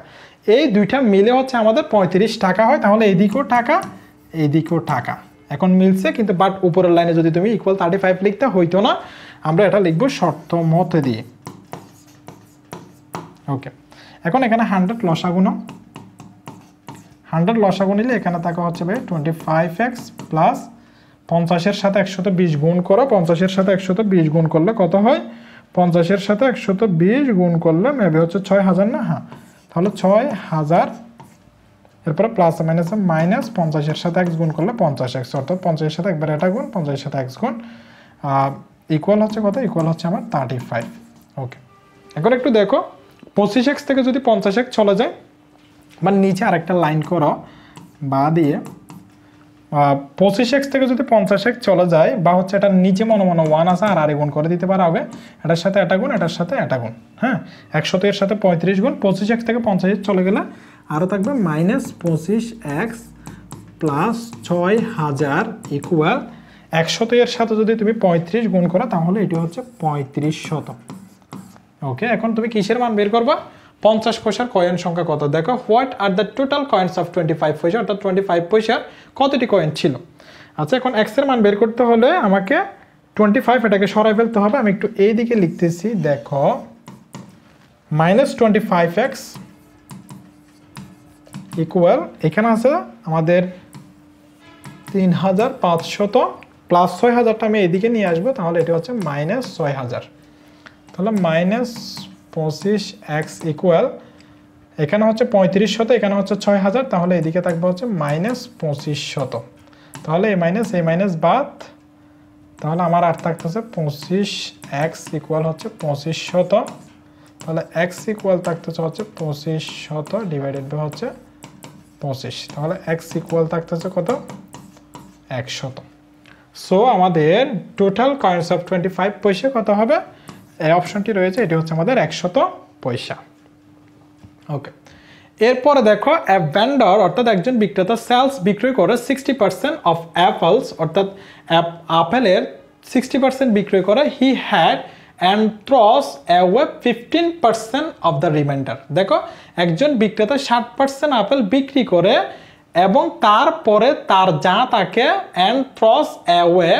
Speaker 1: এই দুইটা মিলে হচ্ছে আমাদের 35 টাকা হয়। তাহলে এইদিকেও টাকা, এইদিকেও টাকা, এখন মিলছে। কিন্তু বাট উপরের লাইনে যদি তুমি ইকুয়াল 35 লিখতে হইতো না, আমরা এটা লিখবো শর্ত মতে দিয়ে। ওকে, এখন এখানে 100 লসাগু নাও, 100 লসাগু নিলে এখানে থাকা হচ্ছে ভাই 25x প্লাস 50-এর সাথে 120 গুণ করো, 50-এর সাথে 120 গুণ করলে কত হয়? 50-এর সাথে 120 গুণ করলে মেবি হচ্ছে 6000 না? হ্যাঁ, তাহলে 6000, এরপরে প্লাস মাইনাস মাইনাস 50-এর সাথে x গুণ করলে 50x, অর্থাৎ 50-এর সাথে একবার এটা গুণ, 50-এর সাথে x গুণ, ইকুয়াল হচ্ছে কত? ইকুয়াল হচ্ছে আমার 35। ওকে, এখন একটু দেখো 25x থেকে যদি 50x চলে যায়, মানে নিচে আরেকটা লাইন করো বা দিয়ে 25x থেকে যদি 50x চলে যায়, বা হচ্ছে এটার নিচে মনে মনে 1 আছে আর গুণ করে দিতে পারা হবে, এটার সাথে এটা গুণ, এটার সাথে এটা গুণ। হ্যাঁ, 100 এর সাথে 35 গুণ, 25x থেকে 50x চলে গেলে আরও থাকবে -25x প্লাস 6000 ইকুয়াল 100 এর সাথে যদি তুমি 35 গুণ করো তাহলে এটি হচ্ছে 3500। ওকে, এখন তুমি কিসের মান বের করবা? 50 পয়সার কয়েন সংখ্যা কত? দেখো, what are the total coins of 25 পয়সা, অর্থাৎ 25 পয়সার কতটি কয়েন ছিল। আচ্ছা, এখন x এর মান বের করতে হলে আমাকে 25 এটাকে সরাই ফেলতে হবে। আমি একটু এই দিকে লিখতেছি, দেখো -25x ইকুয়াল, এখানে আছে আমাদের 3500 প্লাস 6000টা আমি এদিকে নিয়ে আসবো, তাহলে এটা হচ্ছে -6000। তাহলে -25x ইকুয়াল, এখানে হচ্ছে 3500, এখানে হচ্ছে 6000, তাহলে এদিকে থাকবে হচ্ছে -2500। তাহলে এই মাইনাস বাদ, তাহলে আমার আর থাকতেছে 25x ইকুয়াল হচ্ছে 2500। তাহলে x ইকুয়াল থাকতেছে হচ্ছে 2500 ডিভাইডেড বাই হচ্ছে 25, তাহলে x ইকুয়াল থাকতেছে কত? 100। সো আমাদের টোটাল কয়েন্স অফ 25 পয়সা কত হবে? এই অপশনটি রয়েছে, এটি হচ্ছে আমাদের 100 পয়সা। ওকে, এরপরে দেখো, এ ভেন্ডর অর্থাৎ একজন বিক্রেতা সেলস বিক্রয় করে 60% অফ অ্যাপলস, অর্থাৎ আপেলের 60% বিক্রয় করে। He had and throws away 15% of the remainder. দেখো, একজন বিক্রেতা 60% আপেল বিক্রি করে এবং তারপরে তার যা তাকে অ্যান্ড থ্রস অ্যাওয়ে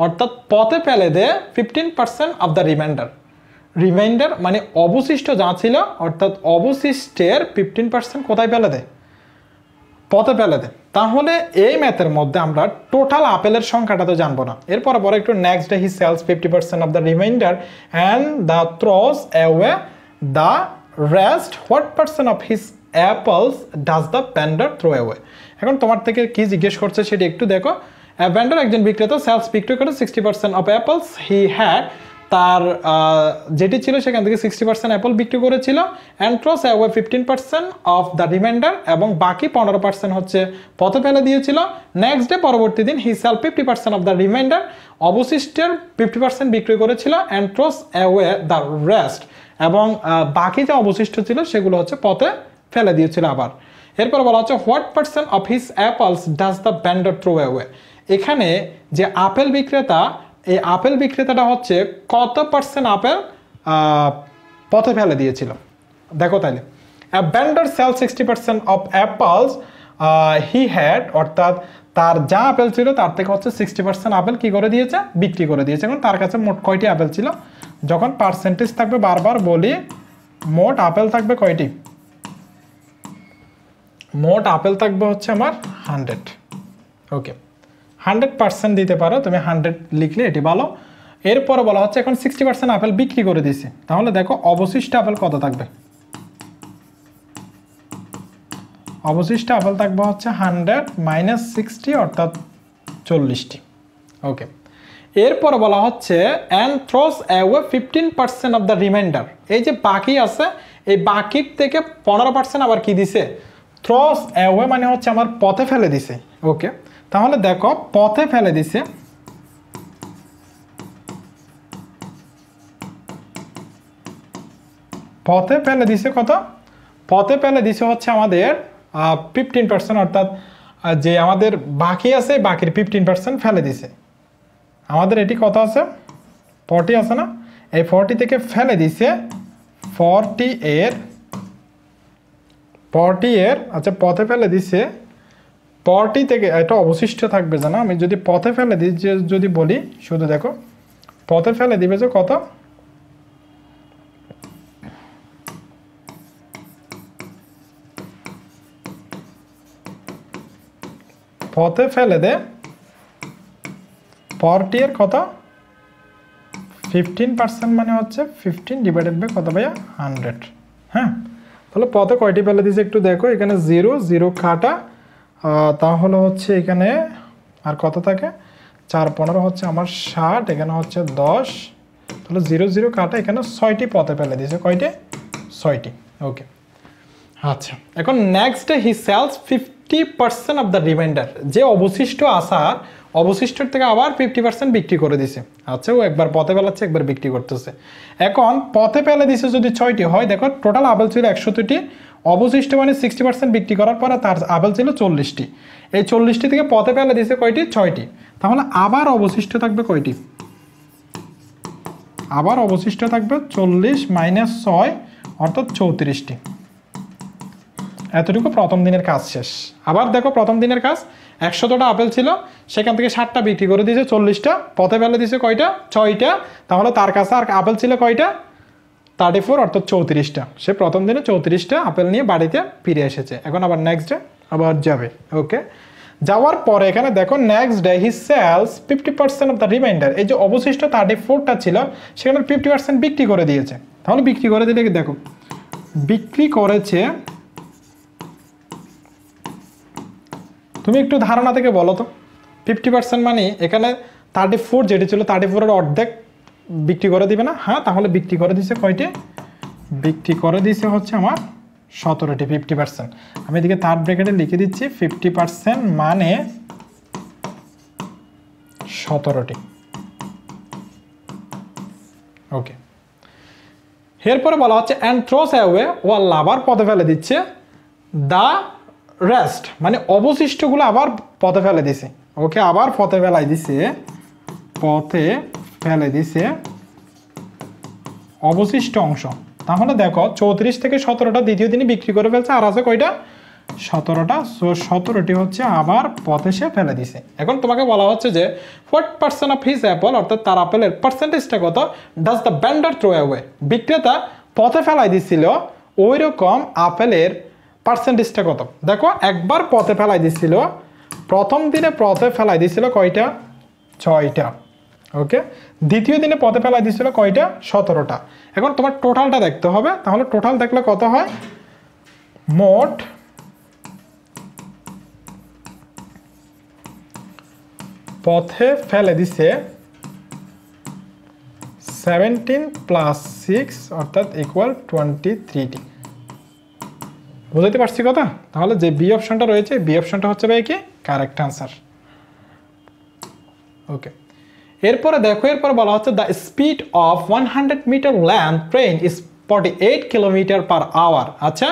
Speaker 1: অর্থাৎ পথে ফেলে দেয় 15% অফ দ্য রিমাইন্ডার। রিমাইন্ডার মানে অবশিষ্ট যা ছিল, অর্থাৎ অবশিষ্টের 15% কোথায় ফেলে দেয়? পথে ফেলে দেয়। তাহলে এই ম্যাথের মধ্যে আমরা টোটাল আপেলের সংখ্যাটা তো জানবো না। এরপর পরে একটু next day he sells 50% of the reminder and the throws away the rest, what percent of his apples does the vendor throw away. এখন তোমার থেকে কি জিজ্ঞেস করছে সেটি একটু দেখো। ভেন্ডর একজন বিক্রেতা সেলস বিক্রি করে 60% অফ অ্যাপলস হি হ্যাড, তার যেটি ছিল সেখান থেকে 60% অ্যাপল বিক্রি করেছিল, and throes away 15% of the reminder, এবং বাকি 15% হচ্ছে পথে ফেলে দিয়েছিল। নেক্সট ডে পরবর্তী দিন হি সেল 50% অফ দ্য রিমাইন্ডার, অবশিষ্টের 50% বিক্রি করেছিল, and throes away the rest, এবং বাকি যে অবশিষ্ট ছিল সেগুলো হচ্ছে পথে ফেলে দিয়েছিল আবার। এরপর বলা হচ্ছে what percent of his apples does the vendor throw away. এখানে যে আপেল বিক্রেতা, এই আপেল বিক্রেতাটা হচ্ছে কত পার্সেন্ট আপেল পথে ফেলে দিয়েছিল। দেখো তাইলে, vendor sell 60% of apples he had, অর্থাৎ তার যা আপেল ছিল তার থেকে হচ্ছে 60% আপেল কি করে দিয়েছে? বিক্রি করে দিয়েছে। এখন তার কাছে মোট কয়টি আপেল ছিল? যখন পার্সেন্টেজ থাকবে বারবার বলি, মোট আপেল থাকবে কয়টি? মোট আপেল থাকবে হচ্ছে আমার 100। ওকে, 100% দিতে পারো তুমি, 100 লিখলে এটি ভালো। এরপরে বলা হচ্ছে এখন 60% আপেল বিক্রি করে দিয়েছে, তাহলে দেখো অবশিষ্ট আপেল কত থাকবে? অবশিষ্ট আপেল থাকবে হচ্ছে 100 মাইনাস 60 অর্থাৎ 40টি। ওকে, এরপরে বলা হচ্ছে and throes away 15% of the reminder. এই যে বাকি আছে, এই বাকির থেকে 15% আবার কি দিছে? থ্রোস অ্যাওয়ে মানে হচ্ছে আমার পথে ফেলে দিছে। ওকে, তাহলে দেখো পথে ফেলে দিছে, পথে ফেলে দিছে কত? পথে ফেলে দিছে হচ্ছে আমাদের 15%, অর্থাৎ যে আমাদের বাকি আছে বাকির 15% ফেলে দিছে। আমাদের এটি কত আছে? 40 আছে না? এই 40 থেকে ফেলে দিছে 40 এর আচ্ছা পথে ফেলে দিছে 40 থেকে, এটা অবশিষ্ট থাকবে জানো। আমি যদি পথে ফেলে দিই, যদি বলি শুধু দেখো পথে ফেলে দিবে যে কত? পথে ফেলে দে 40 এর কত 15% মানে হচ্ছে 15 ডিভাইডেড বাই কত ভাইয়া 100। হ্যাঁ, তাহলে পথে কয়টি ফেলে দিয়েছে একটু দেখো, এখানে 0 0 কাটা, তাহলে হচ্ছে এখানে আর কত থাকে 4 15 হচ্ছে আমার 60, এখানে হচ্ছে 10, তাহলে 0 0 কাটা, এখানে 6টি পথে ফেলে দিয়েছে, কয়টি 6টি। ওকে, আচ্ছা এখন next day he sells 50% of the reminder, যে অবশিষ্ট আসার অবশিষ্টর থেকে আবার 50% বিক্রি করে দিছে। আচ্ছা, ও একবার পথে ফেলাচ্ছে একবার বিক্রি করতেছে। এখন পথে ফেলে দিছে যদি 6টি হয়, দেখো টোটাল আপেল ছিল 100টি, অবশিষ্ট মানে 60% বিক্রি করার পরে তার আপেল ছিল 40টি। এই 40টি থেকে পথে ফেলে দিছে কয়টি 6টি, তাহলে আবার অবশিষ্ট থাকবে কয়টি, আবার অবশিষ্ট থাকবে 40 মাইনাস 6 অর্থাৎ 34টি। এতটুকু প্রথম দিনের কাজ শেষ। আবার দেখো প্রথম দিনের কাজ 100টা আপেল ছিল, সেখান থেকে 60টা বিক্রি করে দিয়েছে, 40টা পথে ফেলে দিয়েছে কয়টা 6টা, তাহলে তার কাছে আর আপেল ছিল কয়টা 34 অর্থাৎ 34টা। সে প্রথম দিনে 34টা আপেল নিয়ে বাড়িতে ফিরে এসেছে। এখন আবার নেক্সট ডে আবার যাবে। ওকে, যাওয়ার পরে এখানে দেখো next day he sells 50% of the reminder, এই যে অবশিষ্ট 34টা ছিল সেখানে 50% বিক্রি করে দিয়েছে। তাহলে বিক্রি করে দিলে দেখো বিক্রি করেছে, তুমি একটু ধারণা থেকে বলো তো 50% মানে এখানে 34 যেটি ছিল 34-এর অর্ধেক বিক্রি করে দিবে না? হ্যাঁ, তাহলে বিক্রি করে দিছে কয়টি, বিক্রি করে দিছে হচ্ছে আমার 17টি। 50% আমি এদিকে থার্ড ব্র্যাকেটে লিখে দিচ্ছি 50% মানে 17টি। ওকে, এরপরে বলা হচ্ছে অ্যান্ড থ্রোস অ্যাওয়ে, ও আবার পথে ফেলে দিচ্ছে দা রেস্ট, মানে অবশিষ্টগুলো আবার পথে ফেলে দিছে। ওকে, আবার পথে ফেলাই দিছে, পথে ফেলে দিছে অবশিষ্ট অংশ। তাহলে দেখো 34 থেকে 17টা দ্বিতীয় দিনে বিক্রি করে ফেলছে, আর আছে কয়টা 17টা। সো 17টি হচ্ছে আবার পথে সে ফেলে দিছে। এখন তোমাকে বলা হচ্ছে যে what percent of his apple, অর্থাৎ তার আপেলের পার্সেন্টেজটা কত, does the vendor throw away, বিক্রেতা পথে ফেলাই দিছিল ওই রকম আপেলের পার্সেন্টেজটা কত। দেখো একবার পথে ফেলাই দিছিল, প্রথম দিনে পথে ফেলাই দিছিল কয়টা 6টা। ওকে, দ্বিতীয় দিনে পথে ফেলাই দিছিল কয়টা 17টা। এখন তোমার টোটালটা দেখতে হবে, তাহলে টোটাল দেখলে কত হয়, মোট পথে ফেলে দিছে 17 প্লাস 6 অর্থাৎ ইকুয়াল 23টি। বুঝতে পারছি কথা? তাহলে যে বি অপশনটা রয়েছে, বি অপশনটা হচ্ছে ভাই কি কারেক্ট আনসার। ওকে, এরপরে দেখো, এরপরে বলা হচ্ছে the speed of 100 metre length train is 48 kilometre per hour. আচ্ছা,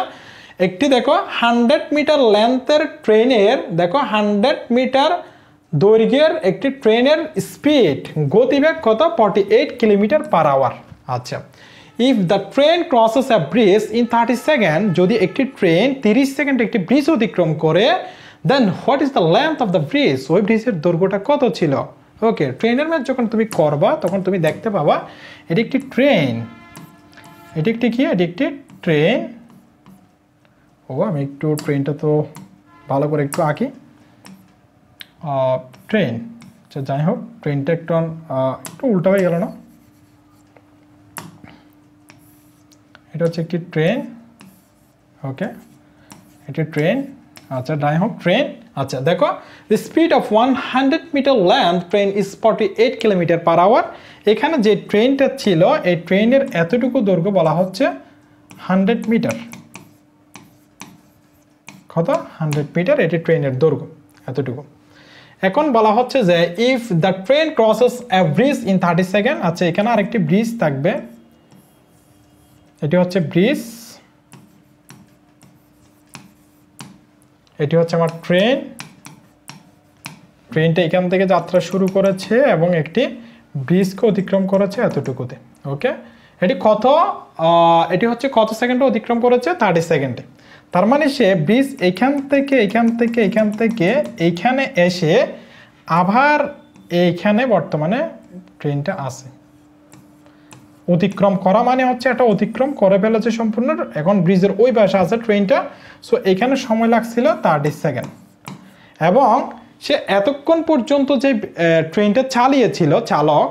Speaker 1: একটি দেখো 100 মিটার লেন্থের ট্রেনের, দেখো 100 মিটার দৈর্ঘ্যের একটি ট্রেনের স্পিড গতিবেগ কত 48 কিলোমিটার পার আওয়ার। আচ্ছা, if the train crosses a bridge in 30 second, যদি একটি ট্রেন 30 সেকেন্ড একটি ব্রিজ অতিক্রম করে, then what is the length of the bridge, ওই ব্রিজের দৈর্ঘ্যটা কত ছিল। ওকে, ট্রেনের ম্যাচ যখন তুমি করবা তখন তুমি দেখতে পাবা এটি একটি ট্রেন, এটি একটি কি, এটি একটি ট্রেন। ও আমি একটু ট্রেনটা তো ভালো করে একটু আঁকি, ট্রেন। আচ্ছা যাই হোক, ট্রেনটা একটু উল্টা হয়ে গেল না, এটা হচ্ছে একটি ট্রেন। ওকে, এটি ট্রেন। আচ্ছা যাই হোক, ট্রেন। আচ্ছা দেখো, the speed of 100 metre length train is 48 kilometre per hour. এখানে যে ট্রেনটা ছিল এই ট্রেনের এতটুকু দৈর্ঘ্য বলা হচ্ছে 100 মিটার। কত 100 মিটার, এটি ট্রেনের দৈর্ঘ্য এতটুকু। এখন বলা হচ্ছে যে if the train crosses a bridge in 30 second. আচ্ছা, এখানে আরেকটি ব্রিজ থাকবে, এটি হচ্ছে ব্রিজ, এটি হচ্ছে আমার ট্রেন। ট্রেনটা এখান থেকে যাত্রা শুরু করেছে এবং একটি ব্রিজকে অতিক্রম করেছে এতটুকুতে। ওকে, এটি কত, এটি হচ্ছে কত সেকেন্ডে অতিক্রম করেছে 30 সেকেন্ডে। তার মানে সে ব্রিজ এখান থেকে এইখানে এসে আবার এইখানে বর্তমানে ট্রেনটা আছে। অতিক্রম করা মানে হচ্ছে এটা অতিক্রম করে ফেলেছে সম্পূর্ণ, এখন ব্রিজের ওই পাশে আছে ট্রেনটা। সো এখানে সময় লাগছিল 30 সেকেন্ড এবং সে এতক্ষণ পর্যন্ত যে ট্রেনটা চালিয়েছিল চালক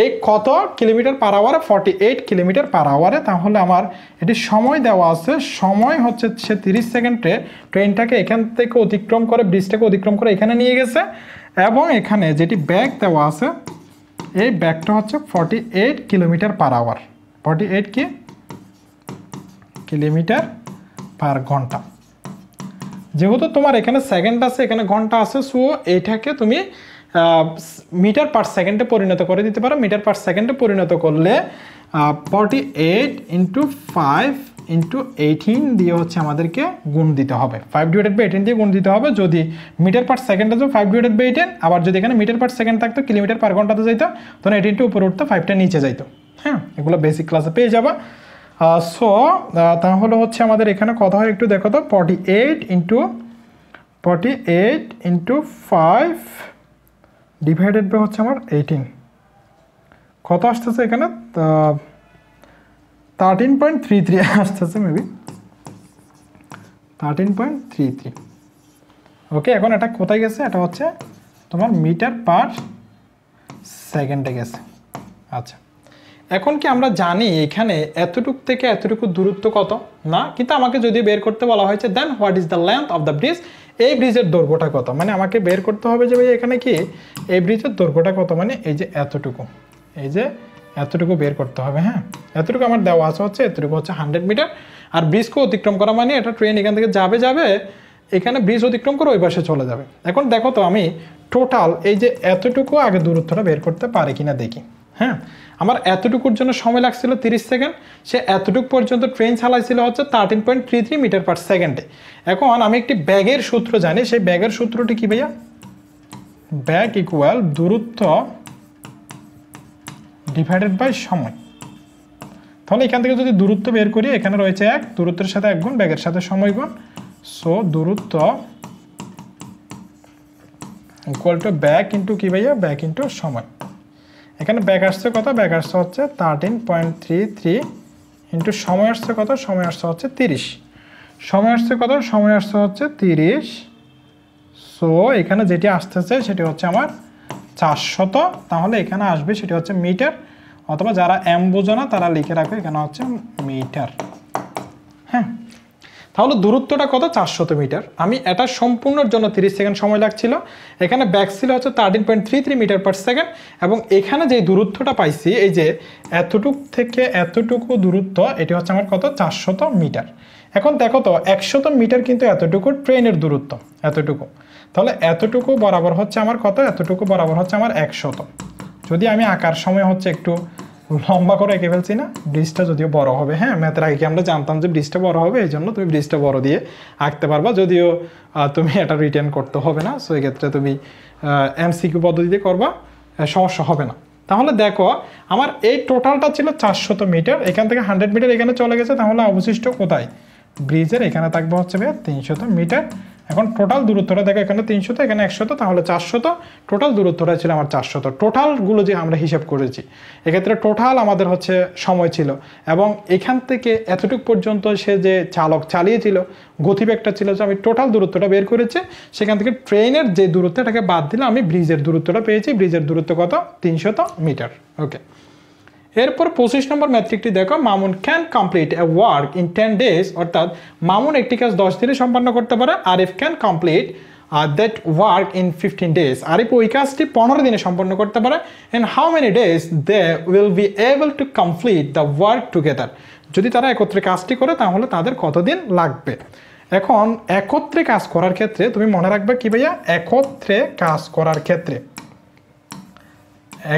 Speaker 1: এই কত কিলোমিটার পার আওয়ারে 48 কিলোমিটার পার আওয়ারে। তাহলে আমার এটি সময় দেওয়া আছে, সময় হচ্ছে সে 30 সেকেন্ডে ট্রেনটাকে এখান থেকে অতিক্রম করে ব্রিজটাকে অতিক্রম করে এখানে নিয়ে গেছে, এবং এখানে যেটি ব্যাগ দেওয়া আছে এই ব্যাগটা হচ্ছে 48 কিলোমিটার পার আওয়ার, 48 কি কিলোমিটার পার ঘন্টা। যেহেতু তোমার এখানে সেকেন্ড আছে এখানে ঘন্টা আছে, সো এইটাকে তুমি মিটার পার সেকেন্ডে পরিণত করে দিতে পারো। মিটার পার সেকেন্ডে পরিণত করলে 48 ইন্টু 5 ইন্টু 18 দিয়ে হচ্ছে আমাদেরকে গুণ দিতে হবে, 5/18 দিয়ে গুণ দিতে হবে। যদি মিটার পার সেকেন্ড আছে 5/18, আবার যদি এখানে মিটার পার সেকেন্ড থাকতো কিলোমিটার পার ঘন্টাতে যাইতো তখন 18টা উপরে উঠতো 5টা নিচে যাইতো। হ্যাঁ, এগুলো বেসিক ক্লাসে পেয়ে যাবা। সো তাহলে হচ্ছে আমাদের এখানে কত হয় একটু দেখো তো, 48 ইন্টু 5 ডিভাইডেড বাই হচ্ছে আমার 18 কত আসতেছে এখানে 13.33 আসতেছে, মেবি 13.33। ওকে, এখন এটা কোথায় গেছে, এটা হচ্ছে তোমার মিটার পার সেকেন্ডে গেছে। আচ্ছা, এখন কি আমরা জানি এখানে এতটুকু থেকে এতটুকু দূরত্ব কত না, কিন্তু আমাকে যদি বের করতে বলা হয়েছে then what is the length of the bridge, এই ব্রিজের দৈর্ঘ্যটা কত, মানে আমাকে বের করতে হবে যে ভাই এখানে কি এই ব্রিজের দৈর্ঘ্যটা কত, মানে এই যে এতটুকু, এই যে এতটুকু বের করতে হবে। হ্যাঁ, এতটুকু আমার দেওয়া আছে হচ্ছে এতটুকু হচ্ছে 100 মিটার। আর ব্রিজকে অতিক্রম করা মানে এটা ট্রেন এখান থেকে যাবে এখানে ব্রিজ অতিক্রম করে ওই পাশে চলে যাবে। এখন দেখো তো আমি টোটাল এই যে এতটুকু আগে দূরত্বটা বের করতে পারি কিনা দেখি। হ্যাঁ, আমার এতটুকুর জন্য সময় লাগছিল 30 সেকেন্ড, সে এতটুকু পর্যন্ত ট্রেন চালাইছিল হচ্ছে 13.33 মিটার পার সেকেন্ডে। এখন আমি একটি ব্যাগের সূত্র জানি, সেই ব্যাগের সূত্রটি কি ভাইয়া, ব্যাগ ইকুয়াল দূরত্ব ডিভাইডেড বাই সময়। তাহলে এখান থেকে যদি দূরত্ব বের করি, এখানে রয়েছে 1, দূরত্বের সাথে 1 গুণ, ব্যাগের সাথে সময় গুণ, সো দূরত্ব ইকুয়াল টু ব্যাগ ইন্টু কি ভাইয়া, ব্যাগ ইন্টু সময়। এখানে ব্যাগ আসছে কত, ব্যাগ আসছে হচ্ছে 13.33 ইন্টু সময় আসছে কত, সময় আসছে হচ্ছে 30, সময় আসছে কত, সময় আসছে হচ্ছে 30। সো এখানে যেটি আসতেছে সেটি হচ্ছে আমার 400, তাহলে এখানে আসবে সেটি হচ্ছে মিটার, অথবা যারা এম বোঝো না তারা লিখে রাখবে এখানে হচ্ছে মিটার। হ্যাঁ, তাহলে দূরত্বটা কত, 400 মিটার। আমি এটা সম্পূর্ণর জন্য 30 সেকেন্ড সময় লাগছিল। এখানে ব্যাক ছিল হচ্ছে 13.33 মিটার পার সেকেন্ড, এবং এখানে যে দূরত্বটা পাইছি এই যে এতটুকু থেকে এতটুকু দূরত্ব, এটি হচ্ছে আমার কত, 400 মিটার। এখন দেখো তো 100 মিটার কিন্তু এতটুকু ট্রেনের দূরত্ব, এতটুকু, তাহলে এতটুকু বরাবর হচ্ছে আমার কত, এতটুকু বরাবর হচ্ছে আমার 100। যদি আমি আঁকার সময় হচ্ছে একটু লম্বা করে এঁকে ফেলছি না, ব্রিজটা যদিও বড় হবে। হ্যাঁ, ম্যাথের আগে কি আমরা জানতাম যে ব্রিজটা বড় হবে, এই জন্য তুমি ব্রিজটা বড় দিয়ে আঁকতে পারবা, যদিও তুমি এটা রিটার্ন করতে হবে না। সো এক্ষেত্রে তুমি এমসিকিউ পদ্ধতিতে করবা, সমস্যা হবে না। তাহলে দেখো আমার এই টোটালটা ছিল 400 মিটার, এখান থেকে 100 মিটার এখানে চলে গেছে, তাহলে অবশিষ্ট কোথায়, ব্রিজের এখানে থাকবে হচ্ছে 300 মিটার। এখন টোটাল দূরত্বটা দেখো, এখানে 300, এখানে 100, তাহলে 400, টোটাল দূরত্বটা ছিল আমার 400। টোটালগুলো যে আমরা হিসাব করেছি এক্ষেত্রে টোটাল আমাদের হচ্ছে সময় ছিল, এবং এখান থেকে এতটুকু পর্যন্ত সে যে চালক চালিয়েছিল গতিবেগটা ছিল, যে আমি টোটাল দূরত্বটা বের করেছি, সেখান থেকে ট্রেনের যে দূরত্ব এটাকে বাদ দিলে আমি ব্রিজের দূরত্বটা পেয়েছি। ব্রিজের দূরত্ব কত, 300 মিটার। ওকে, এরপর 25 নম্বর ম্যাট্রিকটি দেখো, Mamun can complete a work in 10 days, অর্থাৎ মামুন একটি কাজ 10 দিনে সম্পন্ন করতে পারে। Arif can complete that work in 15 days, Arif ওই কাজটি 15 দিনে সম্পন্ন করতে পারে। And how many days they will be able to complete the work together, যদি তারা একত্রে কাজটি করে তাহলে তাদের কতদিন লাগবে। এখন একত্রে কাজ করার ক্ষেত্রে তুমি মনে রাখবে কি ভাইয়া, একত্রে কাজ করার ক্ষেত্রে,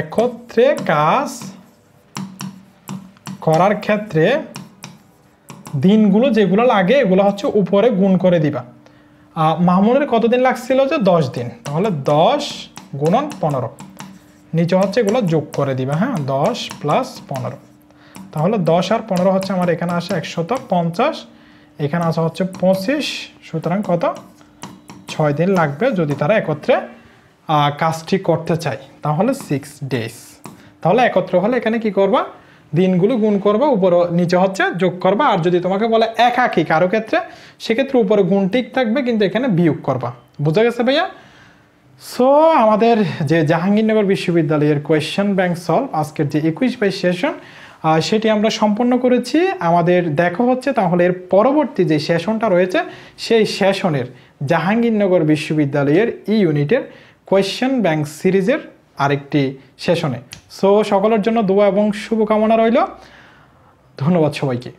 Speaker 1: একত্রে কাজ করার ক্ষেত্রে দিনগুলো যেগুলো লাগে এগুলো হচ্ছে উপরে গুণ করে দিবা। মামুনের কতদিন লাগছিল, যে 10 দিন, তাহলে 10 গুণন 15, নিচে হচ্ছে এগুলো যোগ করে দিবা। হ্যাঁ, 10 প্লাস 15, তাহলে 10 আর 15 হচ্ছে আমার এখানে আসে 150, এখানে আসা হচ্ছে 25, সুতরাং কত, 6 দিন লাগবে যদি তারা একত্রে কাজটি করতে চায়, তাহলে 6 ডেজ। তাহলে একত্রে হলে এখানে কি করবা, দিনগুলো গুণ করবা, উপরে নিচে হচ্ছে যোগ করবা। আর যদি তোমাকে বলে একাকি কারো ক্ষেত্রে, সেক্ষেত্রে উপরে গুণ ঠিক থাকবে কিন্তু এখানে বিয়োগ করবা। বুঝা গেছে ভাইয়া? সো আমাদের যে জাহাঙ্গীরনগর বিশ্ববিদ্যালয়ের কোয়েশ্চেন ব্যাংক সলভ আজকের যে 21/22 সেশন সেটি আমরা সম্পন্ন করেছি। আমাদের দেখা হচ্ছে তাহলে এর পরবর্তী যে সেশনটা রয়েছে সেই সেশনের জাহাঙ্গীরনগর বিশ্ববিদ্যালয়ের ইউনিটের কোয়েশ্চেন ব্যাংক সিরিজের আরেকটি সেশনে। সো সকলের জন্য দোয়া এবং শুভকামনা রইল। ধন্যবাদ সবাইকে।